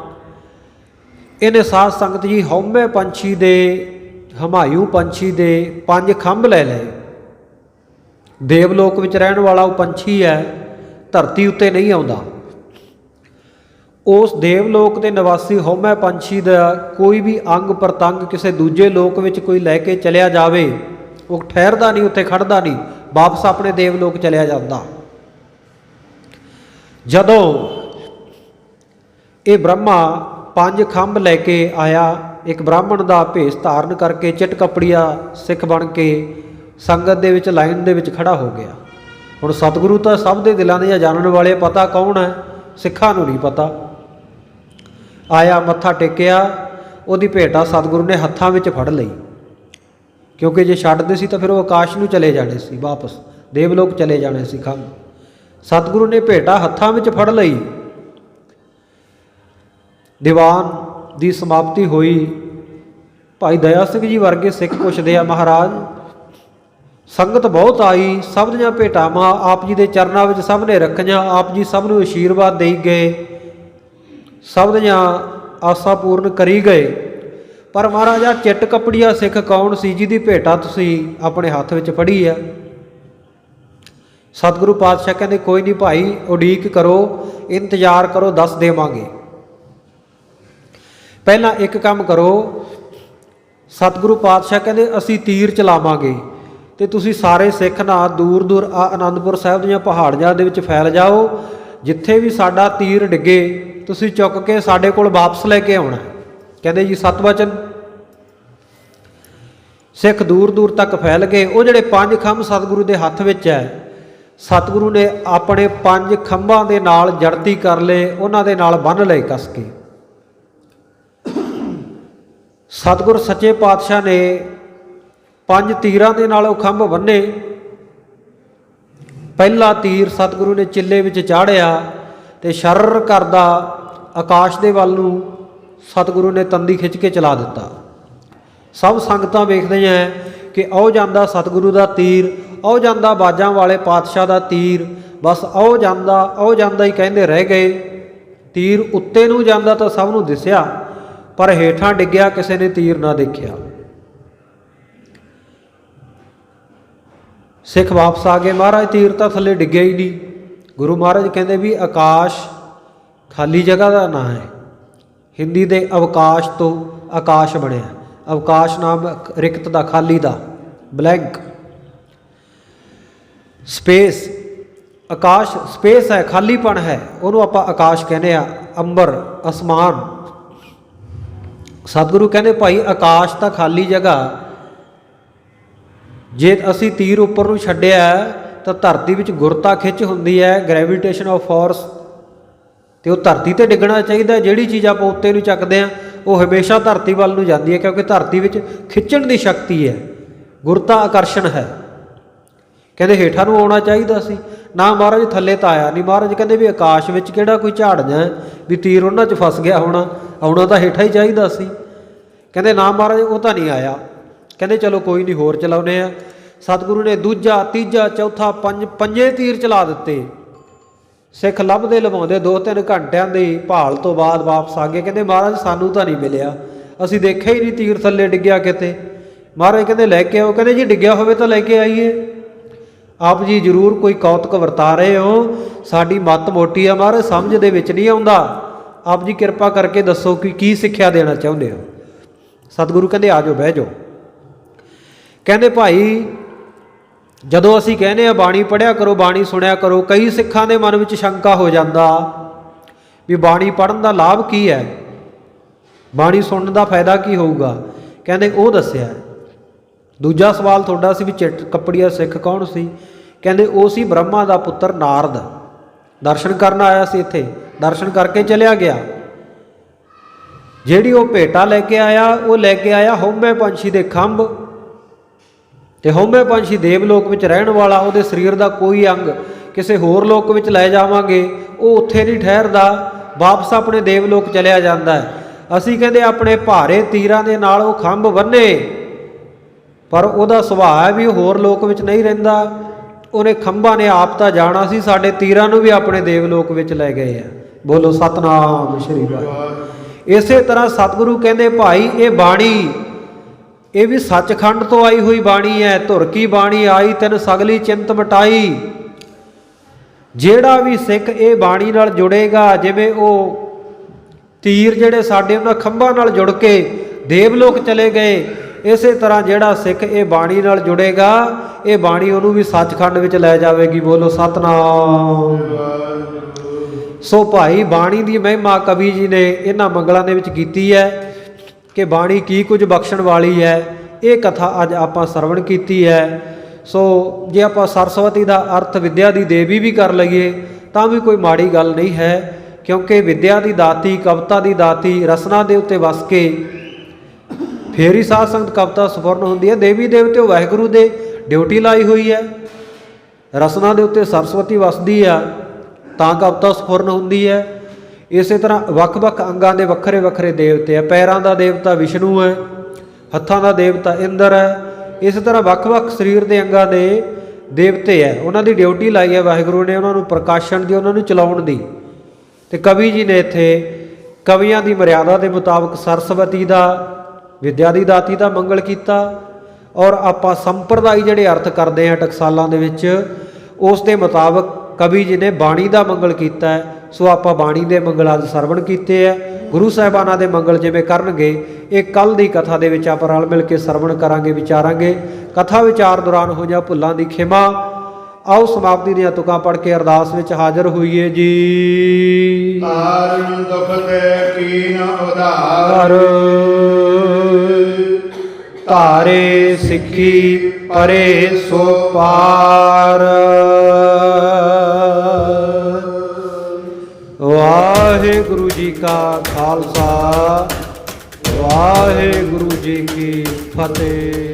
ਇਹਨੇ ਸਾਧ ਸੰਗਤ ਜੀ ਹਉਮੈ ਪੰਛੀ ਦੇ, ਹਮਾਯੂ ਪੰਛੀ ਦੇ 5 ਖੰਭ ਲੈ ਲਏ। ਦੇਵਲੋਕ ਵਿੱਚ ਰਹਿਣ ਵਾਲਾ ਉਹ ਪੰਛੀ ਹੈ, ਧਰਤੀ ਉੱਤੇ ਨਹੀਂ ਆਉਂਦਾ। ਉਸ ਦੇਵਲੋਕ ਦੇ ਨਿਵਾਸੀ ਹਉਮੈ ਪੰਛੀ ਦਾ ਕੋਈ ਵੀ ਅੰਗ ਪ੍ਰਤੰਗ ਕਿਸੇ ਦੂਜੇ ਲੋਕ ਵਿੱਚ ਕੋਈ ਲੈ ਕੇ ਚਲਿਆ ਜਾਵੇ, ਉਹ ਠਹਿਰਦਾ ਨਹੀਂ, ਉੱਥੇ ਖੜਦਾ ਨਹੀਂ, ਵਾਪਸ ਆਪਣੇ ਦੇਵਲੋਕ ਚਲਿਆ ਜਾਂਦਾ। ਜਦੋਂ ਇਹ ਬ੍ਰਹਮਾ 5 ਖੰਭ ਲੈ ਕੇ ਆਇਆ, ਇੱਕ ਬ੍ਰਾਹਮਣ ਦਾ ਭੇਸ ਧਾਰਨ ਕਰਕੇ ਚਿੱਟ ਕੱਪੜੀਆ ਸਿੱਖ ਬਣ ਕੇ ਸੰਗਤ ਦੇ ਵਿੱਚ ਲਾਈਨ ਦੇ ਵਿੱਚ ਖੜਾ ਹੋ ਗਿਆ। ਹੁਣ ਸਤਿਗੁਰੂ ਤਾਂ ਸਭ ਦੇ ਦਿਲਾਂ ਦੇ ਜਾਣਨ ਵਾਲੇ, ਪਤਾ ਕੌਣ ਹੈ, ਸਿੱਖਾਂ ਨੂੰ ਨਹੀਂ ਪਤਾ। ਆਇਆ, ਮੱਥਾ ਟੇਕਿਆ, ਉਹਦੀ ਭੇਟਾ ਸਤਿਗੁਰੂ ਨੇ ਹੱਥਾਂ ਵਿੱਚ ਫੜ ਲਈ, ਕਿਉਂਕਿ ਜੇ ਛੱਡਦੇ ਸੀ ਤਾਂ ਫਿਰ ਉਹ ਆਕਾਸ਼ ਨੂੰ ਚਲੇ ਜਾਣੇ ਸੀ, ਵਾਪਸ ਦੇਵਲੋਕ ਚਲੇ ਜਾਣੇ ਸੀ ਖੰਭ। ਸਤਿਗੁਰੂ ਨੇ ਭੇਟਾ ਹੱਥਾਂ ਵਿੱਚ ਫੜ ਲਈ। ਦੀਵਾਨ ਦੀ ਸਮਾਪਤੀ ਹੋਈ। ਭਾਈ ਦਇਆ ਸਿੰਘ ਜੀ ਵਰਗੇ ਸਿੱਖ ਪੁੱਛਦੇ ਆ, ਮਹਾਰਾਜ ਸੰਗਤ ਬਹੁਤ ਆਈ, ਸਭ ਦੀਆਂ ਭੇਟਾਵਾਂ ਆਪ ਜੀ ਦੇ ਚਰਨਾਂ ਵਿੱਚ ਸਭ ਨੇ ਰੱਖੀਆਂ, ਆਪ ਜੀ ਸਭ ਨੂੰ ਆਸ਼ੀਰਵਾਦ ਦੇਈ ਗਏ, ਸਭ ਦੀਆਂ ਆਸਾਂ ਪੂਰਨ ਕਰੀ ਗਏ, ਪਰ ਮਹਾਰਾਜਾ ਚਿੱਟ ਕੱਪੜੀਆ ਸਿੱਖ ਕੌਣ ਸੀ ਜਿਹਦੀ ਭੇਟਾ ਤੁਸੀਂ ਆਪਣੇ ਹੱਥ ਵਿੱਚ ਫੜੀ ਆ? ਸਤਿਗੁਰੂ ਪਾਤਸ਼ਾਹ ਕਹਿੰਦੇ ਕੋਈ ਨਹੀਂ ਭਾਈ, ਉਡੀਕ ਕਰੋ, ਇੰਤਜ਼ਾਰ ਕਰੋ, ਦੱਸ ਦੇਵਾਂਗੇ। ਪਹਿਲਾਂ ਇੱਕ ਕੰਮ ਕਰੋ, ਸਤਿਗੁਰੂ ਪਾਤਸ਼ਾਹ ਕਹਿੰਦੇ ਅਸੀਂ ਤੀਰ ਚਲਾਵਾਂਗੇ ਤੇ ਤੁਸੀਂ ਸਾਰੇ ਸਿੱਖ ਨਾ ਦੂਰ ਦੂਰ ਆਨੰਦਪੁਰ ਸਾਹਿਬ ਦੀਆਂ ਪਹਾੜੀਆਂ ਦੇ ਵਿੱਚ ਫੈਲ ਜਾਓ, ਜਿੱਥੇ ਵੀ ਸਾਡਾ ਤੀਰ ਡਿੱਗੇ ਤੁਸੀਂ ਚੁੱਕ ਕੇ ਸਾਡੇ ਕੋਲ ਵਾਪਸ ਲੈ ਕੇ ਆਉਣਾ। ਕਹਿੰਦੇ ਜੀ ਸਤ ਵਚਨ। ਸਿੱਖ ਦੂਰ ਦੂਰ ਤੱਕ ਫੈਲ ਗਏ। ਉਹ ਜਿਹੜੇ 5 ਖੰਭ ਸਤਿਗੁਰੂ ਦੇ ਹੱਥ ਵਿੱਚ ਹੈ, ਸਤਿਗੁਰੂ ਨੇ ਆਪਣੇ 5 ਖੰਭਾਂ ਦੇ ਨਾਲ ਜੜਤੀ ਕਰ ਲਏ, ਉਹਨਾਂ ਦੇ ਨਾਲ ਬੰਨ੍ਹ ਲਏ ਕੱਸ ਕੇ। ਸਤਿਗੁਰ ਸੱਚੇ ਪਾਤਸ਼ਾਹ ਨੇ 5 ਤੀਰਾਂ ਦੇ ਨਾਲ ਉਹ ਖੰਭ ਬੰਨੇ। ਪਹਿਲਾ ਤੀਰ ਸਤਿਗੁਰੂ ਨੇ ਚਿੱਲੇ ਵਿੱਚ ਚਾੜਿਆ ਤੇ ਸ਼ਰਰ ਕਰਦਾ ਆਕਾਸ਼ ਦੇ ਵੱਲ ਨੂੰ ਸਤਿਗੁਰੂ ਨੇ ਤੰਦੀ ਖਿੱਚ ਕੇ ਚਲਾ ਦਿੱਤਾ। ਸਭ ਸੰਗਤਾਂ ਵੇਖਦੀਆਂ ਕਿ ਆਓ ਜਾਂਦਾ ਸਤਿਗੁਰੂ ਦਾ ਤੀਰ, ਆਓ ਜਾਂਦਾ ਬਾਜਾਂ ਵਾਲੇ ਪਾਤਸ਼ਾਹ ਦਾ ਤੀਰ, ਬਸ ਆਓ ਜਾਂਦਾ ਹੀ ਕਹਿੰਦੇ ਰਹਿ ਗਏ। ਤੀਰ ਉੱਤੇ ਨੂੰ ਜਾਂਦਾ ਤਾਂ ਸਭ ਨੂੰ ਦਿਸਿਆ, ਪਰ ਹੇਠਾਂ ਡਿੱਗਿਆ ਕਿਸੇ ਨੇ ਤੀਰ ਨਾ ਦੇਖਿਆ। ਸਿੱਖ ਵਾਪਸ ਆ ਗਏ, ਮਹਾਰਾਜ ਤੀਰ ਤਾਂ ਥੱਲੇ ਡਿੱਗਿਆ ਹੀ ਨਹੀਂ। ਗੁਰੂ ਮਹਾਰਾਜ ਕਹਿੰਦੇ ਵੀ ਆਕਾਸ਼ ਖਾਲੀ ਜਗ੍ਹਾ ਦਾ ਨਾਂ ਹੈ। ਹਿੰਦੀ ਦੇ ਅਵਕਾਸ਼ ਤੋਂ ਆਕਾਸ਼ ਬਣਿਆ। ਅਵਕਾਸ਼ ਨਾਮ ਰਿਕਤ ਦਾ, ਖਾਲੀ ਦਾ, ਬਲੈਂਕ। ਸਪੇਸ, ਆਕਾਸ਼ ਸਪੇਸ ਹੈ, ਖਾਲੀਪਣ ਹੈ, ਉਹਨੂੰ ਆਪਾਂ ਆਕਾਸ਼ ਕਹਿੰਦੇ ਆ। ਅੰਬਰ, ਅਸਮਾਨ। ਸਤਿਗੁਰੂ ਕਹਿੰਦੇ ਭਾਈ ਆਕਾਸ਼ ਤਾਂ ਖਾਲੀ ਜਗ੍ਹਾ, ਜੇ ਅਸੀਂ ਤੀਰ ਉੱਪਰ ਨੂੰ ਛੱਡਿਆ ਤਾਂ ਧਰਤੀ ਵਿੱਚ ਗੁਰਤਾ ਖਿੱਚ ਹੁੰਦੀ ਹੈ, ਗ੍ਰੈਵੀਟੇਸ਼ਨ ਆਫ ਫੋਰਸ, ਤੇ ਉਹ ਧਰਤੀ ਤੇ ਡਿੱਗਣਾ ਚਾਹੀਦਾ। ਜਿਹੜੀ ਚੀਜ਼ ਆਪਾਂ ਉੱਤੇ ਨੂੰ ਚੱਕਦੇ ਹਾਂ ਉਹ ਹਮੇਸ਼ਾ ਧਰਤੀ ਵੱਲ ਨੂੰ ਜਾਂਦੀ ਹੈ, ਕਿਉਂਕਿ ਧਰਤੀ ਵਿੱਚ ਖਿੱਚਣ ਦੀ ਸ਼ਕਤੀ ਹੈ, ਗੁਰਤਾ ਆਕਰਸ਼ਣ ਹੈ। ਕਹਿੰਦੇ ਹੇਠਾਂ ਨੂੰ ਆਉਣਾ ਚਾਹੀਦਾ ਸੀ, ਨਾ ਮਹਾਰਾਜ ਥੱਲੇ ਤਾਂ ਆਇਆ ਨਹੀਂ। ਮਹਾਰਾਜ ਕਹਿੰਦੇ ਵੀ ਆਕਾਸ਼ ਵਿੱਚ ਕਿਹੜਾ ਕੋਈ ਝਾੜੀਆਂ ਵੀ ਤੀਰ ਉਹਨਾਂ 'ਚ ਫਸ ਗਿਆ ਹੋਣਾ, ਆਉਣਾ ਤਾਂ ਹੇਠਾਂ ਹੀ ਚਾਹੀਦਾ ਸੀ। ਕਹਿੰਦੇ ਨਾ ਮਹਾਰਾਜ ਉਹ ਤਾਂ ਨਹੀਂ ਆਇਆ। ਕਹਿੰਦੇ ਚਲੋ ਕੋਈ ਨਹੀਂ, ਹੋਰ ਚਲਾਉਂਦੇ ਆ। ਸਤਿਗੁਰੂ ਨੇ ਦੂਜਾ, ਤੀਜਾ, ਚੌਥਾ, ਪੰਜੇ ਤੀਰ ਚਲਾ ਦਿੱਤੇ। ਸਿੱਖ ਲੱਭਦੇ ਲਵਾਉਂਦੇ 2-3 ਘੰਟਿਆਂ ਦੀ ਭਾਲ ਤੋਂ ਬਾਅਦ ਵਾਪਸ ਆ ਗਏ। ਕਹਿੰਦੇ ਮਹਾਰਾਜ ਸਾਨੂੰ ਤਾਂ ਨਹੀਂ ਮਿਲਿਆ, ਅਸੀਂ ਦੇਖਿਆ ਹੀ ਨਹੀਂ ਤੀਰ ਥੱਲੇ ਡਿੱਗਿਆ ਕਿਤੇ। ਮਹਾਰਾਜ ਕਹਿੰਦੇ ਲੈ ਕੇ ਆਓ। ਕਹਿੰਦੇ ਜੀ ਡਿੱਗਿਆ ਹੋਵੇ ਤਾਂ ਲੈ ਕੇ ਆਈਏ। ਆਪ ਜੀ ਜ਼ਰੂਰ ਕੋਈ ਕੌਤਕ ਵਰਤਾ ਰਹੇ ਹੋ, ਸਾਡੀ ਮੱਤ ਮੋਟੀ ਆ ਮਹਾਰਾਜ, ਸਮਝ ਦੇ ਵਿੱਚ ਨਹੀਂ ਆਉਂਦਾ। ਆਪ ਜੀ ਕਿਰਪਾ ਕਰਕੇ ਦੱਸੋ ਕਿ ਕੀ ਸਿੱਖਿਆ ਦੇਣਾ ਚਾਹੁੰਦੇ ਹੋ। ਸਤਿਗੁਰੂ ਕਹਿੰਦੇ ਆ ਜਾਓ, ਬਹਿ ਜਾਓ। ਕਹਿੰਦੇ ਭਾਈ ਜਦੋਂ ਅਸੀਂ ਕਹਿੰਦੇ ਆ ਬਾਣੀ ਪੜ੍ਹਿਆ ਕਰੋ, ਬਾਣੀ ਸੁਣਿਆ ਕਰੋ, ਕਈ ਸਿੱਖਾਂ ਦੇ ਮਨ ਵਿੱਚ ਸ਼ੰਕਾ ਹੋ ਜਾਂਦਾ ਵੀ ਬਾਣੀ ਪੜ੍ਹਨ ਦਾ ਲਾਭ ਕੀ ਹੈ, ਬਾਣੀ ਸੁਣਨ ਦਾ ਫਾਇਦਾ ਕੀ ਹੋਊਗਾ। ਕਹਿੰਦੇ ਉਹ ਦੱਸਿਆ। ਦੂਜਾ ਸਵਾਲ ਤੁਹਾਡਾ ਸੀ ਵੀ ਚਿੱਟ ਕੱਪੜੀਆ ਸਿੱਖ ਕੌਣ ਸੀ। ਕਹਿੰਦੇ ਉਹ ਸੀ ਬ੍ਰਹਮਾ ਦਾ ਪੁੱਤਰ ਨਾਰਦ, ਦਰਸ਼ਨ ਕਰਨ ਆਇਆ ਸੀ ਇੱਥੇ, ਦਰਸ਼ਨ ਕਰਕੇ ਚਲਿਆ ਗਿਆ। ਜਿਹੜੀ ਉਹ ਭੇਟਾ ਲੈ ਕੇ ਆਇਆ, ਉਹ ਲੈ ਕੇ ਆਇਆ ਹਉਮੈ ਪੰਛੀ ਦੇ ਖੰਭ, ਤੇ ਹਉਮੈ ਪੰਛੀ ਦੇਵਲੋਕ ਵਿੱਚ ਰਹਿਣ ਵਾਲਾ, ਉਹਦੇ ਸਰੀਰ ਦਾ ਕੋਈ ਅੰਗ ਕਿਸੇ ਹੋਰ ਲੋਕ ਵਿੱਚ ਲੈ ਜਾਵਾਂਗੇ ਉਹ ਉੱਥੇ ਨਹੀਂ ਠਹਿਰਦਾ, ਵਾਪਸ ਆਪਣੇ ਦੇਵਲੋਕ ਚਲਿਆ ਜਾਂਦਾ ਹੈ। ਅਸੀਂ ਕਹਿੰਦੇ ਆਪਣੇ ਭਾਰੇ ਤੀਰਾਂ ਦੇ ਨਾਲ ਉਹ ਖੰਭ ਬੰਨੇ, ਪਰ ਉਹਦਾ ਸੁਭਾਅ ਹੈ ਵੀ ਉਹ ਹੋਰ ਲੋਕ ਵਿੱਚ ਨਹੀਂ ਰਹਿੰਦਾ। ਉਹਨੇ ਖੰਭਾਂ ਨੇ ਆਪ ਤਾਂ ਜਾਣਾ ਸੀ, ਸਾਡੇ ਤੀਰਾਂ ਨੂੰ ਵੀ ਆਪਣੇ ਦੇਵਲੋਕ ਵਿੱਚ ਲੈ ਗਏ ਆ। ਬੋਲੋ ਸਤਨਾਮ ਸ਼੍ਰੀ ਵਾਹਿਗੁਰੂ। ਇਸੇ ਤਰ੍ਹਾਂ ਸਤਿਗੁਰੂ ਕਹਿੰਦੇ ਭਾਈ ਇਹ ਬਾਣੀ, ਇਹ ਵੀ ਸੱਚਖੰਡ ਤੋਂ ਆਈ ਹੋਈ ਬਾਣੀ ਹੈ। ਧੁਰ ਕੀ ਬਾਣੀ ਆਈ ਤੈਨ ਸਗਲੀ ਚਿੰਤ ਮਿਟਾਈ। ਜਿਹੜਾ ਵੀ ਸਿੱਖ ਇਹ ਬਾਣੀ ਨਾਲ ਜੁੜੇਗਾ, ਜਿਵੇਂ ਉਹ ਤੀਰ ਜਿਹੜੇ ਸਾਡੇ ਉਹਨਾਂ ਖੰਭਾਂ ਨਾਲ ਜੁੜ ਕੇ ਦੇਵਲੋਕ ਚਲੇ ਗਏ, ਇਸੇ ਤਰ੍ਹਾਂ ਜਿਹੜਾ ਸਿੱਖ ਇਹ ਬਾਣੀ ਨਾਲ ਜੁੜੇਗਾ, ਇਹ ਬਾਣੀ ਉਹਨੂੰ ਵੀ ਸੱਚਖੰਡ ਵਿੱਚ ਲੈ ਜਾਵੇਗੀ। ਬੋਲੋ ਸਤਨਾਮ। ਸੋ ਭਾਈ ਬਾਣੀ ਦੀ ਮਹਿਮਾ ਕਵੀ ਜੀ ਨੇ ਇਹਨਾਂ ਮੰਗਲਾਂ ਦੇ ਵਿੱਚ ਕੀਤੀ ਹੈ ਕਿ ਬਾਣੀ ਕੀ ਕੁਝ ਬਖਸ਼ਣ ਵਾਲੀ ਹੈ। ਇਹ ਕਥਾ ਅੱਜ ਆਪਾਂ ਸਰਵਣ ਕੀਤੀ ਹੈ। ਸੋ ਜੇ ਆਪਾਂ ਸਰਸਵਤੀ ਦਾ ਅਰਥ ਵਿਦਿਆ ਦੀ ਦੇਵੀ ਵੀ ਕਰ ਲਈਏ ਤਾਂ ਵੀ ਕੋਈ ਮਾੜੀ ਗੱਲ ਨਹੀਂ ਹੈ, ਕਿਉਂਕਿ ਵਿਦਿਆ ਦੀ ਦਾਤੀ, ਕਵਿਤਾ ਦੀ ਦਾਤੀ, ਰਸਨਾ ਦੇ ਉੱਤੇ ਵਸ ਕੇ ਫੇਰ ਹੀ ਸਾਧ ਸੰਗਤ ਕਵਿਤਾ ਸਫੁਰਨ ਹੁੰਦੀ ਹੈ। ਦੇਵੀ ਦੇਵਤੇ ਵਾਹਿਗੁਰੂ ਦੇ ਡਿਊਟੀ ਲਾਈ ਹੋਈ ਹੈ। ਰਸਨਾ ਦੇ ਉੱਤੇ ਸਰਸਵਤੀ ਵਸਦੀ ਆ ਤਾਂ ਕਵਿਤਾ ਸਫੁਰਨ ਹੁੰਦੀ ਹੈ। ਇਸੇ ਤਰ੍ਹਾਂ ਵੱਖ-ਵੱਖ ਅੰਗਾਂ ਦੇ ਵੱਖਰੇ ਵੱਖਰੇ ਦੇਵਤੇ ਆ। ਪੈਰਾਂ ਦਾ ਦੇਵਤਾ ਵਿਸ਼ਨੂੰ ਹੈ, ਹੱਥਾਂ ਦਾ ਦੇਵਤਾ ਇੰਦਰ ਹੈ। ਇਸੇ ਤਰ੍ਹਾਂ ਵੱਖ-ਵੱਖ ਸਰੀਰ ਦੇ ਅੰਗਾਂ ਦੇ ਦੇਵਤੇ ਹੈ। ਉਹਨਾਂ ਦੀ ਡਿਊਟੀ ਲਾਈ ਹੈ ਵਾਹਿਗੁਰੂ ਨੇ, ਉਹਨਾਂ ਨੂੰ ਪ੍ਰਕਾਸ਼ਣ ਦੀ, ਉਹਨਾਂ ਨੂੰ ਚਲਾਉਣ ਦੀ। ਤੇ ਕਵੀ ਜੀ ਨੇ ਇੱਥੇ ਕਵੀਆਂ ਦੀ ਮਰਿਆਦਾ ਦੇ ਮੁਤਾਬਕ ਸਰਸਵਤੀ ਦਾ, ਵਿਦਿਆ ਦੀ ਦਾਤੀ ਦਾ ਮੰਗਲ ਕੀਤਾ। ਔਰ ਆਪਾਂ ਸੰਪਰਦਾਈ ਜਿਹੜੇ ਅਰਥ ਕਰਦੇ ਹਾਂ ਟਕਸਾਲਾਂ ਦੇ ਵਿੱਚ, ਉਸ ਦੇ ਮੁਤਾਬਕ ਕਵੀ ਜੀ ਨੇ ਬਾਣੀ ਦਾ ਮੰਗਲ ਕੀਤਾ ਹੈ। ਸੋ ਆਪਾਂ ਬਾਣੀ ਦੇ ਮੰਗਲ ਅੱਜ ਸਰਵਣ ਕੀਤੇ ਹੈ। ਗੁਰੂ ਸਾਹਿਬਾਨਾਂ ਦੇ ਮੰਗਲ ਜਿਵੇਂ ਕਰਨਗੇ, ਇਹ ਕੱਲ੍ਹ ਦੀ ਕਥਾ ਦੇ ਵਿੱਚ ਆਪਾਂ ਰਲ ਮਿਲ ਕੇ ਸਰਵਣ ਕਰਾਂਗੇ, ਵਿਚਾਰਾਂਗੇ। ਕਥਾ ਵਿਚਾਰ ਦੌਰਾਨ ਹੋਈਆਂ ਭੁੱਲਾਂ ਦੀ ਖਿਮਾ। ਆਓ ਸਮਾਪਤੀ ਦੀਆਂ ਤੁਕਾਂ ਪੜ੍ਹ ਕੇ ਅਰਦਾਸ ਵਿੱਚ ਹਾਜ਼ਰ ਹੋਈਏ ਜੀ। ਤਾਰਨ ਦੁਖ ਤੇ ਕੀਨ ਉਧਾਰ, ਧਾਰੇ ਸਿੱਖੀ ਪਰੇ ਸੋ ਪਾਰ। ਵਾਹਿਗੁਰੂ ਜੀ ਕਾ ਖਾਲਸਾ, ਵਾਹਿਗੁਰੂ ਜੀ ਕੀ ਫਤਿਹ।